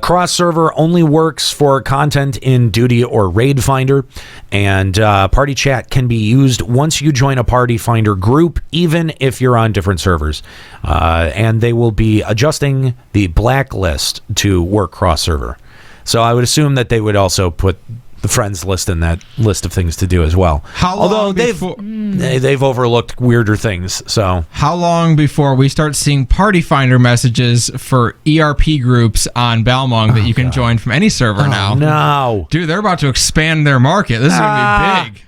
Cross-server only works for content in Duty or Raid Finder, and Party Chat can be used once you join a Party Finder group, even if you're on different servers. And they will be adjusting the blacklist to work cross-server. So I would assume that they would also put the friends list in that list of things to do as well. Although they've overlooked weirder things. So how long before we start seeing Party Finder messages for ERP groups on Balmung that you can join from any server now? No, dude, they're about to expand their market. This is going to be big.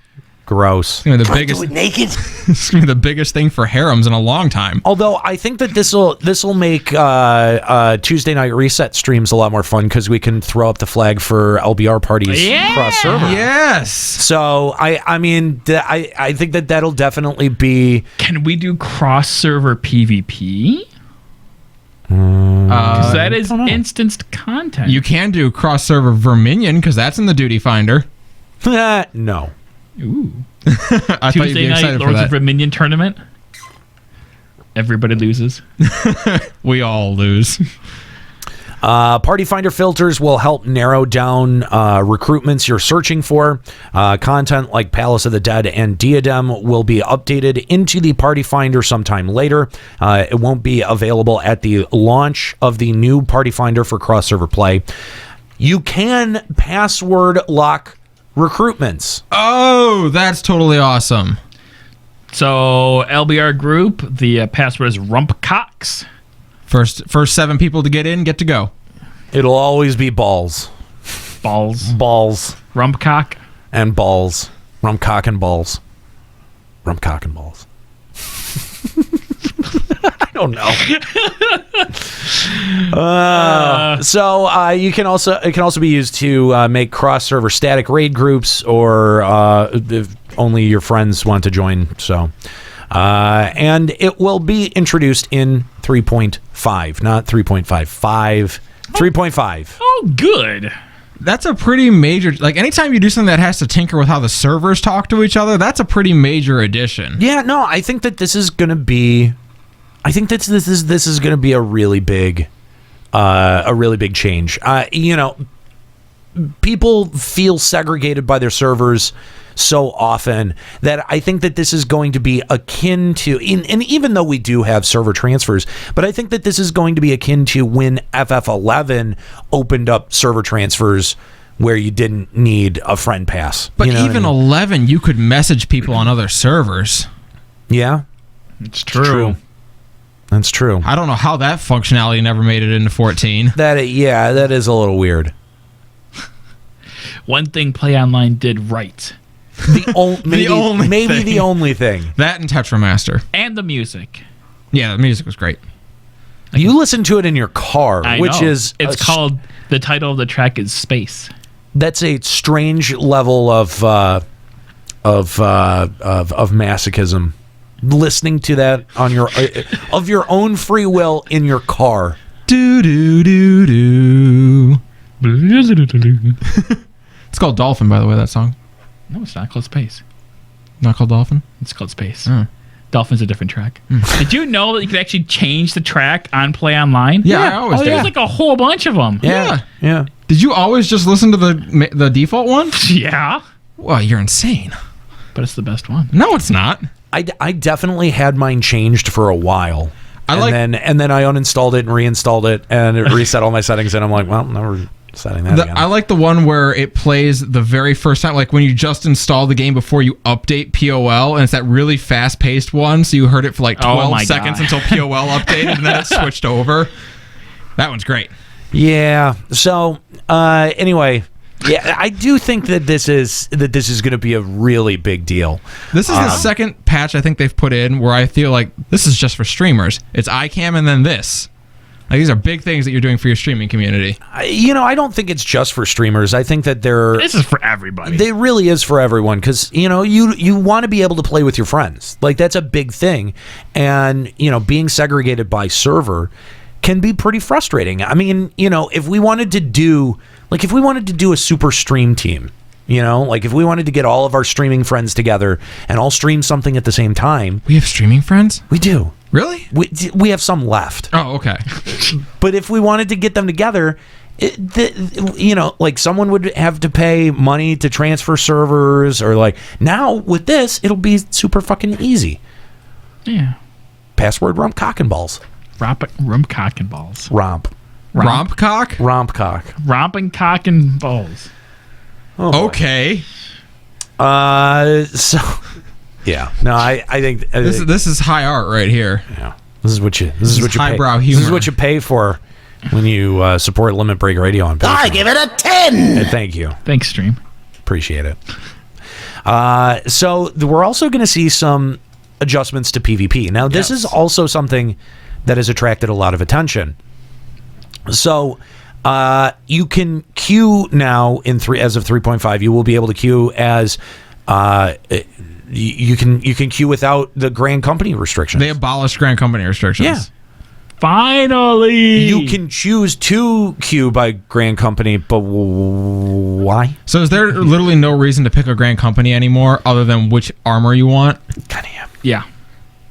Gross. It's going to be the biggest. Do it naked. It's going to be the biggest thing for harems in a long time. Although I think that this will make Tuesday night reset streams a lot more fun because we can throw up the flag for LBR parties across server. Yes. So I think that'll definitely be. Can we do cross server PvP? Because that is instanced content. You can do cross-server Verminion because that's in the Duty Finder. No. Ooh. I thought you'd Tuesday be night excited for Lords of that. Verminion tournament. Everybody loses. We all lose. Party Finder filters will help narrow down recruitments you're searching for. Content like Palace of the Dead and Diadem will be updated into the Party Finder sometime later. It won't be available at the launch of the new Party Finder for cross-server play. You can password lock recruitments. Oh, that's totally awesome. So LBR group, the password is Rumpcox. First 7 people to get in get to go. It'll always be balls. Balls. Balls. Rumpcock. And balls. Rumpcock and balls. Rumpcock and balls. I don't know. So you can also it can also be used to make cross-server static raid groups, or if only your friends want to join. So, and it will be introduced in 3.5, not 3.55. 3.5. Oh, good. That's a pretty major. Like anytime you do something that has to tinker with how the servers talk to each other, that's a pretty major addition. Yeah, no, I think that this is going to be. I think that this is going to be a really big change. People feel segregated by their servers so often that I think that this is going to be akin to, and even though we do have server transfers, but I think that this is going to be akin to when FF11 opened up server transfers where you didn't need a friend pass. But You know what even I mean? 11, you could message people on other servers. Yeah, it's true. That's true. I don't know how that functionality never made it into 14. That is a little weird. One thing Play Online did right. The only thing. That and Tetramaster. And the music. Yeah, the music was great. You listen to it in your car, which know. is it's called, the title of the track is Space. That's a strange level of masochism. Listening to that on your of your own free will in your car. Do do do do. It's called Dolphin, by the way, that song. No, it's not called Space. Not called Dolphin? It's called Space. Dolphin's a different track. Did you know that you could actually change the track on Play Online? Yeah, I always did. There's like a whole bunch of them. Yeah. Did you always just listen to the default one? Yeah. Well, you're insane. But it's the best one. No, it's not. I definitely had mine changed for a while. And then I uninstalled it and reinstalled it, and it reset all my settings, and I'm like, well, never setting that again. I like the one where it plays the very first time, like when you just install the game before you update POL, and it's that really fast-paced one, so you heard it for like 12 seconds until POL updated, and then it switched over. That one's great. Yeah. So, anyway, yeah, I do think that this is going to be a really big deal. This is the second patch I think they've put in where I feel like this is just for streamers. It's iCam and then this. Like, these are big things that you're doing for your streaming community. I don't think it's just for streamers. I think that this is for everybody. It really is for everyone, because you want to be able to play with your friends. Like, that's a big thing, and being segregated by server can be pretty frustrating. I mean, if we wanted to do a super stream team, like if we wanted to get all of our streaming friends together and all stream something at the same time. We have streaming friends? We do. Really? We have some left. Oh, okay. But if we wanted to get them together, like someone would have to pay money to transfer servers, or like now with this, it'll be super fucking easy. Yeah. Password rump cock and balls. Rump cock and balls. Romp. Romp cock? Romp cock. Romping cock and balls. Oh, okay. So yeah. No, I think this is high art right here. Yeah. This is what you highbrow pay. humor. This is what you pay for when you support Limit Break Radio on Patreon. I give it a 10. Thank you. Thanks, stream. Appreciate it. So we're also going to see some adjustments to PvP. Now, this is also something that has attracted a lot of attention. So you can queue now as of 3.5. You will be able to queue as you can queue without the Grand Company restrictions. They abolished Grand Company restrictions. Yeah. Finally! You can choose to queue by Grand Company, but why? So is there literally no reason to pick a Grand Company anymore other than which armor you want? Yeah.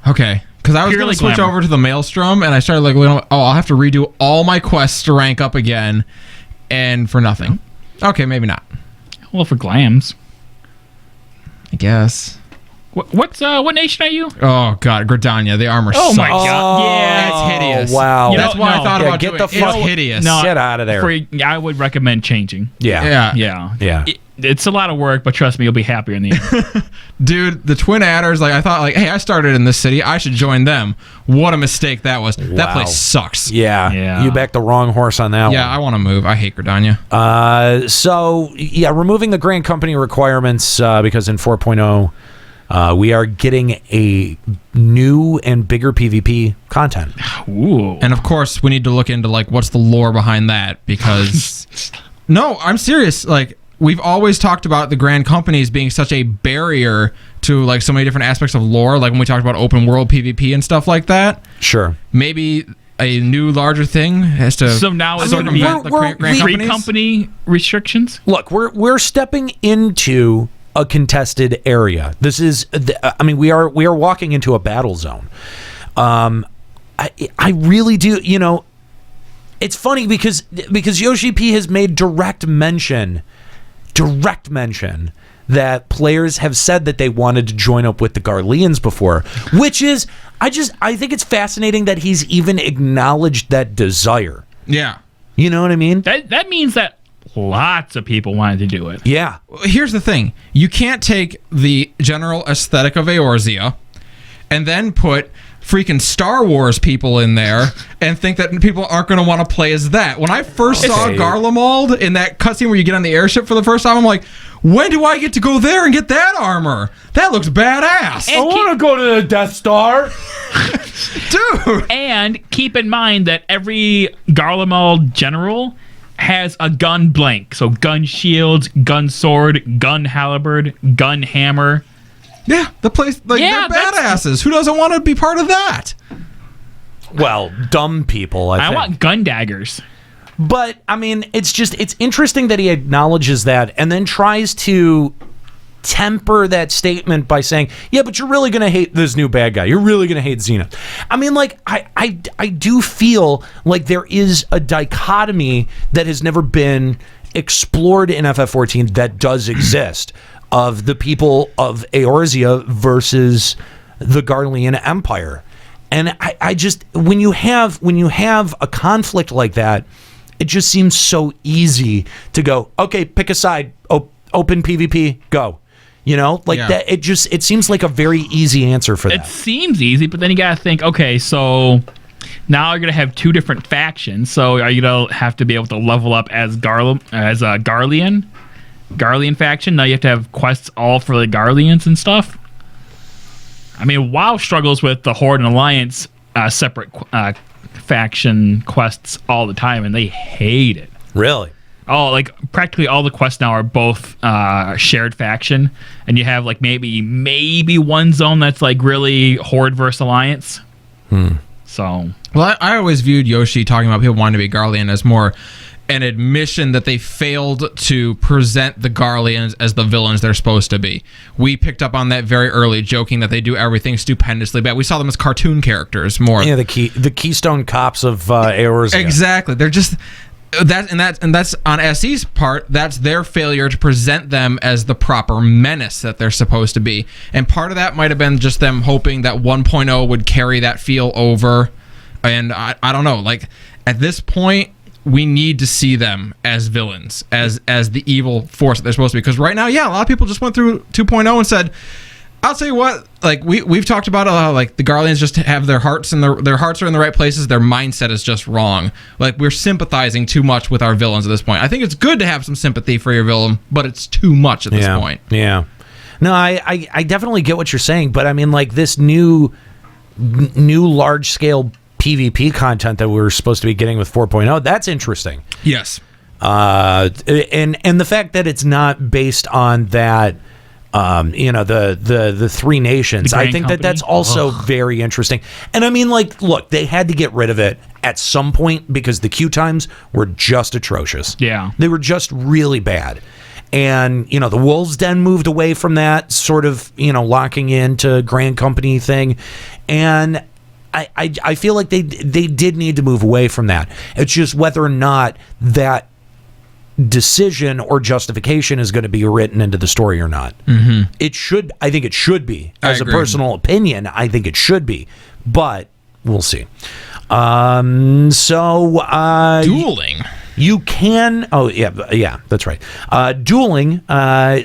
Okay. Because I was going to switch over to the Maelstrom, and I started like, I'll have to redo all my quests to rank up again, and for nothing. Okay, maybe not. Well, for glams. I guess. What nation are you? Oh god, Gridania. The armor sucks. My god. Yeah, it's hideous. Wow. That's why I thought about get doing the it. fuck It's hideous. No, get out of there. I would recommend changing. Yeah. It's a lot of work, but trust me, you'll be happier in the end. Dude, the Twin Adders, like I thought, like, hey, I started in this city, I should join them. What a mistake that was. That place sucks. Yeah. You backed the wrong horse on that one. Yeah, I want to move. I hate Gridania. So removing the Grand Company requirements because in 4.0 we are getting a new and bigger PvP content. Ooh. And of course, we need to look into like what's the lore behind that because no, I'm serious. Like we've always talked about the Grand Companies being such a barrier to like so many different aspects of lore, like when we talked about open world PvP and stuff like that. Sure. Maybe a new larger thing has to now circumvent the Grand free Companies. company restrictions. Look, we're stepping into a contested area. This is, we are walking into a battle zone. I really do. It's funny because Yoshi P has made direct mention that players have said that they wanted to join up with the Garleans before, which is I think it's fascinating that he's even acknowledged that desire. Yeah. You know what I mean? That means that lots of people wanted to do it. Yeah. Here's the thing. You can't take the general aesthetic of Eorzea and then put freaking Star Wars people in there and think that people aren't going to want to play as that. When I first saw Garlemald in that cutscene where you get on the airship for the first time, I'm like, when do I get to go there and get that armor? That looks badass. I want to go to the Death Star. Dude. And keep in mind that every Garlemald general has a gun blank. So gun shields, gun sword, gun halberd, gun hammer. Yeah, the place, like, they're badasses. Who doesn't want to be part of that? Well, dumb people, I think. Want gun daggers. But, it's interesting that he acknowledges that and then tries to temper that statement by saying, yeah, but you're really going to hate this new bad guy. You're really going to hate Zenith. I do feel like there is a dichotomy that has never been explored in FF14 that does exist of the people of Eorzea versus the Garlean Empire. And I just, when you have a conflict like that, it just seems so easy to go, okay, pick a side, open PvP, go. That. It seems like a very easy answer for that. It seems easy, but then you gotta think, okay, so now you're gonna have two different factions. So are you gonna have to be able to level up as a Garlean faction? Now you have to have quests all for the Garleans and stuff. WoW struggles with the Horde and Alliance separate faction quests all the time, and they hate it. Really? Oh, like practically all the quests now are both shared faction, and you have like maybe one zone that's like really Horde versus Alliance. So, well, I always viewed Yoshi talking about people wanting to be Garlean as more an admission that they failed to present the Garleans as the villains they're supposed to be. We picked up on that very early, joking that they do everything stupendously bad. We saw them as cartoon characters more. Yeah, the Keystone Cops of Eorzea. Exactly. They're just that's on SE's part. That's their failure to present them as the proper menace that they're supposed to be. And part of that might have been just them hoping that 1.0 would carry that feel over. And I don't know. Like at this point, we need to see them as villains, as the evil force that they're supposed to be. Because right now, yeah, a lot of people just went through 2.0 and said, I'll tell you what, like we've talked about how like the Garleans just have their hearts and their hearts are in the right places. Their mindset is just wrong. Like we're sympathizing too much with our villains at this point. I think it's good to have some sympathy for your villain, but it's too much at this point. Yeah. No, I definitely get what you're saying, but like this new large scale PvP content that we were supposed to be getting with 4.0, that's interesting. Yes. And the fact that it's not based on that The three nations. I think that's also very interesting. And I mean, like, look, they had to get rid of it at some point because the queue times were just atrocious. Yeah. They were just really bad. And, the Wolves Den moved away from that sort of, locking into Grand Company thing. And I feel like they did need to move away from that. It's just whether or not that decision or justification is going to be written into the story or not. Mm-hmm. I think it should be. As a personal opinion, I think it should be. But we'll see. Dueling. You can. Oh, yeah, that's right. Dueling.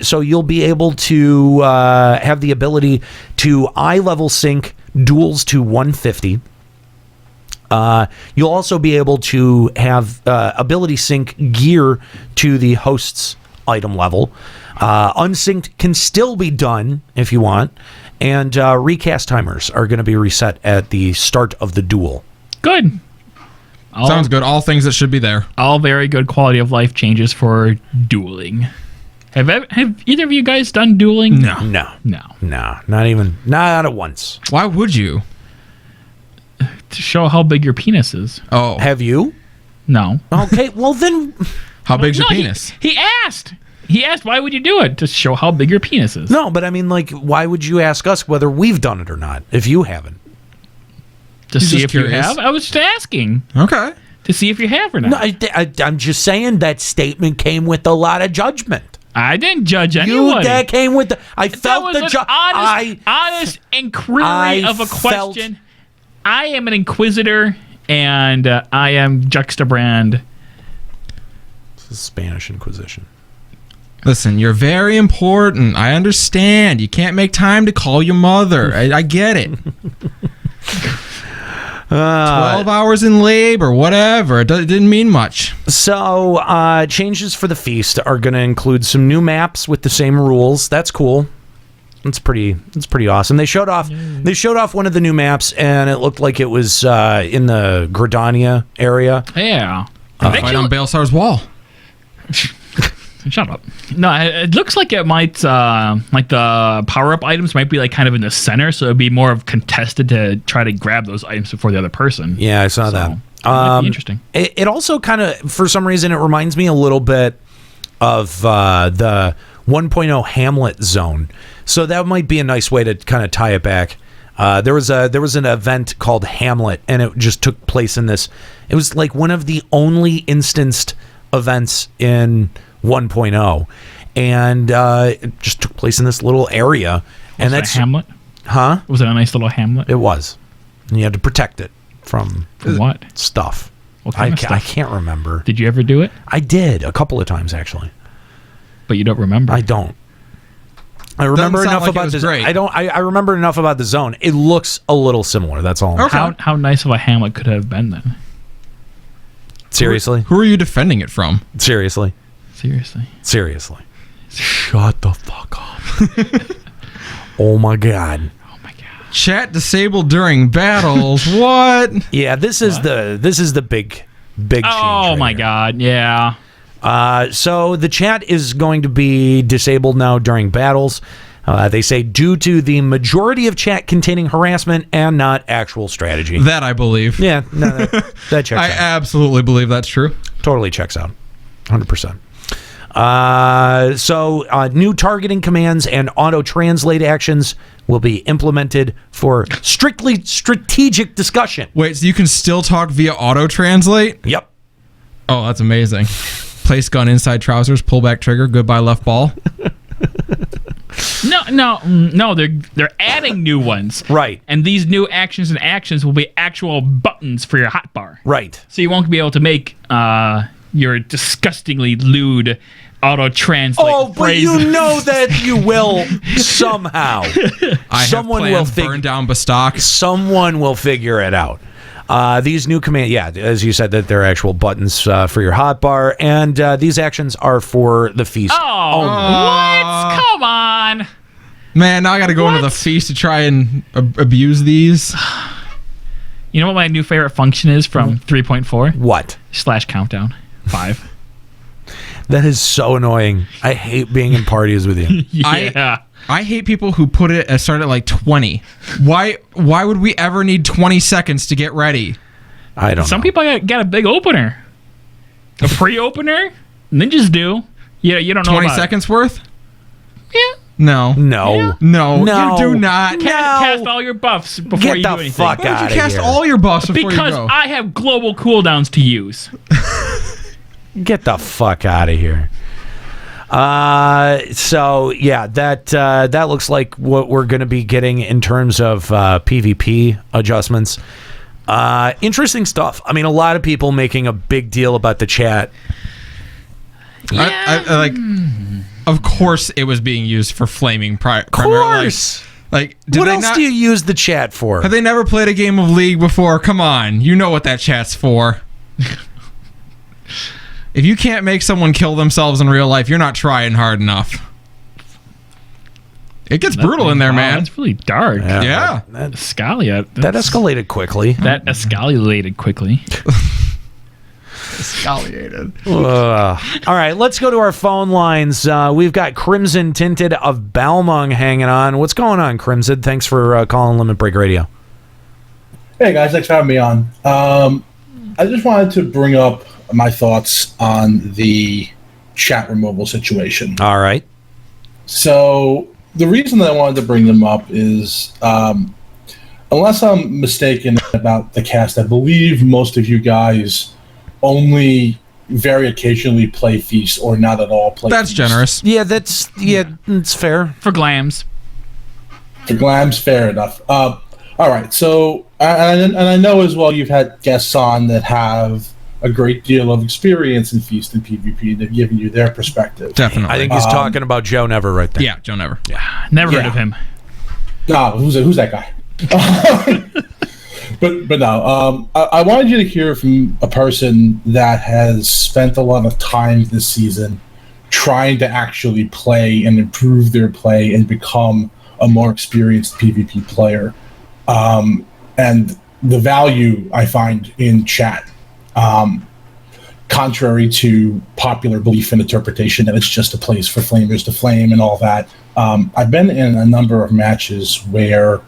So you'll be able to have the ability to eye level sync duels to 150. You'll also be able to have ability sync gear to the host's item level. Unsynced can still be done if you want. And recast timers are going to be reset at the start of the duel. Good. Sounds good. All things that should be there. All very good quality of life changes for dueling. Have either of you guys done dueling? No. Not at once. Why would you? To show how big your penis is. Oh. Have you? No. Okay, well then... How big's your penis? He asked. He asked, why would you do it? To show how big your penis is. No, but I mean, like, why would you ask us whether we've done it or not, if you haven't? To see if you have? I was just asking. Okay. To see if you have or not. No, I'm just saying that statement came with a lot of judgment. I didn't judge anyone. That came with the... I felt the honest inquiry of a question. I am an inquisitor, and I am Juxtabrand. This is Spanish Inquisition. Listen, you're very important. I understand. You can't make time to call your mother. I get it. 12 hours in labor, whatever. It didn't mean much. So, changes for the feast are going to include some new maps with the same rules. That's cool. It's pretty awesome. They showed off one of the new maps, and it looked like it was in the Gridania area. Yeah. Fight on Baelsar's wall. Shut up. No, it looks like it might, like the power-up items might be like kind of in the center, so it'd be more of contested to try to grab those items before the other person. Yeah, I saw that. Might be interesting. It also kind of, for some reason, it reminds me a little bit of the 1.0 Hamlet zone. So that might be a nice way to kind of tie it back. There was an event called Hamlet, and it just took place in this. It was like one of the only instanced events in 1.0, and it just took place in this little area. And that's Hamlet. Huh? Was it a nice little hamlet? It was. And you had to protect it from what stuff. What kind of stuff? I can't remember. Did you ever do it? I did a couple of times actually. But you don't remember? I don't. I remember enough about this. I remember enough about the zone. It looks a little similar. That's all. Okay. How nice of a hamlet could it have been then? Seriously? Who are you defending it from? Seriously. Shut the fuck up. Oh my god. Chat disabled during battles. What? Yeah, this is the big change. Oh my god. Yeah. So the chat is going to be disabled now during battles. They say due to the majority of chat containing harassment and not actual strategy. That I believe. Yeah, no, that checks out. I absolutely believe that's true. Totally checks out. 100%. So new targeting commands and auto-translate actions will be implemented for strictly strategic discussion. Wait, so you can still talk via auto-translate? Yep. Oh, that's amazing. Place gun inside trousers, pull back trigger, goodbye left ball. No, they're adding new ones. Right. And these new actions will be actual buttons for your hotbar. Right. So you won't be able to make your disgustingly lewd auto-translate but phrases. you know that you will somehow. Someone will burn down Bastock. Someone will figure it out. These new commands, as you said, that they're actual buttons for your hotbar, and these actions are for the feast only. What? Come on. Man, now I got to go into the feast to try and abuse these. You know what my new favorite function is from 3.4? What? /countdown 5. That is so annoying. I hate being in parties with you. Yeah. I hate people who put it start at like 20. Why would we ever need 20 seconds to get ready? I don't know. Some people got a big opener. A pre-opener? Ninjas do. Yeah, you don't know 20 about seconds worth? Yeah. No. No. No. No. You do not. Cast all your buffs before Get you the do anything. fuck Why don't out you cast here. all your buffs before you Because go? I have global cooldowns to use. Get the fuck out of here. So yeah, that looks like what we're going to be getting in terms of PvP adjustments. Interesting stuff. I mean, a lot of people making a big deal about the chat. I like. Of course, it was being used for flaming. Of course. Like, what else do you use the chat for? Have they never played a game of League before? Come on, you know what that chat's for. If you can't make someone kill themselves in real life, you're not trying hard enough. It gets brutal in there, man. It's really dark. Yeah. That escalated quickly. That escalated quickly. Escalated. All right, let's go to our phone lines. We've got Crimson Tinted of Balmung hanging on. What's going on, Crimson? Thanks for calling Limit Break Radio. Hey, guys. Thanks for having me on. I just wanted to bring up my thoughts on the chat removal situation. All right. So the reason that I wanted to bring them up is, unless I'm mistaken about the cast, I believe most of you guys only very occasionally play Feast or not at all play That's Feast. generous. Yeah, it's fair. For glams. For glams, fair enough. All right, so, and I know as well you've had guests on that have a great deal of experience in Feast and PvP. They've given you their perspective. Definitely. I think he's talking about Joe Never right there. Yeah, Joe Never. Yeah. Never heard of him. No, who's that guy? But no, I wanted you to hear from a person that has spent a lot of time this season trying to actually play and improve their play and become a more experienced PvP player. And the value I find in chat, contrary to popular belief and interpretation that it's just a place for flamers to flame and all that, I've been in a number of matches where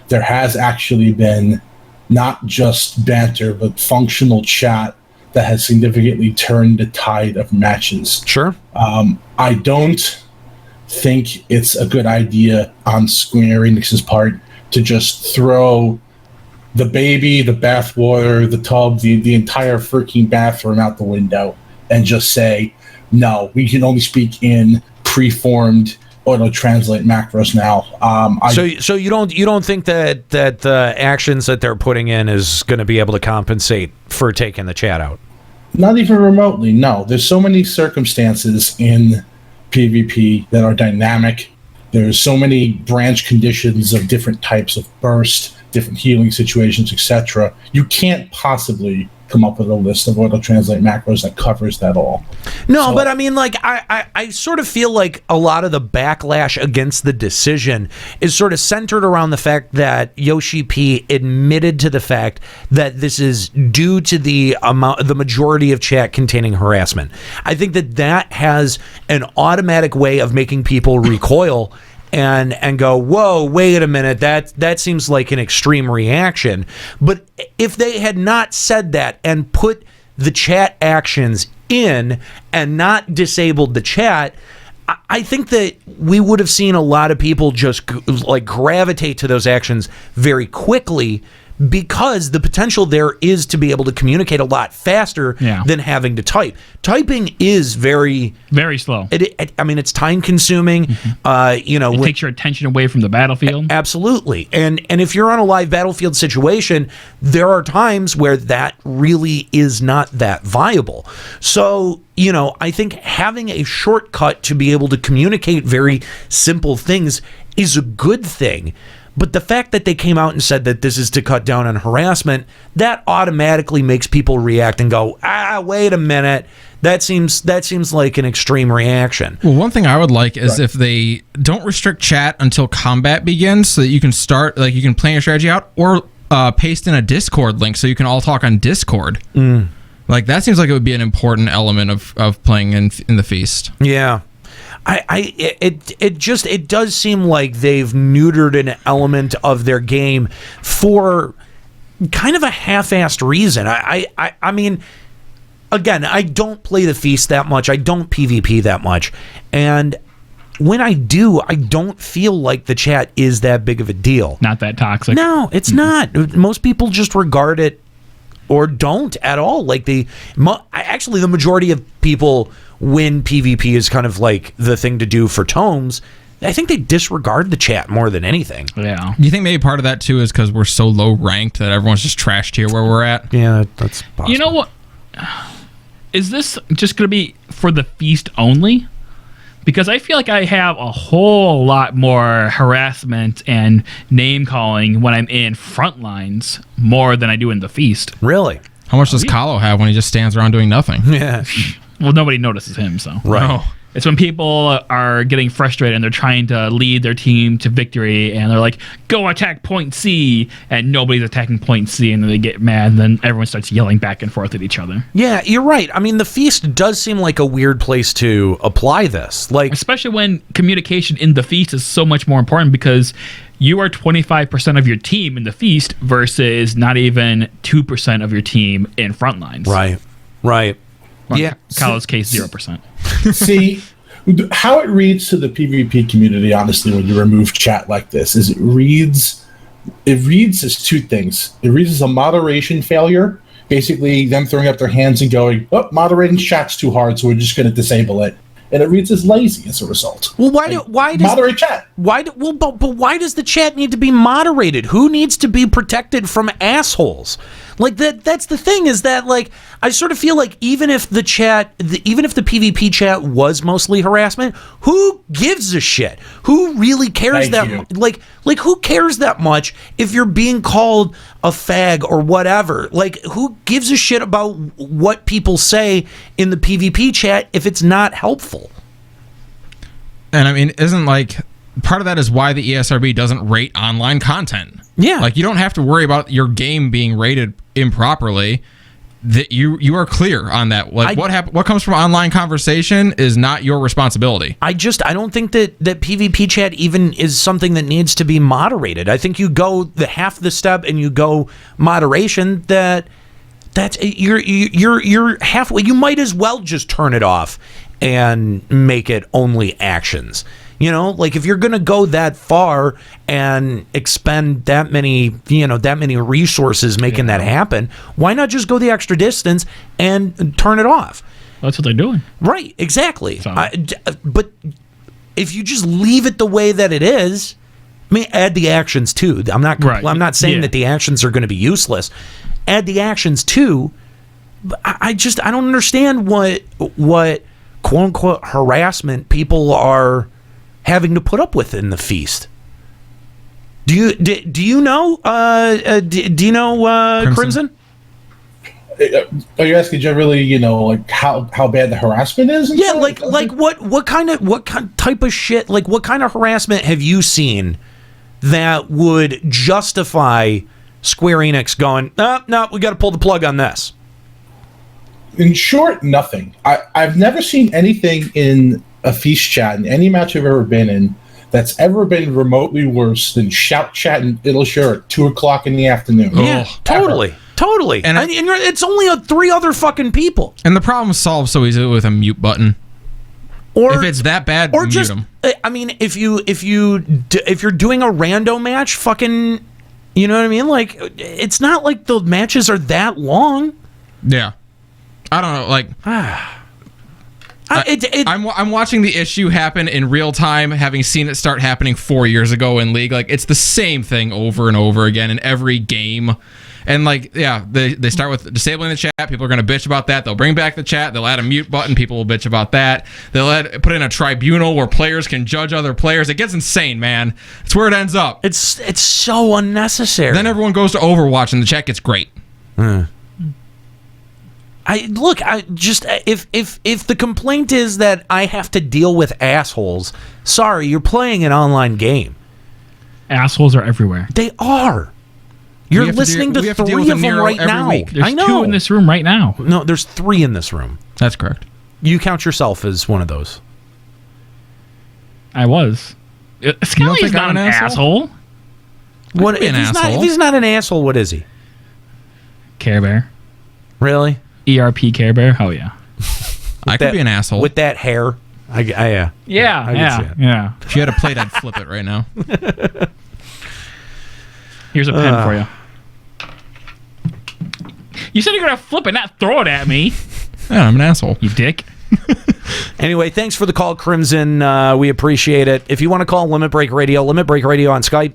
there has actually been not just banter, but functional chat that has significantly turned the tide of matches. Sure. I don't think it's a good idea on Square-Enix's part to just throw the baby, the bathwater, the tub, the entire freaking bathroom out the window and just say, no, we can only speak in preformed auto-translate macros now. So you don't think that the actions that they're putting in is going to be able to compensate for taking the chat out? Not even remotely, no. There's so many circumstances in PvP that are dynamic. There's so many branch conditions of different types of burst, different healing situations, etc. You can't possibly come up with a list of auto-translate macros that covers that all. No, but I mean, like, I sort of feel like a lot of the backlash against the decision is sort of centered around the fact that Yoshi P admitted to the fact that this is due to the majority of chat containing harassment. I think that has an automatic way of making people recoil and go, whoa, wait a minute, that seems like an extreme reaction. But if they had not said that and put the chat actions in and not disabled the chat, I think that we would have seen a lot of people just like gravitate to those actions very quickly, because the potential there is to be able to communicate a lot faster than having to type. Typing is very, very slow. I mean, it's time consuming. It takes your attention away from the battlefield. Absolutely. And if you're on a live battlefield situation, there are times where that really is not that viable. So, I think having a shortcut to be able to communicate very simple things is a good thing. But the fact that they came out and said that this is to cut down on harassment, that automatically makes people react and go, wait a minute, that seems like an extreme reaction. Well, one thing I would like is if they don't restrict chat until combat begins, so that you can start, like, you can plan your strategy out, or paste in a Discord link so you can all talk on Discord. Like, that seems like it would be an important element of playing in the Feast. Yeah. It does seem like they've neutered an element of their game for kind of a half-assed reason. I mean, again, I don't play the Feast that much. I don't PvP that much, and when I do, I don't feel like the chat is that big of a deal. Not that toxic. No, it's not. Most people just regard it or don't at all. Like actually, the majority of people, when PvP is kind of like the thing to do for tomes, I think they disregard the chat more than anything. Yeah. You think maybe part of that too is because we're so low ranked that everyone's just trashed here where we're at? Yeah, that's possible. You know what? Is this just going to be for the Feast only? Because I feel like I have a whole lot more harassment and name calling when I'm in Frontlines more than I do in the Feast. Really? How much does Kahlo have when he just stands around doing nothing? Yeah. Well, nobody notices him, so. Right. No. It's when people are getting frustrated and they're trying to lead their team to victory and they're like, go attack point C, and nobody's attacking point C, and then they get mad and then everyone starts yelling back and forth at each other. Yeah, you're right. I mean, the Feast does seem like a weird place to apply this. Like, especially when communication in the Feast is so much more important because you are 25% of your team in the Feast versus not even 2% of your team in Frontlines. Right. Well, yeah. Kyle's case, 0%. See, how it reads to the PvP community, honestly, when you remove chat like this, is it reads as two things. It reads as a moderation failure, basically them throwing up their hands and going, oh, moderating chat's too hard, so we're just going to disable it. And it reads as lazy as a result. Well, why does moderate chat? But why does the chat need to be moderated? Who needs to be protected from assholes? Like that's the thing, is that, like, I sort of feel like even if the PvP chat was mostly harassment, who gives a shit? Who really cares like who cares that much if you're being called a fag or whatever? Like, who gives a shit about what people say in the PvP chat if it's not helpful? And I mean, isn't like part of that is why the ESRB doesn't rate online content. Yeah. Like, you don't have to worry about your game being rated improperly. That you are clear on that. Like, what comes from online conversation is not your responsibility. I don't think that PvP chat even is something that needs to be moderated. I think you go half the step and you go moderation. That's you're halfway. You might as well just turn it off and make it only actions. You know, like, if you're going to go that far and expend that many resources making that happen, why not just go the extra distance and turn it off? That's what they're doing. Right, exactly. So. But if you just leave it the way that it is, I mean, add the actions too. I'm not saying that the actions are going to be useless. Add the actions too. I don't understand what quote unquote harassment people are having to put up with in the Feast. Do you know? Do you know Crimson? Are you asking generally, like how bad the harassment is? Yeah, like what kind of type of shit? Like, what kind of harassment have you seen that would justify Square-Enix going, no, we got to pull the plug on this? In short, nothing. I've never seen anything in a Feast chat in any match I've ever been in that's ever been remotely worse than shout chat and it'll share at 2:00 in the afternoon. Yeah, totally. And it's only 3 other fucking people. And the problem solves so easily with a mute button. Or if it's that bad, or mute just them. I mean, if you're doing a rando match, fucking, you know what I mean? Like, it's not like the matches are that long. Yeah, I don't know. Like, I'm watching the issue happen in real time, having seen it start happening 4 years ago in League. Like, it's the same thing over and over again in every game. And, like, yeah, they start with disabling the chat. People are going to bitch about that. They'll bring back the chat. They'll add a mute button. People will bitch about that. They'll put in a tribunal where players can judge other players. It gets insane, man. It's where it ends up. It's so unnecessary. Then everyone goes to Overwatch and the chat gets great. If the complaint is that I have to deal with assholes, sorry, you're playing an online game. Assholes are everywhere. They are. You're listening to 3 of them right now. There's 2 in this room right now. No, there's 3 in this room. That's correct. You count yourself as one of those. I was. Skelly's not an asshole. What? If he's not an asshole, what is he? Care Bear. Really? ERP Care Bear? Oh, yeah. I could be an asshole. With that hair. Yeah. Yeah. If you had a plate, I'd flip it right now. Here's a pen for you. You said you're going to flip it, not throw it at me. Yeah, I'm an asshole. You dick. Anyway, thanks for the call, Crimson. We appreciate it. If you want to call Limit Break Radio on Skype,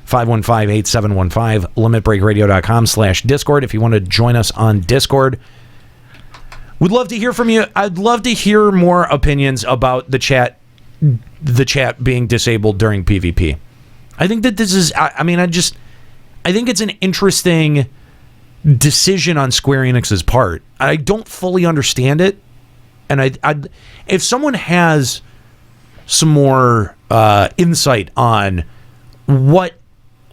810-515-8715, limitbreakradio.com/Discord. If you want to join us on Discord, we'd love to hear from you. I'd love to hear more opinions about the chat being disabled during PvP. I think that this is, I think it's an interesting decision on Square Enix's part. I don't fully understand it. And if someone has some more insight on what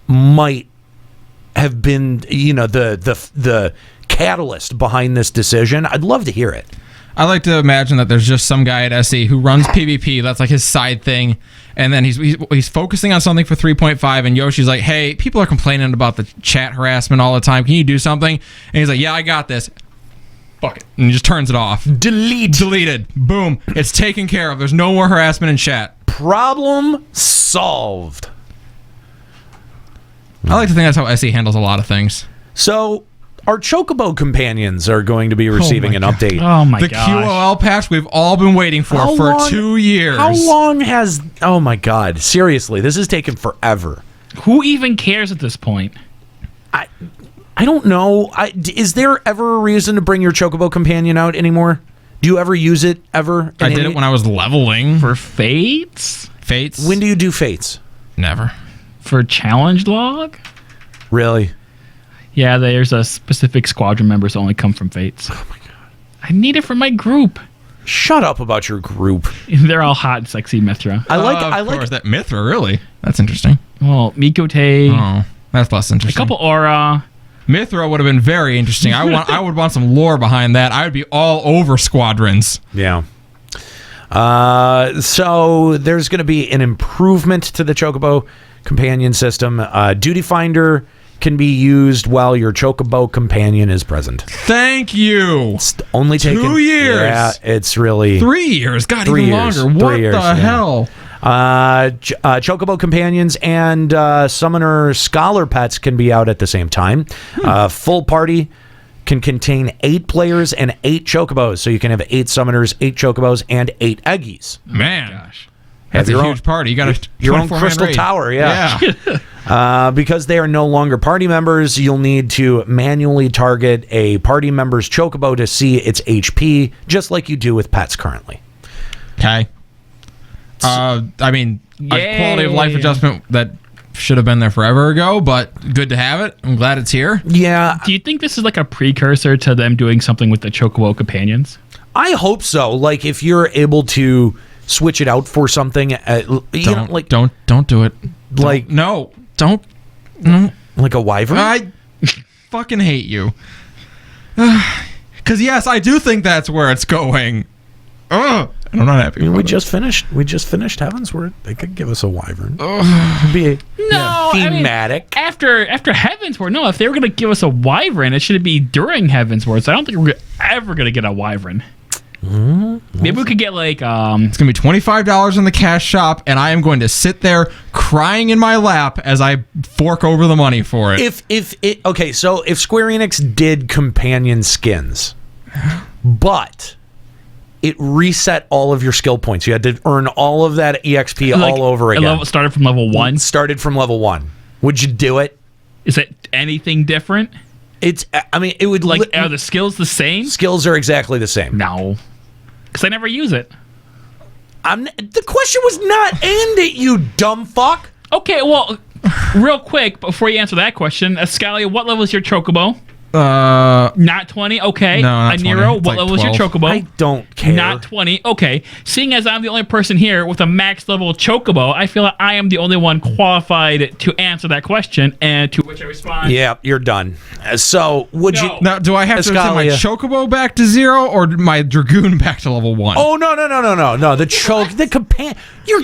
might have been, the catalyst behind this decision, I'd love to hear it. I like to imagine that there's just some guy at SE who runs PvP. That's like his side thing. And then he's focusing on something for 3.5. And Yoshi's like, hey, people are complaining about the chat harassment all the time. Can you do something? And he's like, yeah, I got this. Fuck it. And he just turns it off. Deleted. Boom. It's taken care of. There's no more harassment in chat. Problem solved. I like to think that's how SE handles a lot of things. So, our Chocobo companions are going to be receiving an update. Oh my god. The QOL patch we've all been waiting for 2 years. How long has... Oh my god. Seriously, this has taken forever. Who even cares at this point? I don't know. Is there ever a reason to bring your Chocobo companion out anymore? Do you ever use it ever? I did it when I was leveling. For Fates? When do you do Fates? Never. For Challenge Log? Really? Yeah, there's a specific squadron members that only come from Fates. Oh my god. I need it for my group. Shut up about your group. They're all hot and sexy Mithra. I like that Mithra, really. That's interesting. Well, Mikote. Oh, that's less interesting. A couple Aura. Mithra would have been very interesting. I would want some lore behind that. I would be all over squadrons. Yeah. So there's going to be an improvement to the Chocobo companion system. Duty Finder can be used while your Chocobo companion is present. Thank you. It's only taken 2 years. Yeah, it's really 3 years. God, 3 even years. longer. What the hell? Chocobo companions and summoner scholar pets can be out at the same time. Full party can contain 8 players and 8 chocobos, so you can have 8 summoners, 8 chocobos, and 8 eggies. Man, gosh. That's a huge party. You got your own crystal tower, yeah. Because they are no longer party members, you'll need to manually target a party member's chocobo to see its HP, just like you do with pets currently. Okay. A quality of life adjustment that should have been there forever ago, but good to have it. I'm glad it's here. Yeah. Do you think this is like a precursor to them doing something with the Chocobo companions? I hope so. Like, if you're able to switch it out for something, don't do it. Like, no. Like a wyvern? I fucking hate you. Because yes, I do think that's where it's going. I'm not happy. We just finished Heavensward. They could give us a wyvern. Thematic. After Heavensward, no. If they were going to give us a wyvern, it should be during Heavensward. So I don't think we're ever going to get a wyvern. Maybe we could get like it's gonna be $25 in the cash shop, and I am going to sit there crying in my lap as I fork over the money for it. So if Square Enix did companion skins, but it reset all of your skill points, you had to earn all of that EXP all over again. Started from level 1. Started from level 1. Would you do it? Is it anything different? It would are the skills the same? Skills are exactly the same. No, because I never use it. The question was not aimed at you, dumb fuck. Okay, well, real quick before you answer that question, Escalia, what level is your Chocobo? Not 20? Okay. No, not 20. Nero, It's what like level is your 12. chocobo? I don't care. Not 20. Okay. Seeing as I'm the only person here with a max level chocobo, I feel like I am the only one qualified to answer that question, and to which I respond. Yeah, you're done. So, would you... Now, do I have to take my chocobo back to 0 or my dragoon back to level 1? Oh, no. The companion... Your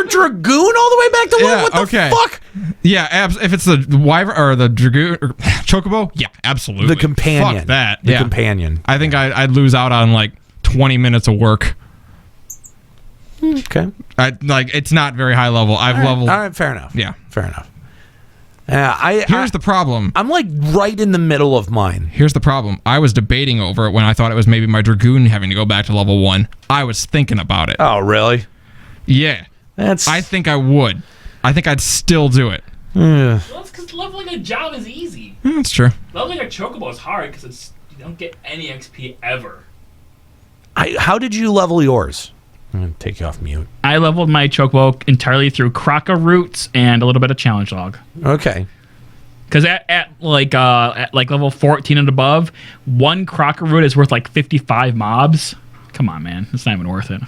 dragoon all the way back to 1? What the fuck? Yeah, if it's the wyvern or the dragoon or chocobo, yeah, absolutely. The companion. Fuck that. The companion. I think I'd lose out on like 20 minutes of work. Okay. It's not very high level. I've leveled. All right, fair enough. Yeah, fair enough. Here's the problem. I'm like right in the middle of mine. Here's the problem. I was debating over it when I thought it was maybe my dragoon having to go back to level 1. I was thinking about it. Oh, really? Yeah. I think I would. I think I'd still do it. Well, it's because leveling a job is easy. That's true. Leveling a chocobo is hard because you don't get any XP ever. How did you level yours? I'm going to take you off mute. I leveled my chocobo entirely through Croca roots and a little bit of challenge log. Okay. Because at level 14 and above, one Croca root is worth like 55 mobs. Come on, man. It's not even worth it.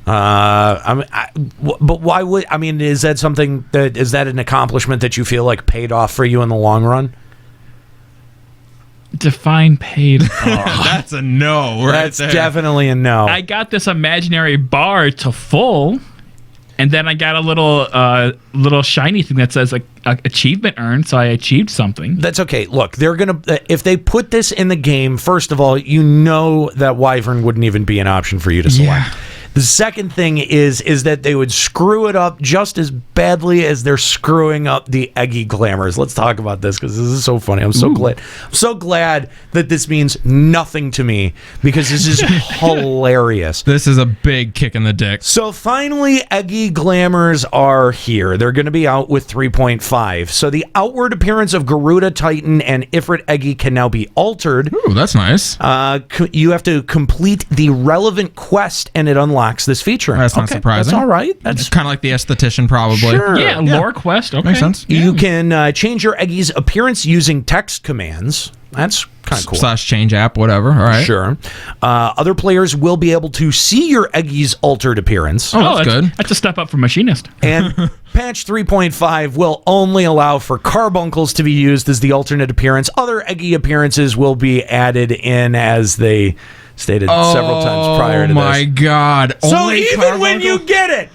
But why would... I mean, is that something that... Is that an accomplishment that you feel like paid off for you in the long run? Define paid off. That's a no right That's there. definitely a no. I got this imaginary bar to full, and then I got a little shiny thing that says achievement earned, so I achieved something. That's okay. Look, they're going to... If they put this in the game, first of all, you know that Wyvern wouldn't even be an option for you to select. Yeah. The second thing is that they would screw it up just as badly as they're screwing up the Eggy glamours. Let's talk about this because this is so funny. I'm so glad that this means nothing to me because this is hilarious. This is a big kick in the dick. So finally, Eggy glamours are here. They're going to be out with 3.5. So the outward appearance of Garuda Titan and Ifrit Eggy can now be altered. Ooh, that's nice. You have to complete the relevant quest and it unlocks this feature. That's not surprising. That's all right. That's kind of like the esthetician, probably. Sure. Yeah, lore quest. Okay. Makes sense. You can change your Eggy's appearance using text commands. That's kind of cool. / change app, whatever. All right. Sure. Other players will be able to see your Eggy's altered appearance. Oh, that's good. That's a step up from Machinist. And patch 3.5 will only allow for carbuncles to be used as the alternate appearance. Other Eggy appearances will be added in as they stated several times prior to this. Oh my god. So even when you get it,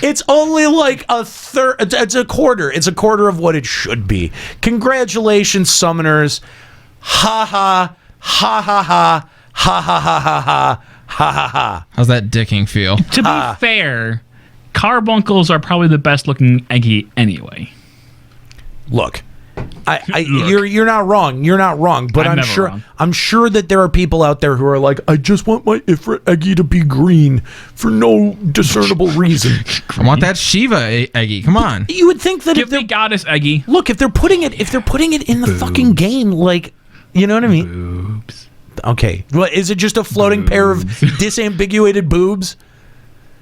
it's only like a third. It's a quarter. It's a quarter of what it should be. Congratulations, summoners. Ha ha ha ha ha ha ha ha ha ha ha ha. How's that dicking feel? To be fair, carbuncles are probably the best looking Eggy anyway. Look. You're not wrong. You're not wrong. But I'm sure that there are people out there who are like, I just want my Ifrit Eggy to be green for no discernible reason. I want that Shiva Eggy. Come on. You would think that if they goddess Eggy. Look, if they're putting it in the fucking game, like, you know what I mean? Boobs. Okay. Well, is it just a floating pair of disambiguated boobs?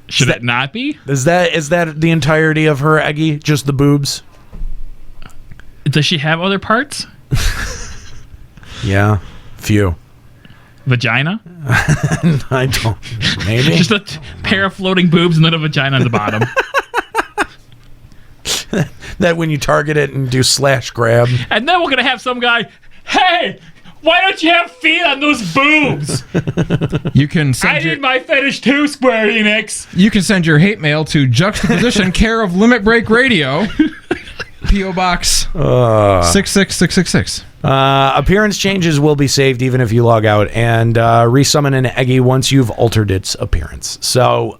Should it not be? Is that the entirety of her Eggy? Just the boobs? Does she have other parts? Yeah, few. Vagina? I don't. Maybe. Just a pair of floating boobs and then a vagina on the bottom. That when you target it and do slash grab. And then we're going to have some guy, hey, why don't you have feet on those boobs? You can send need my fetish too, Square-Enix. You can send your hate mail to Juxtaposition, care of Limit Break Radio. P.O. Box 66666. Appearance changes will be saved even if you log out and resummon an Eggy once you've altered its appearance. So,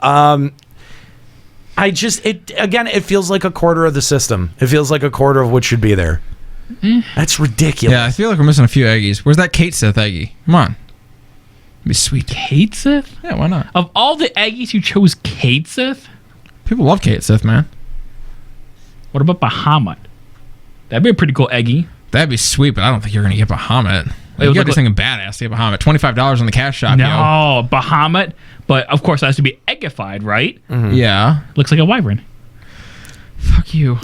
it feels like a quarter of the system. It feels like a quarter of what should be there. That's ridiculous. Yeah, I feel like we're missing a few Eggies. Where's that Kate Sith Eggy? Come on. It'd be sweet. Kate Sith? Yeah, why not? Of all the Eggies, you chose Kate Sith? People love Kate Sith, man. What about Bahamut? That'd be a pretty cool Eggy. That'd be sweet, but I don't think you're going to get Bahamut. You got to do something badass to get Bahamut. $25 on the cash shop, No, Bahamut. But, of course, it has to be eggified, right? Mm-hmm. Yeah. Looks like a wyvern. Fuck you.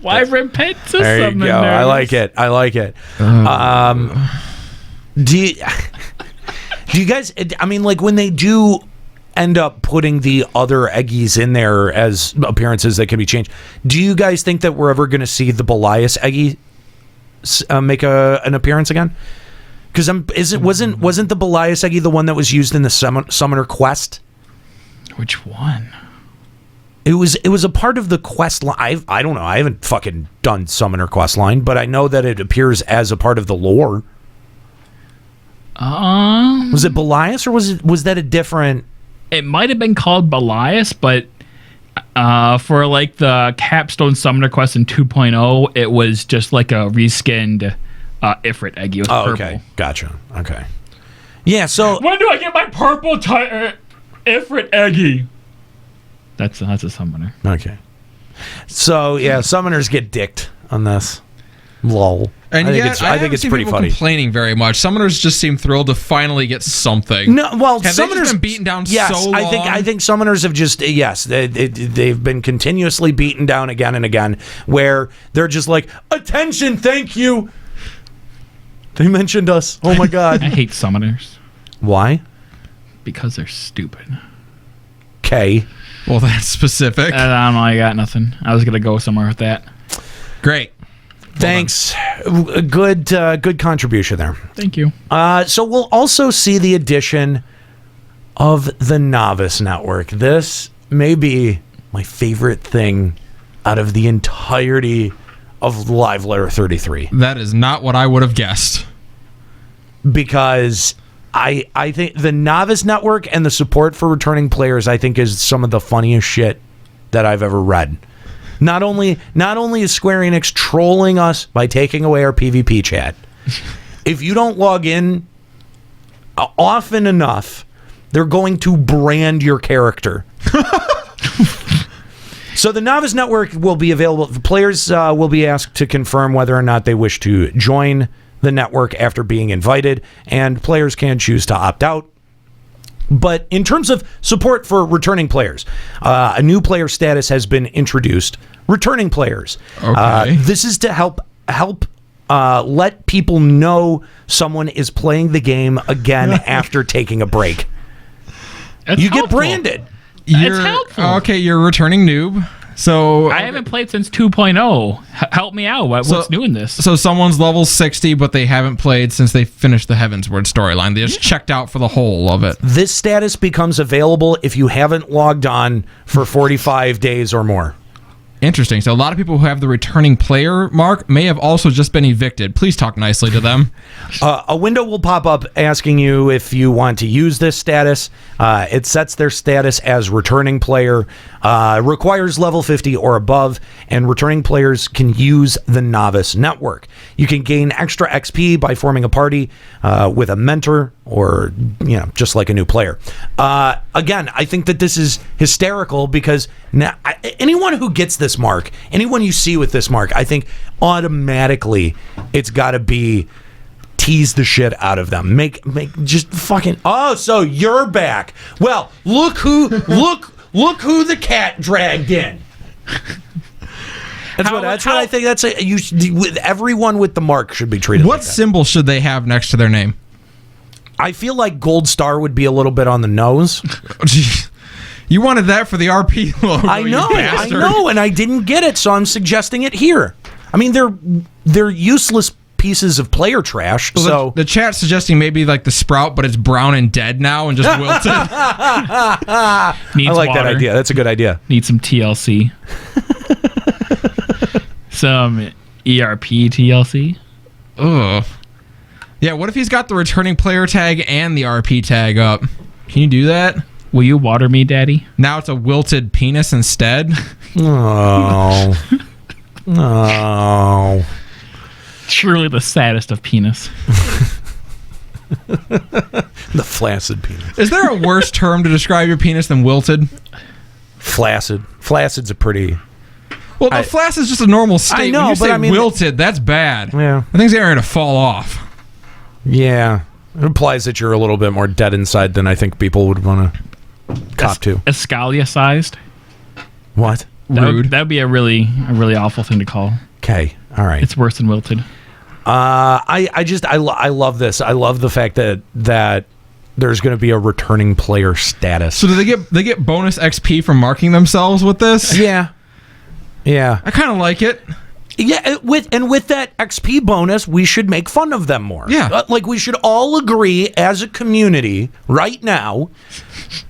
Wyvern Pits is There you go. I like it. Do you guys? I mean, like when they do end up putting the other Eggies in there as appearances that can be changed, do you guys think that we're ever going to see the Belias Eggie make an appearance again? Because wasn't the Belias Eggie the one that was used in the Summoner Quest? Which one? It was a part of the quest line. I don't know. I haven't fucking done Summoner Quest line, but I know that it appears as a part of the lore. Was it Belias or was that a different? It might have been called Belias, but for like the Capstone Summoner Quest in 2.0, it was just like a reskinned Ifrit Eggie with purple. Okay, gotcha. Okay, yeah. So when do I get my purple Ifrit Eggie? That's a summoner. Okay. So yeah, summoners get dicked on this. Lol. And I think it's pretty funny. Complaining very much. Summoners just seem thrilled to finally get something. No, well, have summoners they just been beaten down yes, so long? I think summoners have just they've been continuously beaten down again and again. Where they're just like, attention, thank you. They mentioned us. Oh my god. I hate summoners. Why? Because they're stupid. Okay. Well, that's specific. I don't know. I got nothing. I was gonna go somewhere with that. Great. Thanks. Good contribution there. Thank you. So we'll also see the addition of the Novice Network. This may be my favorite thing out of the entirety of Live Letter 33. That is not what I would have guessed. Because I think the Novice Network and the support for returning players, I think, is some of the funniest shit that I've ever read. Not only is Square Enix trolling us by taking away our PvP chat, if you don't log in often enough, they're going to brand your character. So the Novice Network will be available. The players will be asked to confirm whether or not they wish to join the network after being invited, and players can choose to opt out. But in terms of support for returning players, a new player status has been introduced. Returning players. Okay. This is to help let people know someone is playing the game again after taking a break. That's you helpful. get branded. It's helpful. Okay, you're a returning noob. So I haven't played since 2.0. Help me out. What's new in this? So someone's level 60, but they haven't played since they finished the Heavensward storyline. They just checked out for the whole of it. This status becomes available if you haven't logged on for 45 days or more. Interesting. So a lot of people who have the returning player mark may have also just been evicted. Please talk nicely to them. A window will pop up asking you if you want to use this status. It sets their status as returning player, requires level 50 or above, and returning players can use the Novice Network. You can gain extra XP by forming a party with a mentor or, just like a new player. Again, I think that this is hysterical because now anyone who gets this mark, anyone you see with this mark, I think automatically it's got to be tease the shit out of them. Make just fucking. Oh, so you're back. Well, look who the cat dragged in. That's what I think. That's everyone with the mark should be treated. What like that. symbol should they have next to their name? I feel like Gold Star would be a little bit on the nose. You wanted that for the RP logo. I know, and I didn't get it, so I'm suggesting it here. I mean, they're useless pieces of player trash. So the chat's suggesting maybe like the Sprout, but it's brown and dead now and just wilted. I like that idea. That's a good idea. Need some TLC. Some ERP TLC. Ugh. Yeah, what if he's got the returning player tag and the RP tag up? Can you do that? Will you water me, Daddy? Now it's a wilted penis instead? Oh. Oh. Truly the saddest of penis. The flaccid penis. Is there a worse term to describe your penis than wilted? Flaccid. Flaccid's a pretty... Well, the flaccid is just a normal state. I know, when you say but I mean... wilted, that's bad. Yeah. I think they're going to fall off. Yeah. It implies that you're a little bit more dead inside than I think people would want to cop to. Escalia-sized? What? rude. That would be a really awful thing to call. Okay, all right. It's worse than wilted. I love this. I love the fact that there's going to be a returning player status. So do they get bonus XP from marking themselves with this? Yeah. I kind of like it. Yeah, with that XP bonus, we should make fun of them more. Yeah. Like, we should all agree as a community right now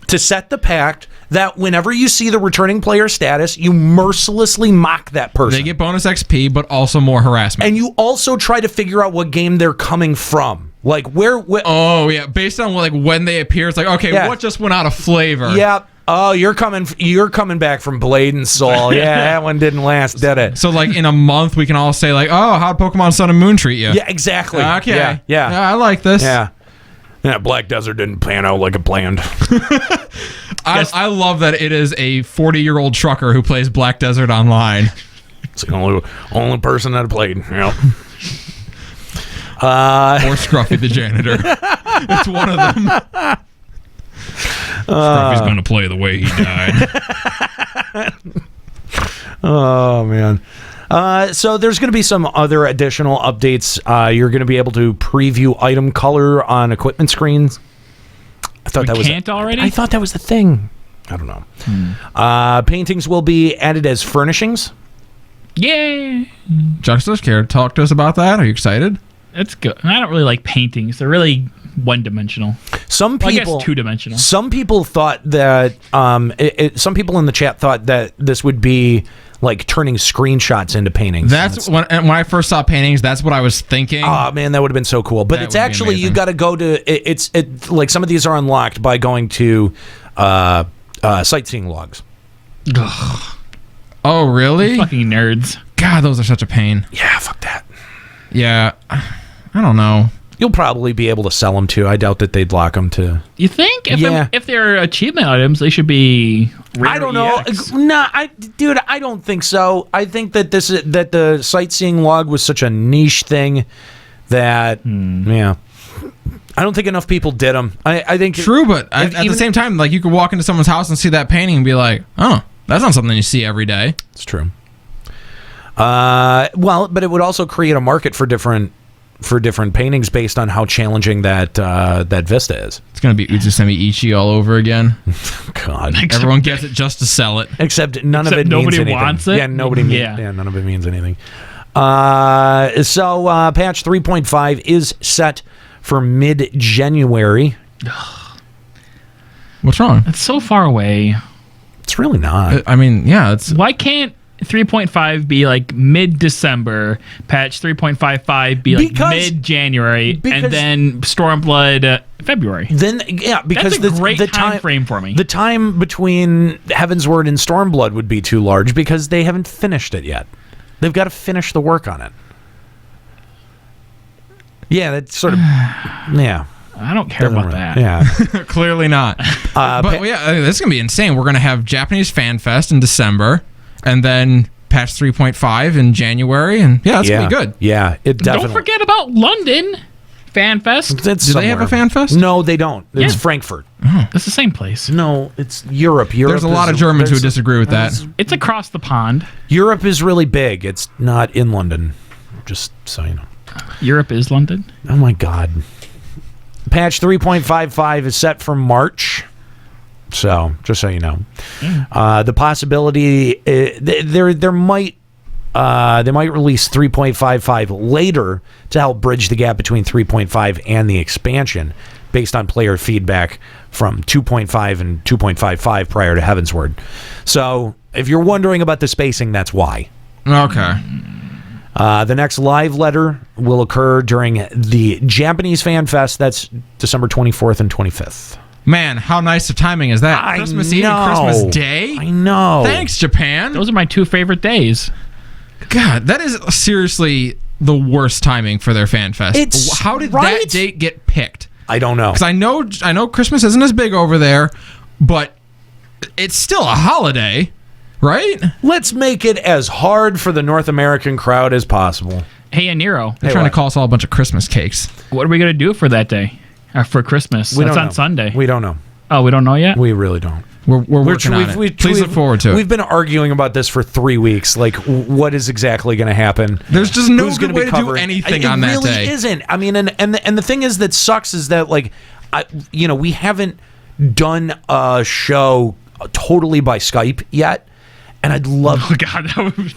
to set the pact that whenever you see the returning player status, you mercilessly mock that person. They get bonus XP, but also more harassment. And you also try to figure out what game they're coming from. Like, where oh, yeah. Based on when they appear, it's like, okay, what just went out of flavor? Yep. Oh, you're coming back from Blade and Soul. Yeah, that one didn't last, did it? So, like, in a month, we can all say, like, oh, how'd Pokemon Sun and Moon treat you? Yeah, exactly. Okay. Yeah, I like this. Yeah. Black Desert didn't pan out like it planned. I love that it is a 40-year-old trucker who plays Black Desert online. It's the only person that played. Yep. Or Scruffy the janitor. It's one of them. Scruffy's gonna play the way he died. Oh man. So there's going to be some other additional updates. You're going to be able to preview item color on equipment screens. I thought already? I thought that was the thing. I don't know. Paintings will be added as furnishings. Yay! Juxta's care. Talk to us about that. Are you excited? That's good. I don't really like paintings. They're really one-dimensional. Some people, I guess two-dimensional. Some people thought that. Some people in the chat thought that this would be like turning screenshots into paintings. That's when I first saw paintings. That's what I was thinking. Oh man, that would have been so cool. But it's actually you got to go to. It's like some of these are unlocked by going to sightseeing logs. Oh really? Fucking nerds. God, those are such a pain. Yeah, fuck that. Yeah, I don't know. You'll probably be able to sell them too. I doubt that they'd lock them to. You think? If they're achievement items, they should be. I don't know. Dude, I don't think so. I think that that the sightseeing log was such a niche thing that yeah. I don't think enough people did them. I think true, but at the same time, like you could walk into someone's house and see that painting and be like, oh, that's not something you see every day. It's true. Well, but it would also create a market for different paintings based on how challenging that vista is. It's going to be Uzusemi Ichi all over again. God. Everyone gets it just to sell it. Except none of it means anything. Nobody wants it? Yeah, none of it means anything. So patch 3.5 is set for mid-January. What's wrong? It's so far away. It's really not. I mean, yeah, it's... Why can't 3.5 be like mid-December, patch 3.55 be like mid-January, and then Stormblood February? Then yeah, because that's a great time frame for me. The time between Heavensward and Stormblood would be too large because they haven't finished it yet. They've got to finish the work on it. Yeah, that's sort of yeah. I don't care about that. Yeah, clearly not. But yeah, this is gonna be insane. We're gonna have Japanese Fan Fest in December. And then patch 3.5 in January, and yeah, that's gonna be good. Yeah, it definitely. Don't forget about London Fan Fest. Do they have a Fan Fest? No, they don't. It's Frankfurt. It's the same place. No, it's Europe. There's a lot of Germans who disagree with that. It's across the pond. Europe is really big. It's not in London. Just so you know. Europe is London? Oh my God. Patch 3.55 is set for March. So, just so you know, the possibility they might release 3.55 later to help bridge the gap between 3.5 and the expansion, based on player feedback from 2.5 and 2.55 prior to Heavensward. So, if you're wondering about the spacing, that's why. Okay. The next live letter will occur during the Japanese Fan Fest. That's December 24th and 25th. Man, how nice of timing is that? Christmas Eve and Christmas Day? I know. Thanks, Japan. Those are my two favorite days. God, that is seriously the worst timing for their fan fest. How did that date get picked? I don't know. Because I know Christmas isn't as big over there, but it's still a holiday, right? Let's make it as hard for the North American crowd as possible. Hey, Nero. They're trying to call us all a bunch of Christmas cakes. What are we going to do for that day? For Christmas. That's on Sunday. We don't know. Oh, we don't know yet? We really don't. We're working on it. Please look forward to it. We've been arguing about this for 3 weeks. Like, what is exactly going to happen? There's just no good way to do anything on that day. It really isn't. I mean, and the thing is that sucks is that, like, we haven't done a show totally by Skype yet, and I'd love. Oh God, that would...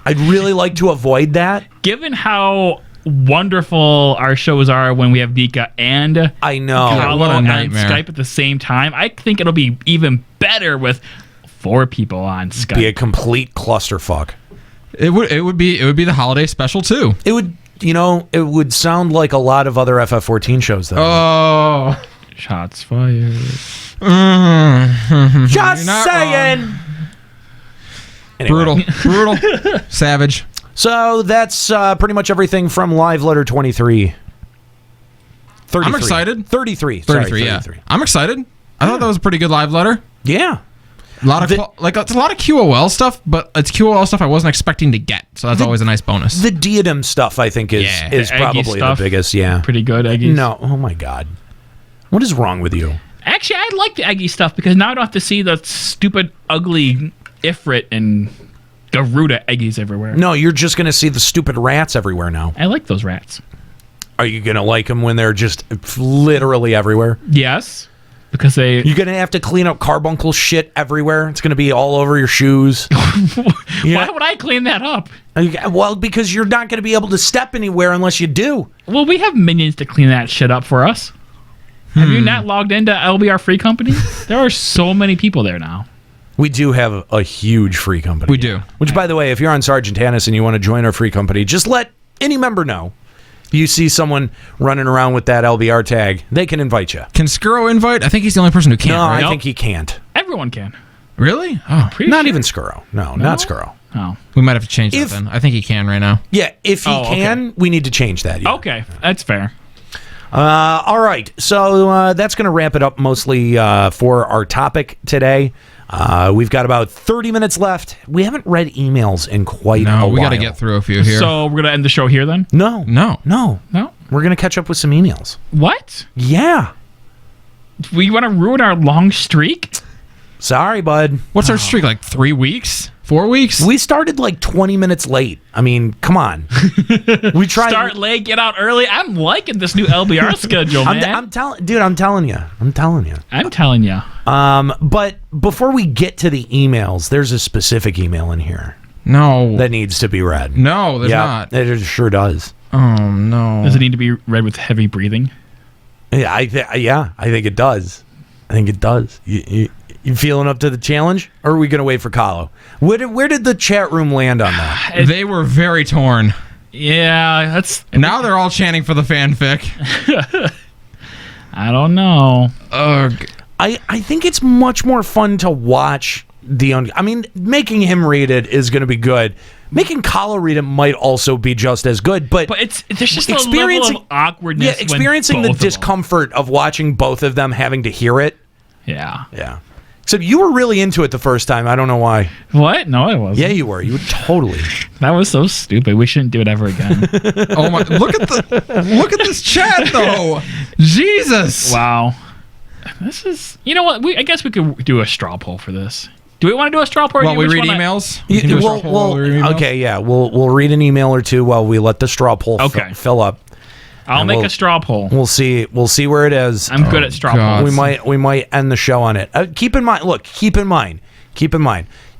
I'd really like to avoid that. Given how wonderful our shows are when we have Nika and I know Kahlo on Skype at the same time, I think it'll be even better with 4 people on Skype. Be a complete clusterfuck. It would be the holiday special too. It would, it would sound like a lot of other FF14 shows though. Oh, shots fired. Just saying. Anyway. Brutal, savage. So that's pretty much everything from Live Letter 23. 33. I'm excited. 33. 33, yeah. I'm excited. I thought that was a pretty good live letter. Yeah. A lot of it's a lot of QOL stuff, but it's QOL stuff I wasn't expecting to get. So that's always a nice bonus. The Diadem stuff I think is probably the biggest, yeah. Pretty good, Eggies. No, oh my God. What is wrong with you? Actually, I like the Eggy stuff because now I don't have to see the stupid, ugly Ifrit and Garuda Eggies everywhere. No, you're just going to see the stupid rats everywhere now. I like those rats. Are you going to like them when they're just literally everywhere? Yes. Because you're going to have to clean up carbuncle shit everywhere. It's going to be all over your shoes. Why would I clean that up? Well, because you're not going to be able to step anywhere unless you do. Well, we have minions to clean that shit up for us. Have you not logged into LBR Free Company? There are so many people there now. We do have a huge free company. We do. Which, by the way, if you're on Sergeant Tannis and you want to join our free company, just let any member know. You see someone running around with that LBR tag, they can invite you. Can Skuro invite? I think he's the only person who can't, right? I think he can't. Everyone can. Really? Oh, not even Skuro. No, not Skuro. Oh. We might have to change that then. I think he can right now. Yeah, if he can, we need to change that. Yeah. Okay, that's fair. All right, so that's going to wrap it up mostly for our topic today. We've got about 30 minutes left. We haven't read emails in quite a while. We got to get through a few here. So we're going to end the show here then? No. No? We're going to catch up with some emails. What? Yeah. We want to ruin our long streak? Sorry, bud. What's our streak, like 3 weeks? 4 weeks? We started like 20 minutes late. I mean, come on. We tried. Start late, get out early. I'm liking this new LBR schedule, man. I'm telling you. But before we get to the emails, there's a specific email in here. No. That needs to be read. No, there's not. It sure does. Oh, no. Does it need to be read with heavy breathing? Yeah, I think it does. You feeling up to the challenge, or are we going to wait for Kahlo? Where did the chat room land on that? They were very torn. Yeah, that's... Now they're all chanting for the fanfic. I don't know. I think it's much more fun to watch I mean, making him read it is going to be good. Making Kahlo read it might also be just as good, but there's just a level of awkwardness. Yeah, experiencing the discomfort of watching both of them having to hear it. Yeah. Except you were really into it the first time. I don't know why. What? No, I wasn't. Yeah, you were. You were totally. That was so stupid. We shouldn't do it ever again. Oh my! Look at this chat though. Jesus. Wow. This is. You know what? I guess we could do a straw poll for this. Do we want to do a straw poll? While we read emails? Okay, yeah. We'll read an email or two while we let the straw poll fill up. I'll make a straw poll. We'll see where it is. I'm good at straw polls. We might end the show on it. Keep in mind.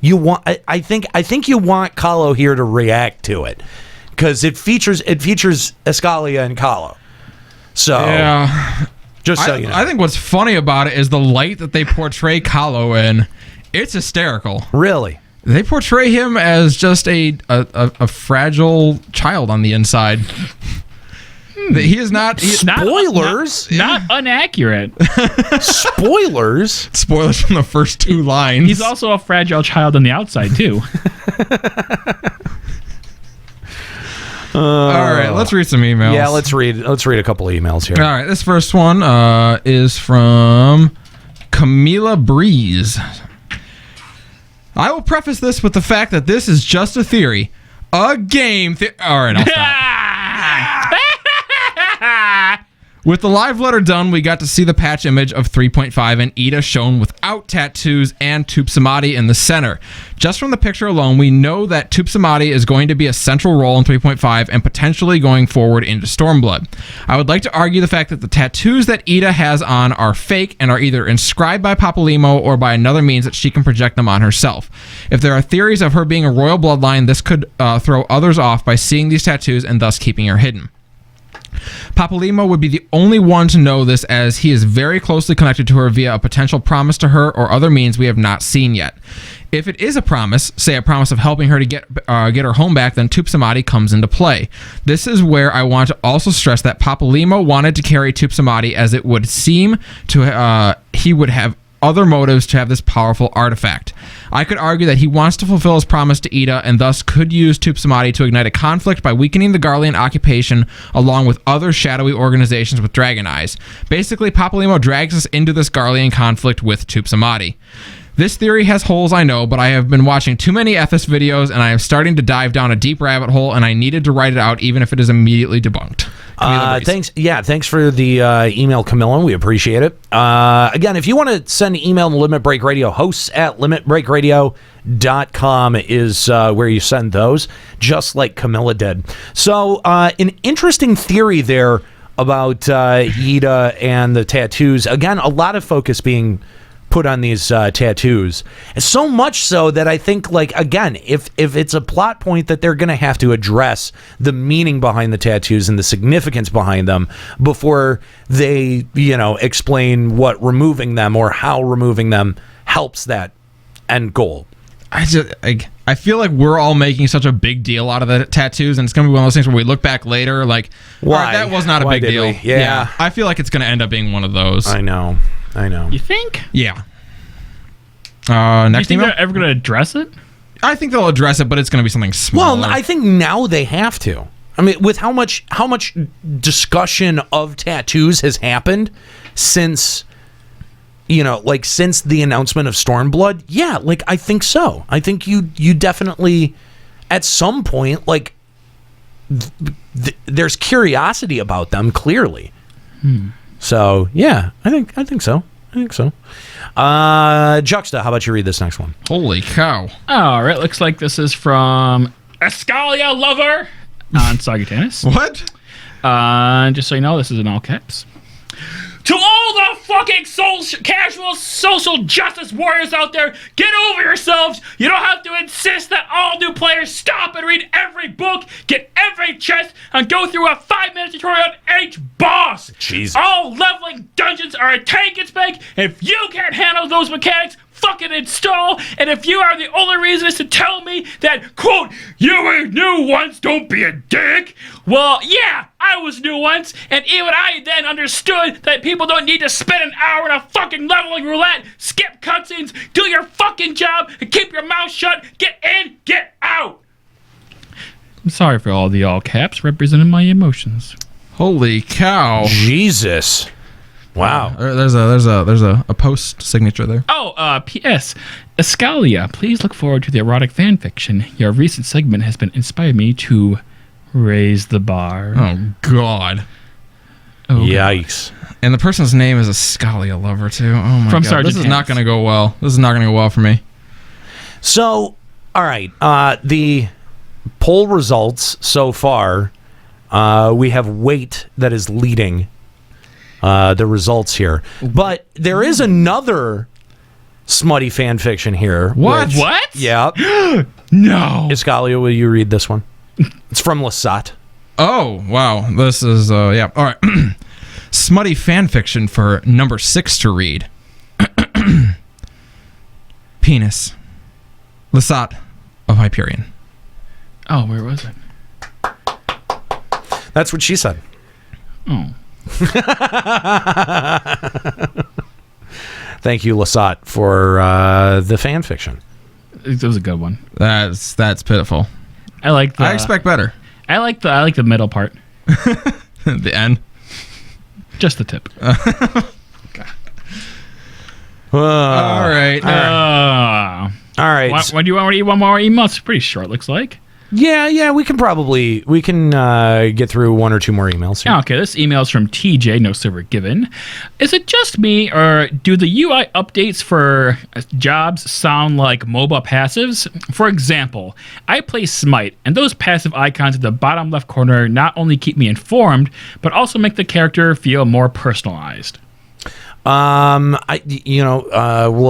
You want. I think you want Kahlo here to react to it because it features Escalia and Kahlo. So yeah, just so you know. I think what's funny about it is the light that they portray Kahlo in. It's hysterical. Really. They portray him as just a fragile child on the inside. He is not. Spoilers. Not inaccurate. Spoilers from the first 2 lines. He's also a fragile child on the outside too. All right, let's read some emails. Yeah, let's read a couple of emails here. All right, this first one is from Camila Breeze. I will preface this with the fact that this is just a theory. A game All right, I'll stop. With the live letter done, we got to see the patch image of 3.5 and Ida shown without tattoos and Tupsamati in the center. Just from the picture alone, we know that Tupsamati is going to be a central role in 3.5 and potentially going forward into Stormblood. I would like to argue the fact that the tattoos that Ida has on are fake and are either inscribed by Papalymo or by another means that she can project them on herself. If there are theories of her being a royal bloodline, this could throw others off by seeing these tattoos and thus keeping her hidden. Papalymo would be the only one to know this, as he is very closely connected to her via a potential promise to her or other means we have not seen yet. If it is a promise, say a promise of helping her to get her home back, then Tupsamati comes into play. This is where I want to also stress that Papalymo wanted to carry Tupsamati, as it would seem to he would have other motives to have this powerful artifact. I could argue that he wants to fulfill his promise to Ida and thus could use Tupsamati to ignite a conflict by weakening the Garlean occupation along with other shadowy organizations with dragon eyes. Basically, Papalymo drags us into this Garlean conflict with Tupsamati. This theory has holes, I know, but I have been watching too many Ethos videos and I am starting to dive down a deep rabbit hole, and I needed to write it out even if it is immediately debunked. Thanks for the email, Camilla. We appreciate it. Again, if you want to send an email to Limit Break Radio, hosts at limitbreakradio.com is where you send those, just like Camilla did. So an interesting theory there about Ida and the tattoos. Again, a lot of focus being put on these tattoos, so much so that I think, like, again, if it's a plot point that they're going to have to address the meaning behind the tattoos and the significance behind them before they, explain what removing them or how removing them helps that end goal. I feel like we're all making such a big deal out of the tattoos, and it's going to be one of those things where we look back later like, why? That was not a big deal. Yeah. I feel like it's going to end up being one of those. I know. You think? Yeah. Next email? They're ever going to address it? I think they'll address it, but it's going to be something smaller. Well, I think now they have to. I mean, with how much discussion of tattoos has happened since, since the announcement of Stormblood. Yeah, I think so. I think you definitely, at some point, there's curiosity about them, clearly. So, yeah, I think so. Juxta, how about you read this next one? Holy cow. All right, looks like this is from Escalia Lover on Sagittarius. What? Just so you know, this is in all caps. To all the fucking casual social justice warriors out there, get over yourselves. You don't have to insist that all new players stop and read every book, get every chest, and go through a 5-minute tutorial on each boss. Jesus. All leveling dungeons are a tank and spank. If you can't handle those mechanics, fucking install. And if you are the only reason is to tell me that, quote, you were new once, don't be a dick. Well, yeah, I was new once, and even I then understood that people don't need to spend an hour in a fucking leveling roulette, skip cutscenes, do your fucking job, and keep your mouth shut. Get in, get out. I'm sorry for all the all caps representing my emotions. Holy cow. Jesus. Wow. There's a post signature there. Oh, P.S. Escalia, please look forward to the erotic fan fiction. Your recent segment has been inspired me to raise the bar. Oh, God. Oh, yikes. And the person's name is Escalia Lover, too. Oh, my From God. Sergeant This is not going to go well. This is not going to go well for me. So, all right. The poll results so far, we have Wait that is leading the results here. But there is another smutty fan fiction here. What? What? Yeah. No. Escalia, will you read this one? It's from Lasat. Oh, wow. This is, yeah. All right. Smutty fan fiction for number 6 to read. Penis. Lasat of Hyperion. Oh, where was it? That's what she said. Oh. Thank you, Lasat, for the fan fiction. It was a good one. That's pitiful. I expect better. I like the middle part. The end. Just the tip. All right. All right. When do you want to eat one more email? It's pretty short, looks like. Yeah, we can get through one or two more emails here. Okay, this email is from TJ, no server given. Is it just me, or do the UI updates for jobs sound like MOBA passives? For example, I play Smite, and those passive icons at the bottom left corner not only keep me informed, but also make the character feel more personalized. We'll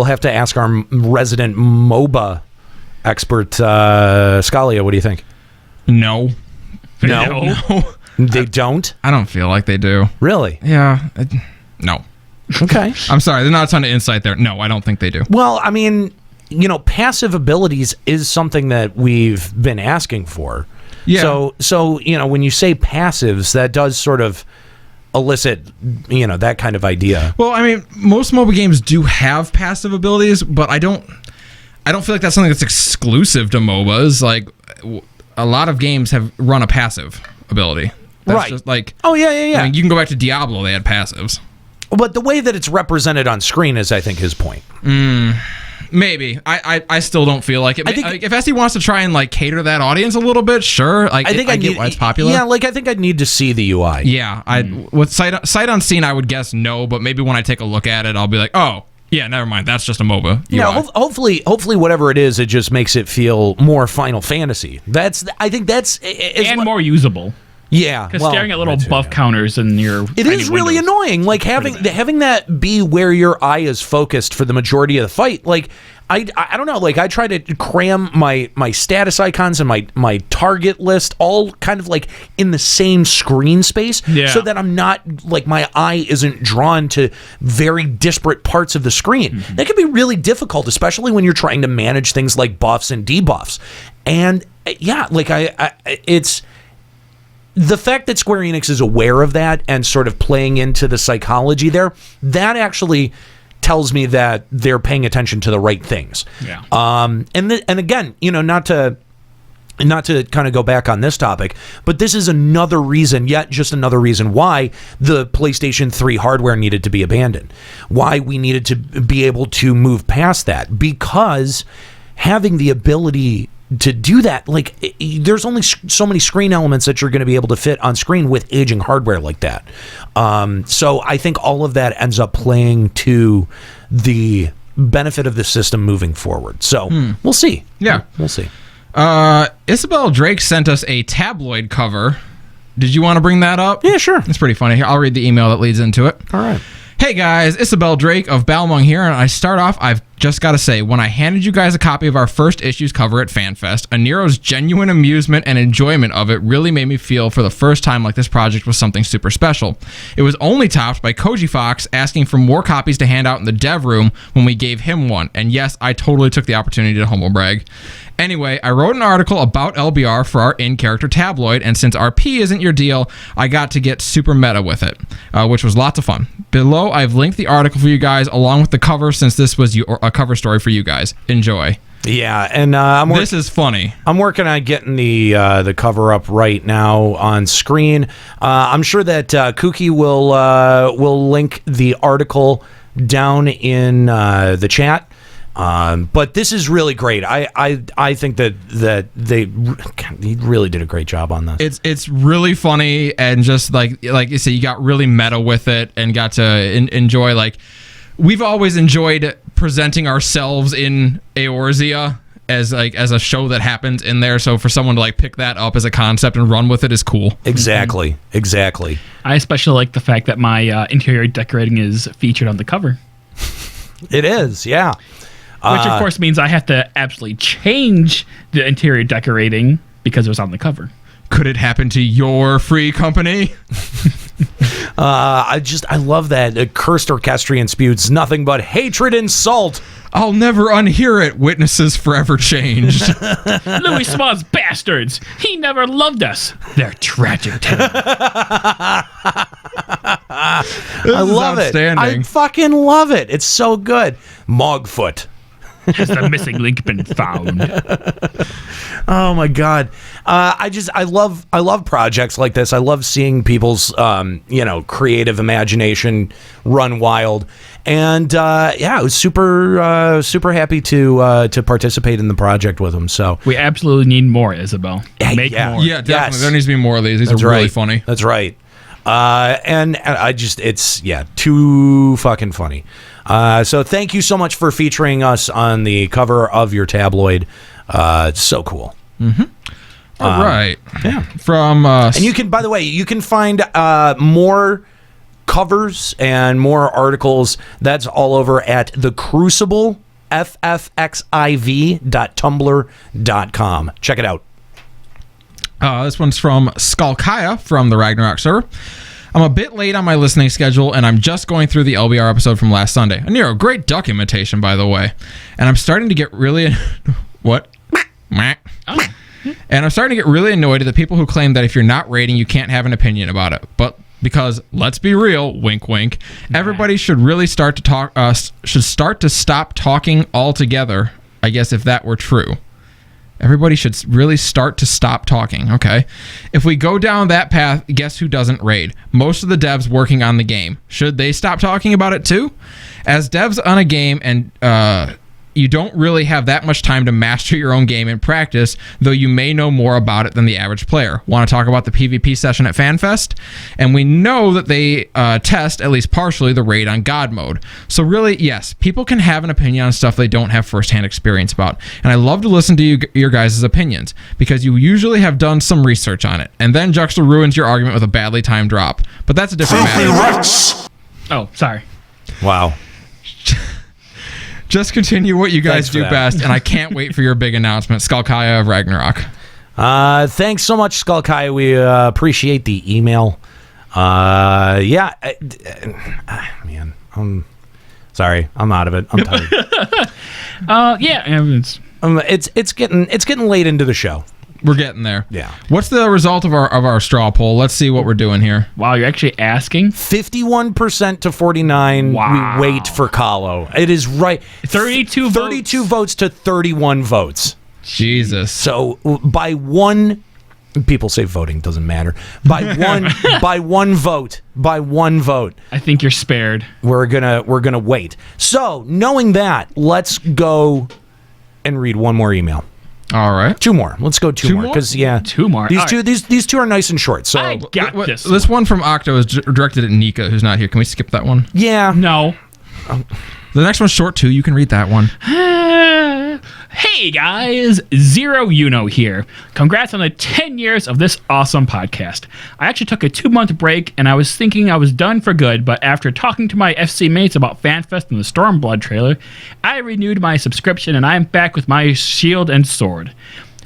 have to ask our resident MOBA expert, Scalia. What do you think? No. They don't? I don't feel like they do. Really? Yeah. No. Okay. I'm sorry. There's not a ton of insight there. No, I don't think they do. Well, I mean, passive abilities is something that we've been asking for. Yeah. So when you say passives, that does sort of elicit, that kind of idea. Well, I mean, most mobile games do have passive abilities, but I don't feel like that's something that's exclusive to MOBAs. Like, a lot of games have run a passive ability. That's right. Just like, oh, yeah. I mean, you can go back to Diablo, they had passives. But the way that it's represented on screen is, I think, his point. Maybe. I still don't feel like it. I think if SE wants to try and like cater to that audience a little bit, sure. Like, I get why it's popular. Yeah, like I think I'd need to see the UI. Yeah, with sight unseen, I would guess no. But maybe when I take a look at it, I'll be like, oh, yeah, never mind. That's just a MOBA UI. Yeah, hopefully, whatever it is, it just makes it feel more Final Fantasy. I think that's more usable. Yeah, because staring at little buff counters in your it is really annoying. Like having that be where your eye is focused for the majority of the fight. Like I don't know. Like I try to cram my status icons and my target list all kind of like in the same screen space, so that I'm not like my eye isn't drawn to very disparate parts of the screen. Mm-hmm. That can be really difficult, especially when you're trying to manage things like buffs and debuffs. And yeah, like it's. The fact that Square Enix is aware of that and sort of playing into the psychology there, that actually tells me that they're paying attention to the right things. Yeah. And again, not to kind of go back on this topic, but this is another reason why the PlayStation 3 hardware needed to be abandoned. Why we needed to be able to move past that, because having the ability to do that, like there's only so many screen elements that you're going to be able to fit on screen with aging hardware like that. So I think all of that ends up playing to the benefit of the system moving forward. So we'll see. Yeah, we'll see. Isabel Drake sent us a tabloid cover. Did you want to bring that up? Yeah, sure. It's pretty funny. Here, I'll read the email that leads into it. All right. Hey guys, Isabel Drake of Balmung here, and I start off, I've just got to say, when I handed you guys a copy of our first issue's cover at FanFest, Anero's genuine amusement and enjoyment of it really made me feel for the first time like this project was something super special. It was only topped by Koji Fox asking for more copies to hand out in the dev room when we gave him one, and yes, I totally took the opportunity to humble brag. Anyway, I wrote an article about LBR for our in-character tabloid, and since RP isn't your deal, I got to get super meta with it, which was lots of fun. Below, I've linked the article for you guys along with the cover, since this was a cover story for you guys. Enjoy. Yeah, and this is funny. I'm working on getting the cover up right now on screen. I'm sure that Kooky will link the article down in the chat. But this is really great. I think that he really did a great job on this. It's really funny, and just like you say, you got really meta with it and got to enjoy. Like, we've always enjoyed presenting ourselves in Eorzea as a show that happens in there. So for someone to like pick that up as a concept and run with it is cool. Exactly. I especially like the fact that my interior decorating is featured on the cover. It is, yeah. Which, of course, means I have to absolutely change the interior decorating because it was on the cover. Could it happen to your free company? I love that. Cursed orchestrion spews nothing but hatred and salt. I'll never unhear it. Witnesses forever changed. Louis Swan's bastards. He never loved us. They're tragic. I love it. I fucking love it. It's so good. Mogfoot. Has the missing link been found? Oh my God. I love projects like this. I love seeing people's, creative imagination run wild. And I was super happy to participate in the project with them. So we absolutely need more, Isabel. Make more. Yeah, definitely. Yes. There needs to be more of these. These are really funny. That's right. And it's too fucking funny. So thank you so much for featuring us on the cover of your tabloid. It's so cool. Mm-hmm. All right. Yeah. From and you can, by the way, you can find more covers and more articles. That's all over at the Crucible, FFXIV.tumblr.com. Check it out. This one's from Skulkaya from the Ragnarok server. I'm a bit late on my listening schedule, and I'm just going through the LBR episode from last Sunday. Nero, great duck imitation, by the way. And I'm starting to get really... What? Oh. And I'm starting to get really annoyed at the people who claim that if you're not rating, you can't have an opinion about it. But because, let's be real, wink, wink, everybody should really start to stop talking altogether, I guess, if that were true. Everybody should really start to stop talking, okay? If we go down that path, guess who doesn't raid? Most of the devs working on the game. Should they stop talking about it too? As devs on a game, and you don't really have that much time to master your own game in practice, though you may know more about it than the average player. Want to talk about the PvP session at FanFest? And we know that they test, at least partially, the raid on God mode. So really, yes, people can have an opinion on stuff they don't have firsthand experience about. And I love to listen to your guys' opinions, because you usually have done some research on it. And then Juxta ruins your argument with a badly timed drop. But that's a different matter. Oh, sorry. Wow. Just continue what you guys do best, and I can't wait for your big announcement, Skulkaya of Ragnarok. Thanks so much, Skulkaya. We appreciate the email. Man, I'm sorry. I'm out of it. I'm tired. It's getting late into the show. We're getting there. Yeah. What's the result of our straw poll? Let's see what we're doing here. Wow, you're actually asking? 51% to 49. Wow. We wait for Kahlo. It is right. 32 votes to 31 votes. Jesus. So by one, people say voting doesn't matter. By one vote. I think you're spared. We're gonna wait. So knowing that, let's go and read one more email. All right, 2 more. Let's go two more because 2 more. These two are nice and short. So I got this. This one from Octo is directed at Nika, who's not here. Can we skip that one? Yeah. No. The next one's short too. You can read that one. Hey guys, Zero Uno here. Congrats on the 10 years of this awesome podcast. I actually took a 2-month break and I was thinking I was done for good, but after talking to my FC mates about FanFest and the Stormblood trailer, I renewed my subscription and I'm back with my shield and sword.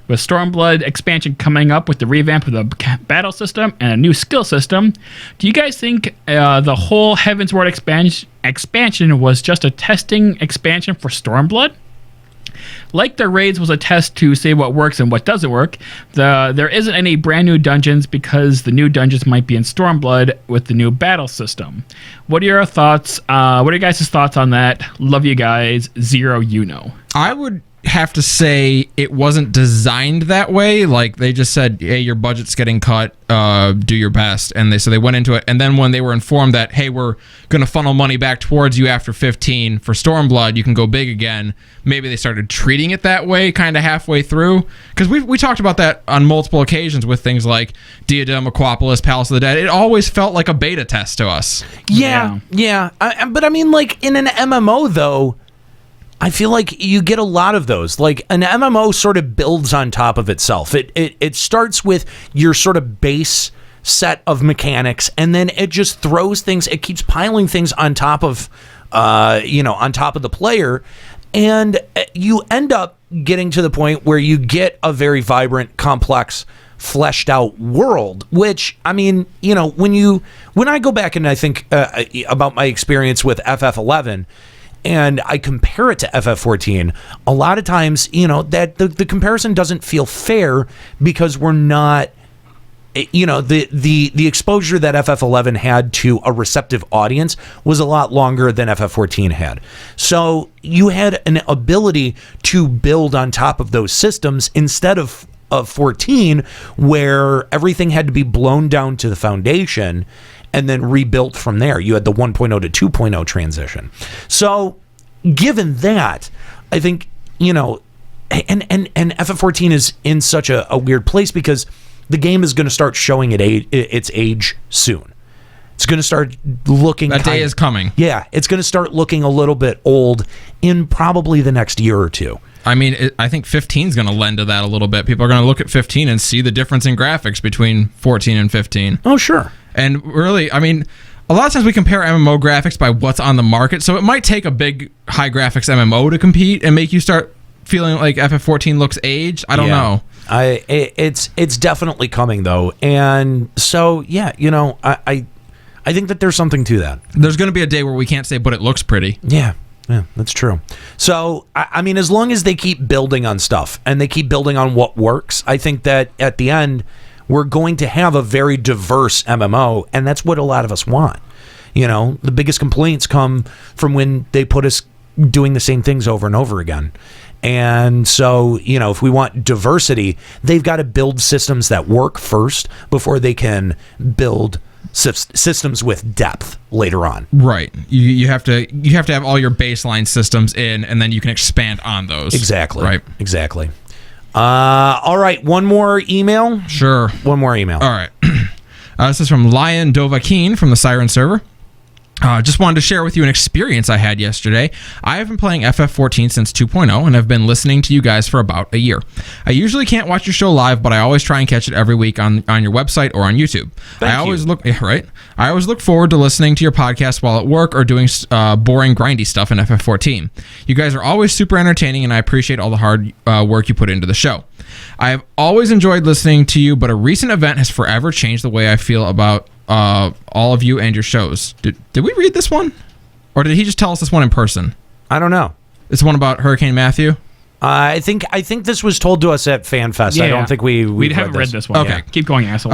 With Stormblood expansion coming up with the revamp of the battle system and a new skill system, do you guys think the whole Heavensward expansion was just a testing expansion for Stormblood? Like the raids was a test to say what works and what doesn't work, there isn't any brand new dungeons because the new dungeons might be in Stormblood with the new battle system. What are your thoughts? What are your guys' thoughts on that? Love you guys. Zero Uno. I would have to say it wasn't designed that way. Like they just said, hey, your budget's getting cut, do your best. And they went into it. And then when they were informed that, hey, we're going to funnel money back towards you after 15 for Stormblood, you can go big again. Maybe they started treating it that way kind of halfway through. Because we talked about that on multiple occasions with things like Diadem, Aquapolis, Palace of the Dead. It always felt like a beta test to us. Yeah. But I mean, like in an MMO though, I feel like you get a lot of those. Like an MMO sort of builds on top of itself. It starts with your sort of base set of mechanics, and then it just throws things. It keeps piling things on top of, on top of the player, and you end up getting to the point where you get a very vibrant, complex, fleshed out world. Which I mean, when I go back and I think about my experience with FF11. And I compare it to FF14, a lot of times, that the comparison doesn't feel fair because we're not the exposure that FF11 had to a receptive audience was a lot longer than FF14 had. So you had an ability to build on top of those systems instead of 14, where everything had to be blown down to the foundation and then rebuilt from there. You had the 1.0 to 2.0 transition. So given that, I think, and FF14 is in such a weird place because the game is going to start showing its age soon. It's going to start looking... That day is coming. Yeah, it's going to start looking a little bit old in probably the next year or two. I mean, I think 15 is going to lend to that a little bit. People are going to look at 15 and see the difference in graphics between 14 and 15. Oh, sure. And really, I mean, a lot of times we compare MMO graphics by what's on the market, so it might take a big high graphics MMO to compete and make you start feeling like FF14 looks aged. I don't know. It's definitely coming, though. And so, yeah, I think that there's something to that. There's going to be a day where we can't say, but it looks pretty. Yeah, that's true. So, I mean, as long as they keep building on stuff and they keep building on what works, I think that at the end, we're going to have a very diverse MMO, and that's what a lot of us want. The biggest complaints come from when they put us doing the same things over and over again. And so, if we want diversity, they've got to build systems that work first before they can build systems with depth later on. Right. You have to have all your baseline systems in, and then you can expand on those. Exactly. Right. Exactly. All right. One more email. Sure. One more email. All right. This is from Lion Dovahkeen from the Siren server. Just wanted to share with you an experience I had yesterday. I have been playing FF14 since 2.0 and have been listening to you guys for about a year. I usually can't watch your show live, but I always try and catch it every week on your website or on YouTube. I always look forward to listening to your podcast while at work or doing boring, grindy stuff in FF14. You guys are always super entertaining, and I appreciate all the hard work you put into the show. I have always enjoyed listening to you, but a recent event has forever changed the way I feel about all of you and your shows. Did we read this one? Or did he just tell us this one in person? I don't know. It's one about Hurricane Matthew? I think this was told to us at FanFest. Yeah. I don't think we haven't read this one. Okay. Yeah. Keep going, asshole.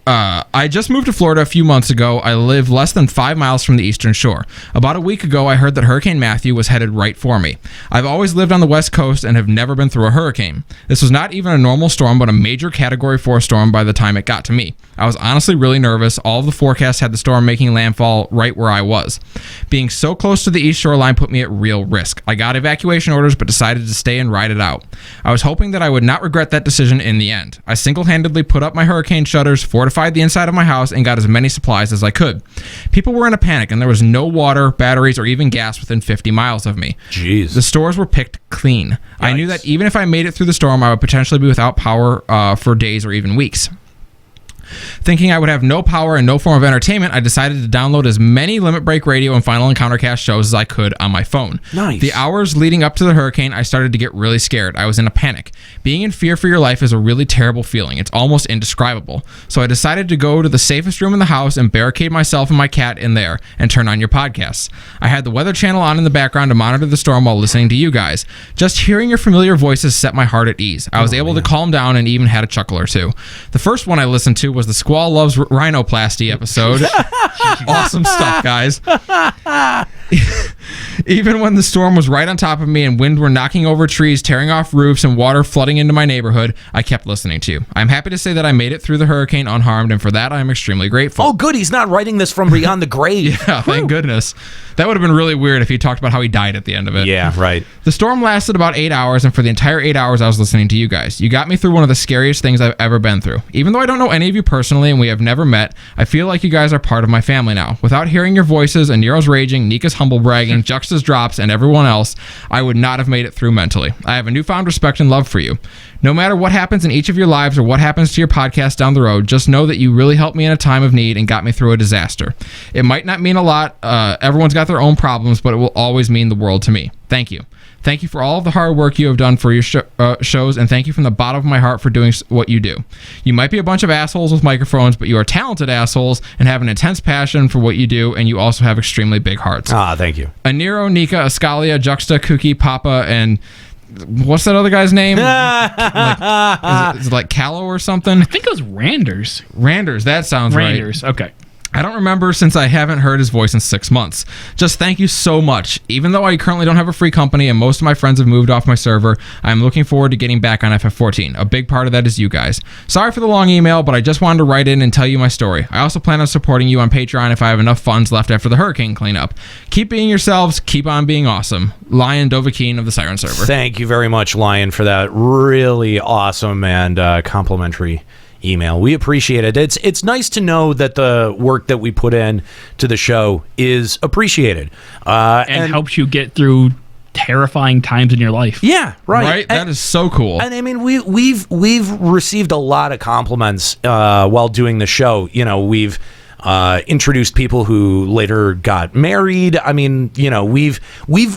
I just moved to Florida a few months ago. I live less than 5 miles from the Eastern Shore. About a week ago, I heard that Hurricane Matthew was headed right for me. I've always lived on the West Coast and have never been through a hurricane. This was not even a normal storm, but a major Category 4 storm by the time it got to me. I was honestly really nervous. All of the forecasts had the storm making landfall right where I was. Being so close to the East Shoreline put me at real risk. I got evacuation orders, but decided to stay and ride it out. I was hoping that I would not regret that decision in the end. I single-handedly put up my hurricane shutters, fortified the inside of my house, and got as many supplies as I could. People were in a panic, and there was no water, batteries, or even gas within 50 miles of me. Jeez. The stores were picked clean. Nice. I knew that even if I made it through the storm, I would potentially be without power for days or even weeks. Thinking I would have no power and no form of entertainment, I decided to download as many Limit Break Radio and Final Encounter Cast shows as I could on my phone. Nice. The hours leading up to the hurricane, I started to get really scared. I was in a panic. Being in fear for your life is a really terrible feeling. It's almost indescribable. So I decided to go to the safest room in the house and barricade myself and my cat in there and turn on your podcasts. I had the Weather Channel on in the background to monitor the storm while listening to you guys. Just hearing your familiar voices set my heart at ease. I was able to calm down and even had a chuckle or two. The first one I listened to was the Squall Loves Rhinoplasty episode. Awesome stuff, guys. Even when the storm was right on top of me and wind were knocking over trees, tearing off roofs, and water flooding into my neighborhood, I kept listening to you. I'm happy to say that I made it through the hurricane unharmed, and for that I am extremely grateful. Oh, good. He's not writing this from beyond the grave. Yeah, thank goodness. That would have been really weird if he talked about how he died at the end of it. Yeah, right. The storm lasted about 8 hours, and for the entire 8 hours I was listening to you guys. You got me through one of the scariest things I've ever been through. Even though I don't know any of you personally and we have never met, I feel like you guys are part of my family now. Without hearing your voices and Nero's raging, Nika's humble bragging, Juxta's drops, and everyone else, I would not have made it through mentally. I have a newfound respect and love for you. No matter what happens in each of your lives or what happens to your podcast down the road, just know that you really helped me in a time of need and got me through a disaster. It might not mean a lot. Everyone's got their own problems, but it will always mean the world to me. Thank you. Thank you for all of the hard work you have done for your shows, and thank you from the bottom of my heart for doing what you do. You might be a bunch of assholes with microphones, but you are talented assholes and have an intense passion for what you do, and you also have extremely big hearts. Ah, thank you. Nero, Nika, Ascalia, Juxta, Kuki, Papa, and what's that other guy's name? Is it like Callow or something? I think it was Randers. Randers, that sounds right. Randers, okay. I don't remember since I haven't heard his voice in 6 months. Just thank you so much. Even though I currently don't have a free company and most of my friends have moved off my server, I'm looking forward to getting back on FF14. A big part of that is you guys. Sorry for the long email, but I just wanted to write in and tell you my story. I also plan on supporting you on Patreon if I have enough funds left after the hurricane cleanup. Keep being yourselves. Keep on being awesome. Lion Dovahkiin of the Siren server. Thank you very much, Lion, for that really awesome and complimentary email. We appreciate it. It's nice to know that the work that we put in to the show is appreciated and helps you get through terrifying times in your life. Yeah, right. That is so cool. And I mean, we've received a lot of compliments while doing the show. You know, we've introduced people who later got married. I mean, you know, we've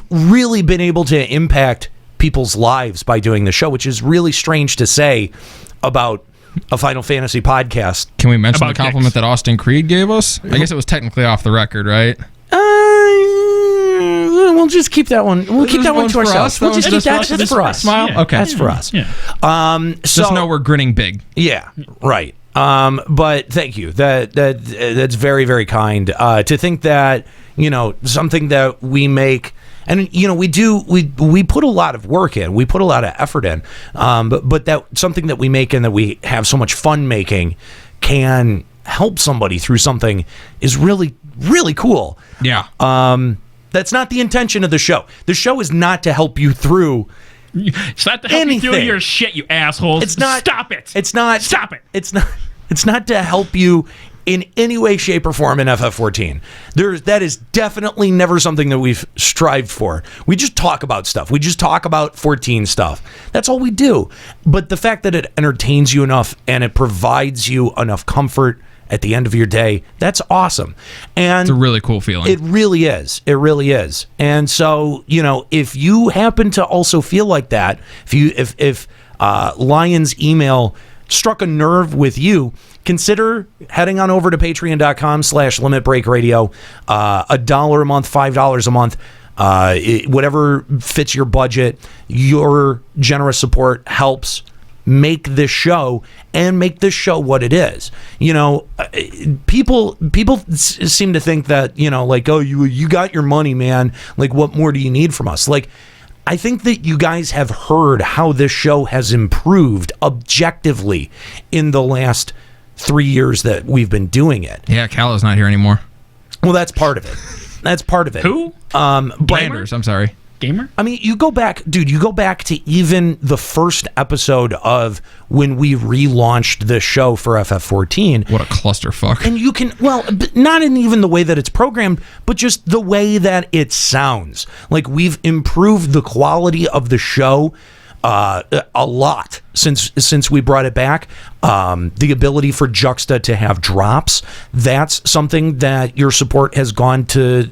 really been able to impact people's lives by doing the show, which is really strange to say about a Final Fantasy podcast. Can we mention the compliment that Austin Creed gave us? I guess it was technically off the record, right? We'll just keep that one. We'll keep that one to ourselves. We'll just keep that. That's for us. Smile. Yeah, okay, that's for us. Yeah. Just know we're grinning big. Yeah. Right. But thank you. That's very, very kind. To think that, you know, something that we make. And, you know, we put a lot of work in. We put a lot of effort in. But that something that we make and that we have so much fun making can help somebody through something is really, really cool. Yeah. That's not the intention of the show. The show is not to help you through It's not to help you through your shit, you assholes. It's not. Stop it. It's not. Stop it. It's not. It's not to help you in any way, shape, or form in FF14. That is definitely never something that we've strived for. We just talk about stuff. We just talk about 14 stuff. That's all we do. But the fact that it entertains you enough and it provides you enough comfort at the end of your day, that's awesome. And it's a really cool feeling. It really is. It really is. And so, you know, if you happen to also feel like that, if Lion's email struck a nerve with you, consider heading on over to patreon.com/limitbreakradio. $1 a month, $5 a month, whatever fits your budget. Your generous support helps make this show and make this show what it is. You know, people seem to think that, you know, like, oh, you got your money, man. Like, what more do you need from us? Like, I think that you guys have heard how this show has improved objectively in the last 3 years that we've been doing it. Yeah, Callow's not here anymore. Well, that's part of it. That's part of it. Who? Blanders, I'm sorry. Gamer? I mean, you go back to even the first episode of when we relaunched the show for FF14. What a clusterfuck. And you can, well, not in even the way that it's programmed, but just the way that it sounds. Like, we've improved the quality of the show a lot since we brought it back. The ability for Juxta to have drops, that's something that your support has gone to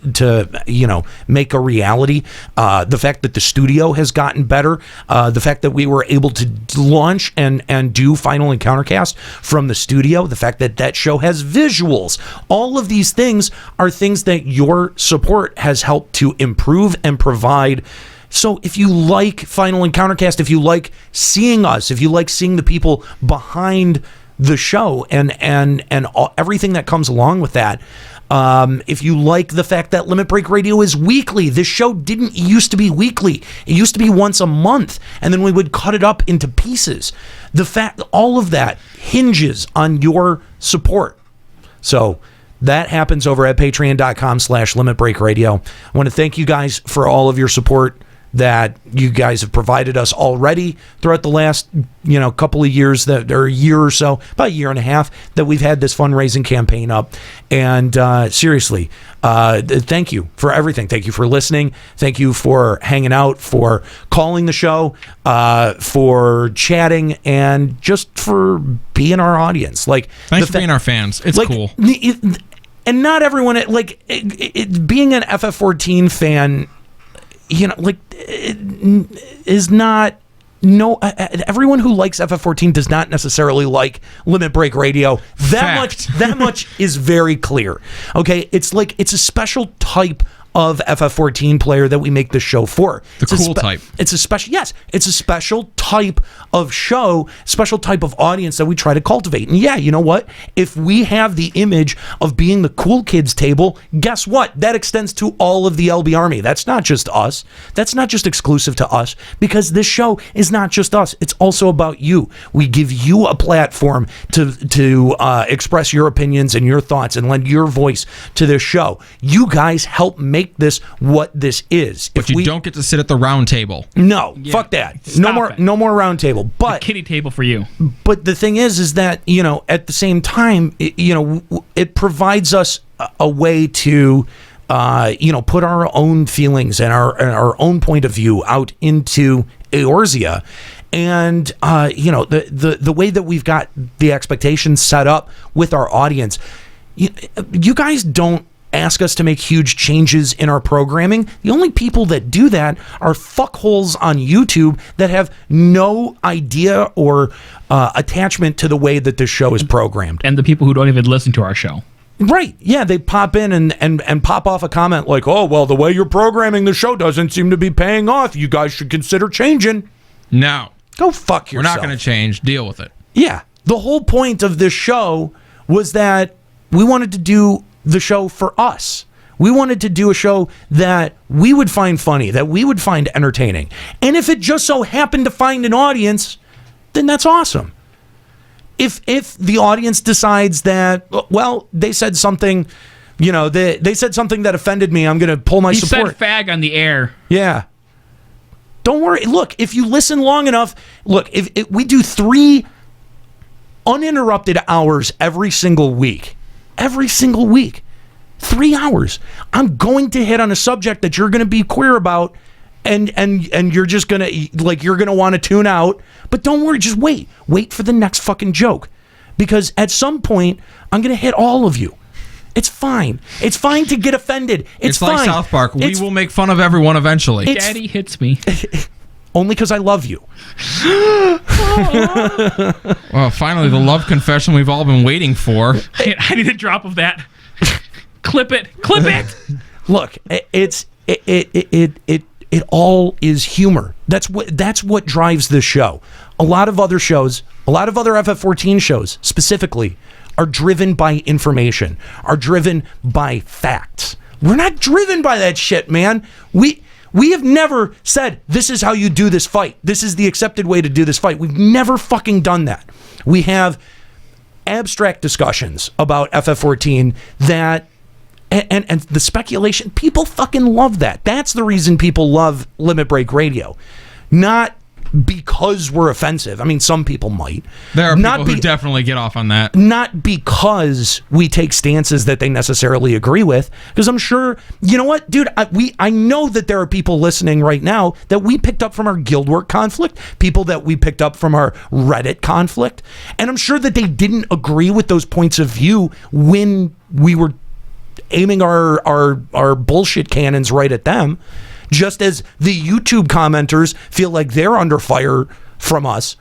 you know, make a reality. The fact that the studio has gotten better, the fact that we were able to launch and do Final Encountercast from the studio, the fact that that show has visuals, all of these things are things that your support has helped to improve and provide. So if you like Final Encountercast, if you like seeing us, if you like seeing the people behind the show and everything that comes along with that, if you like the fact that Limit Break Radio is weekly, this show didn't used to be weekly. It used to be once a month, and then we would cut it up into pieces. The fact, all of that hinges on your support. So that happens over at patreon.com/limitbreakradio. I want to thank you guys for all of your support that you guys have provided us already throughout the last, you know, couple of years, or a year or so, about a year and a half, that we've had this fundraising campaign up. And seriously, thank you for everything. Thank you for listening. Thank you for hanging out, for calling the show, for chatting, and just for being our audience. Like, thanks for being our fans. It's like, cool. And not everyone, like, being an FF14 fan, you know, like, is not, no, everyone who likes FF14 does not necessarily like Limit Break Radio. That much is very clear. Okay, it's like, it's a special type of FF14 player that we make this show for. The cool type. It's a special, yes, it's a special type of show, special type of audience that we try to cultivate. And yeah, you know what? If we have the image of being the cool kids table, guess what? That extends to all of the LB Army. That's not just us. That's not just exclusive to us, because this show is not just us. It's also about you. We give you a platform to express your opinions and your thoughts and lend your voice to this show. You guys help make this what this is. But you don't get to sit at the round table. No, fuck that. No more round table. But the kitty table for you. But the thing is that, at the same time, it provides us a way to put our own feelings and our own point of view out into Eorzea. And the way that we've got the expectations set up with our audience, you guys don't ask us to make huge changes in our programming. The only people that do that are fuckholes on YouTube that have no idea or attachment to the way that this show is programmed. And the people who don't even listen to our show. Right. Yeah, they pop in and pop off a comment like, oh, well, the way you're programming the show doesn't seem to be paying off. You guys should consider changing. No. Go fuck yourself. We're not going to change. Deal with it. Yeah. The whole point of this show was that we wanted to do the show for us. We wanted to do a show that we would find funny, that we would find entertaining. And if it just so happened to find an audience, then that's awesome. If the audience decides that, well, they said something, they said something that offended me, I'm going to pull my support. He said fag on the air. Yeah. Don't worry. Look, if you listen long enough, if we do 3 uninterrupted hours every single week. 3 hours. I'm going to hit on a subject that you're going to be queer about, and you're just going to you're going to want to tune out. But don't worry, just wait for the next fucking joke, because at some point I'm going to hit all of you. It's fine. It's fine to get offended. It's fine. Like South Park. We will make fun of everyone eventually. Daddy hits me. Only because I love you. Well, finally, the love confession we've all been waiting for. I need a drop of that. Clip it. Look, it all is humor. That's what drives this show. A lot of other shows, a lot of other FF14 shows specifically, are driven by information, are driven by facts. We're not driven by that shit, man. We have never said, this is how you do this fight. This is the accepted way to do this fight. We've never fucking done that. We have abstract discussions about FF14 that, and the speculation, people fucking love that. That's the reason people love Limit Break Radio. Not because we're offensive. I mean, some people might. There are people who definitely get off on that. Not because we take stances that they necessarily agree with. Because I'm sure, you know what, dude, I know that there are people listening right now that we picked up from our Guildwork conflict, people that we picked up from our Reddit conflict. And I'm sure that they didn't agree with those points of view when we were aiming our bullshit cannons right at them. Just as the YouTube commenters feel like they're under fire from us.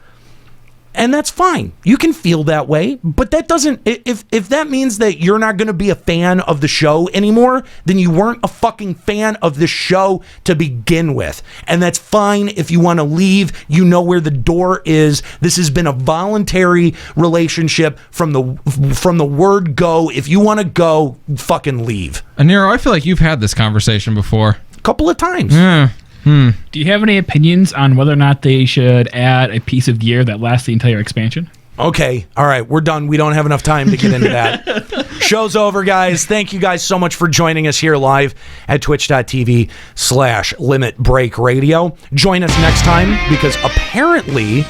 And that's fine. You can feel that way, but that doesn't, if that means that you're not going to be a fan of the show anymore, then you weren't a fucking fan of the show to begin with. And that's fine if you want to leave. You know where the door is. This has been a voluntary relationship from the word go. If you want to go, fucking leave. Nero, I feel like you've had this conversation before. Couple of times. Yeah. Do you have any opinions on whether or not they should add a piece of gear that lasts the entire expansion? Okay. All right. We're done. We don't have enough time to get into that. Show's over, guys. Thank you guys so much for joining us here live at twitch.tv/Limit Break Radio. Join us next time, because apparently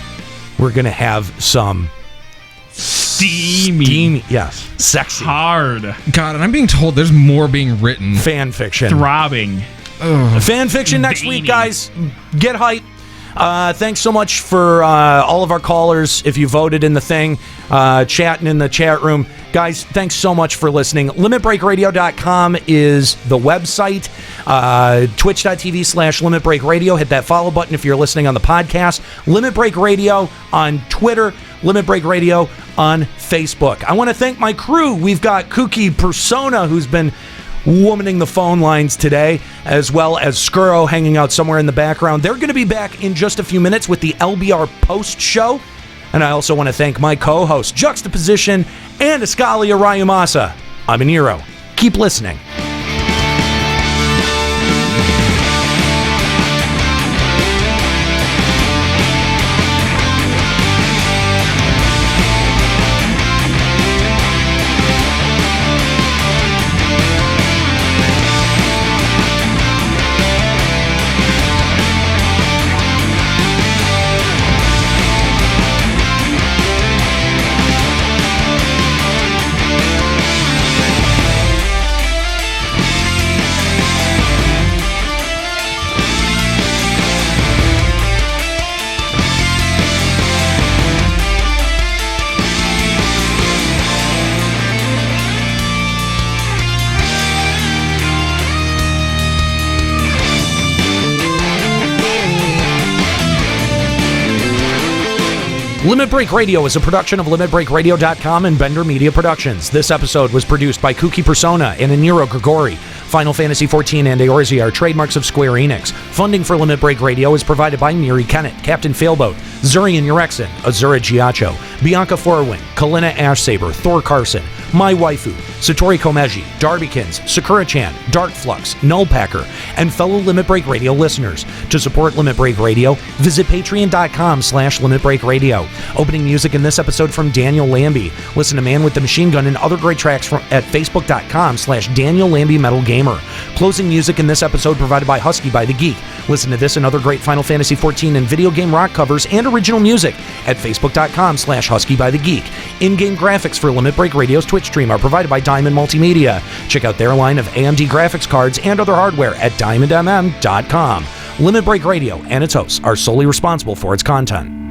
we're going to have some steamy, yes, sexy, hard. God, and I'm being told there's more being written. Fan fiction. Throbbing. Fan fiction next week, guys. Get hype. Thanks so much for all of our callers. If you voted in the thing, chatting in the chat room. Guys, thanks so much for listening. LimitBreakRadio.com is the website. Twitch.tv/LimitBreakRadio. Hit that follow button if you're listening on the podcast. Limit Break Radio on Twitter. Limit Break Radio on Facebook. I want to thank my crew. We've got Kooky Persona, who's been womaning the phone lines today, as well as Skuro hanging out somewhere in the background. They're going to be back in just a few minutes with the LBR Post Show. And I also want to thank my co-host, Juxtaposition, and Escalia Rayumasa. I'm Nero. Keep listening. Limit Break Radio is a production of LimitBreakRadio.com and Bender Media Productions. This episode was produced by Kooky Persona and Aniro Grigori. Final Fantasy XIV and Eorzea are trademarks of Square-Enix. Funding for Limit Break Radio is provided by Miri Kennett, Captain Failboat, Zurian Urexin, Azura Giacho, Bianca Forwing, Kalina Ashsaber, Thor Carson, My Waifu, Satori Komeji, Darbykins, Sakura-chan, Dark Flux, Nullpacker, and fellow Limit Break Radio listeners. To support Limit Break Radio, visit patreon.com/limitbreakradio. Opening music in this episode from Daniel Lambie. Listen to Man with the Machine Gun and other great tracks at facebook.com/Daniel Lambie Metal Gamer. Closing music in this episode provided by Husky by the Geek. Listen to this and other great Final Fantasy XIV and video game rock covers and original music at facebook.com/Husky by the Geek. In-game graphics for Limit Break Radio's Twitch stream are provided by Diamond Multimedia. Check out their line of AMD graphics cards and other hardware at diamondmm.com. Limit Break Radio and its hosts are solely responsible for its content.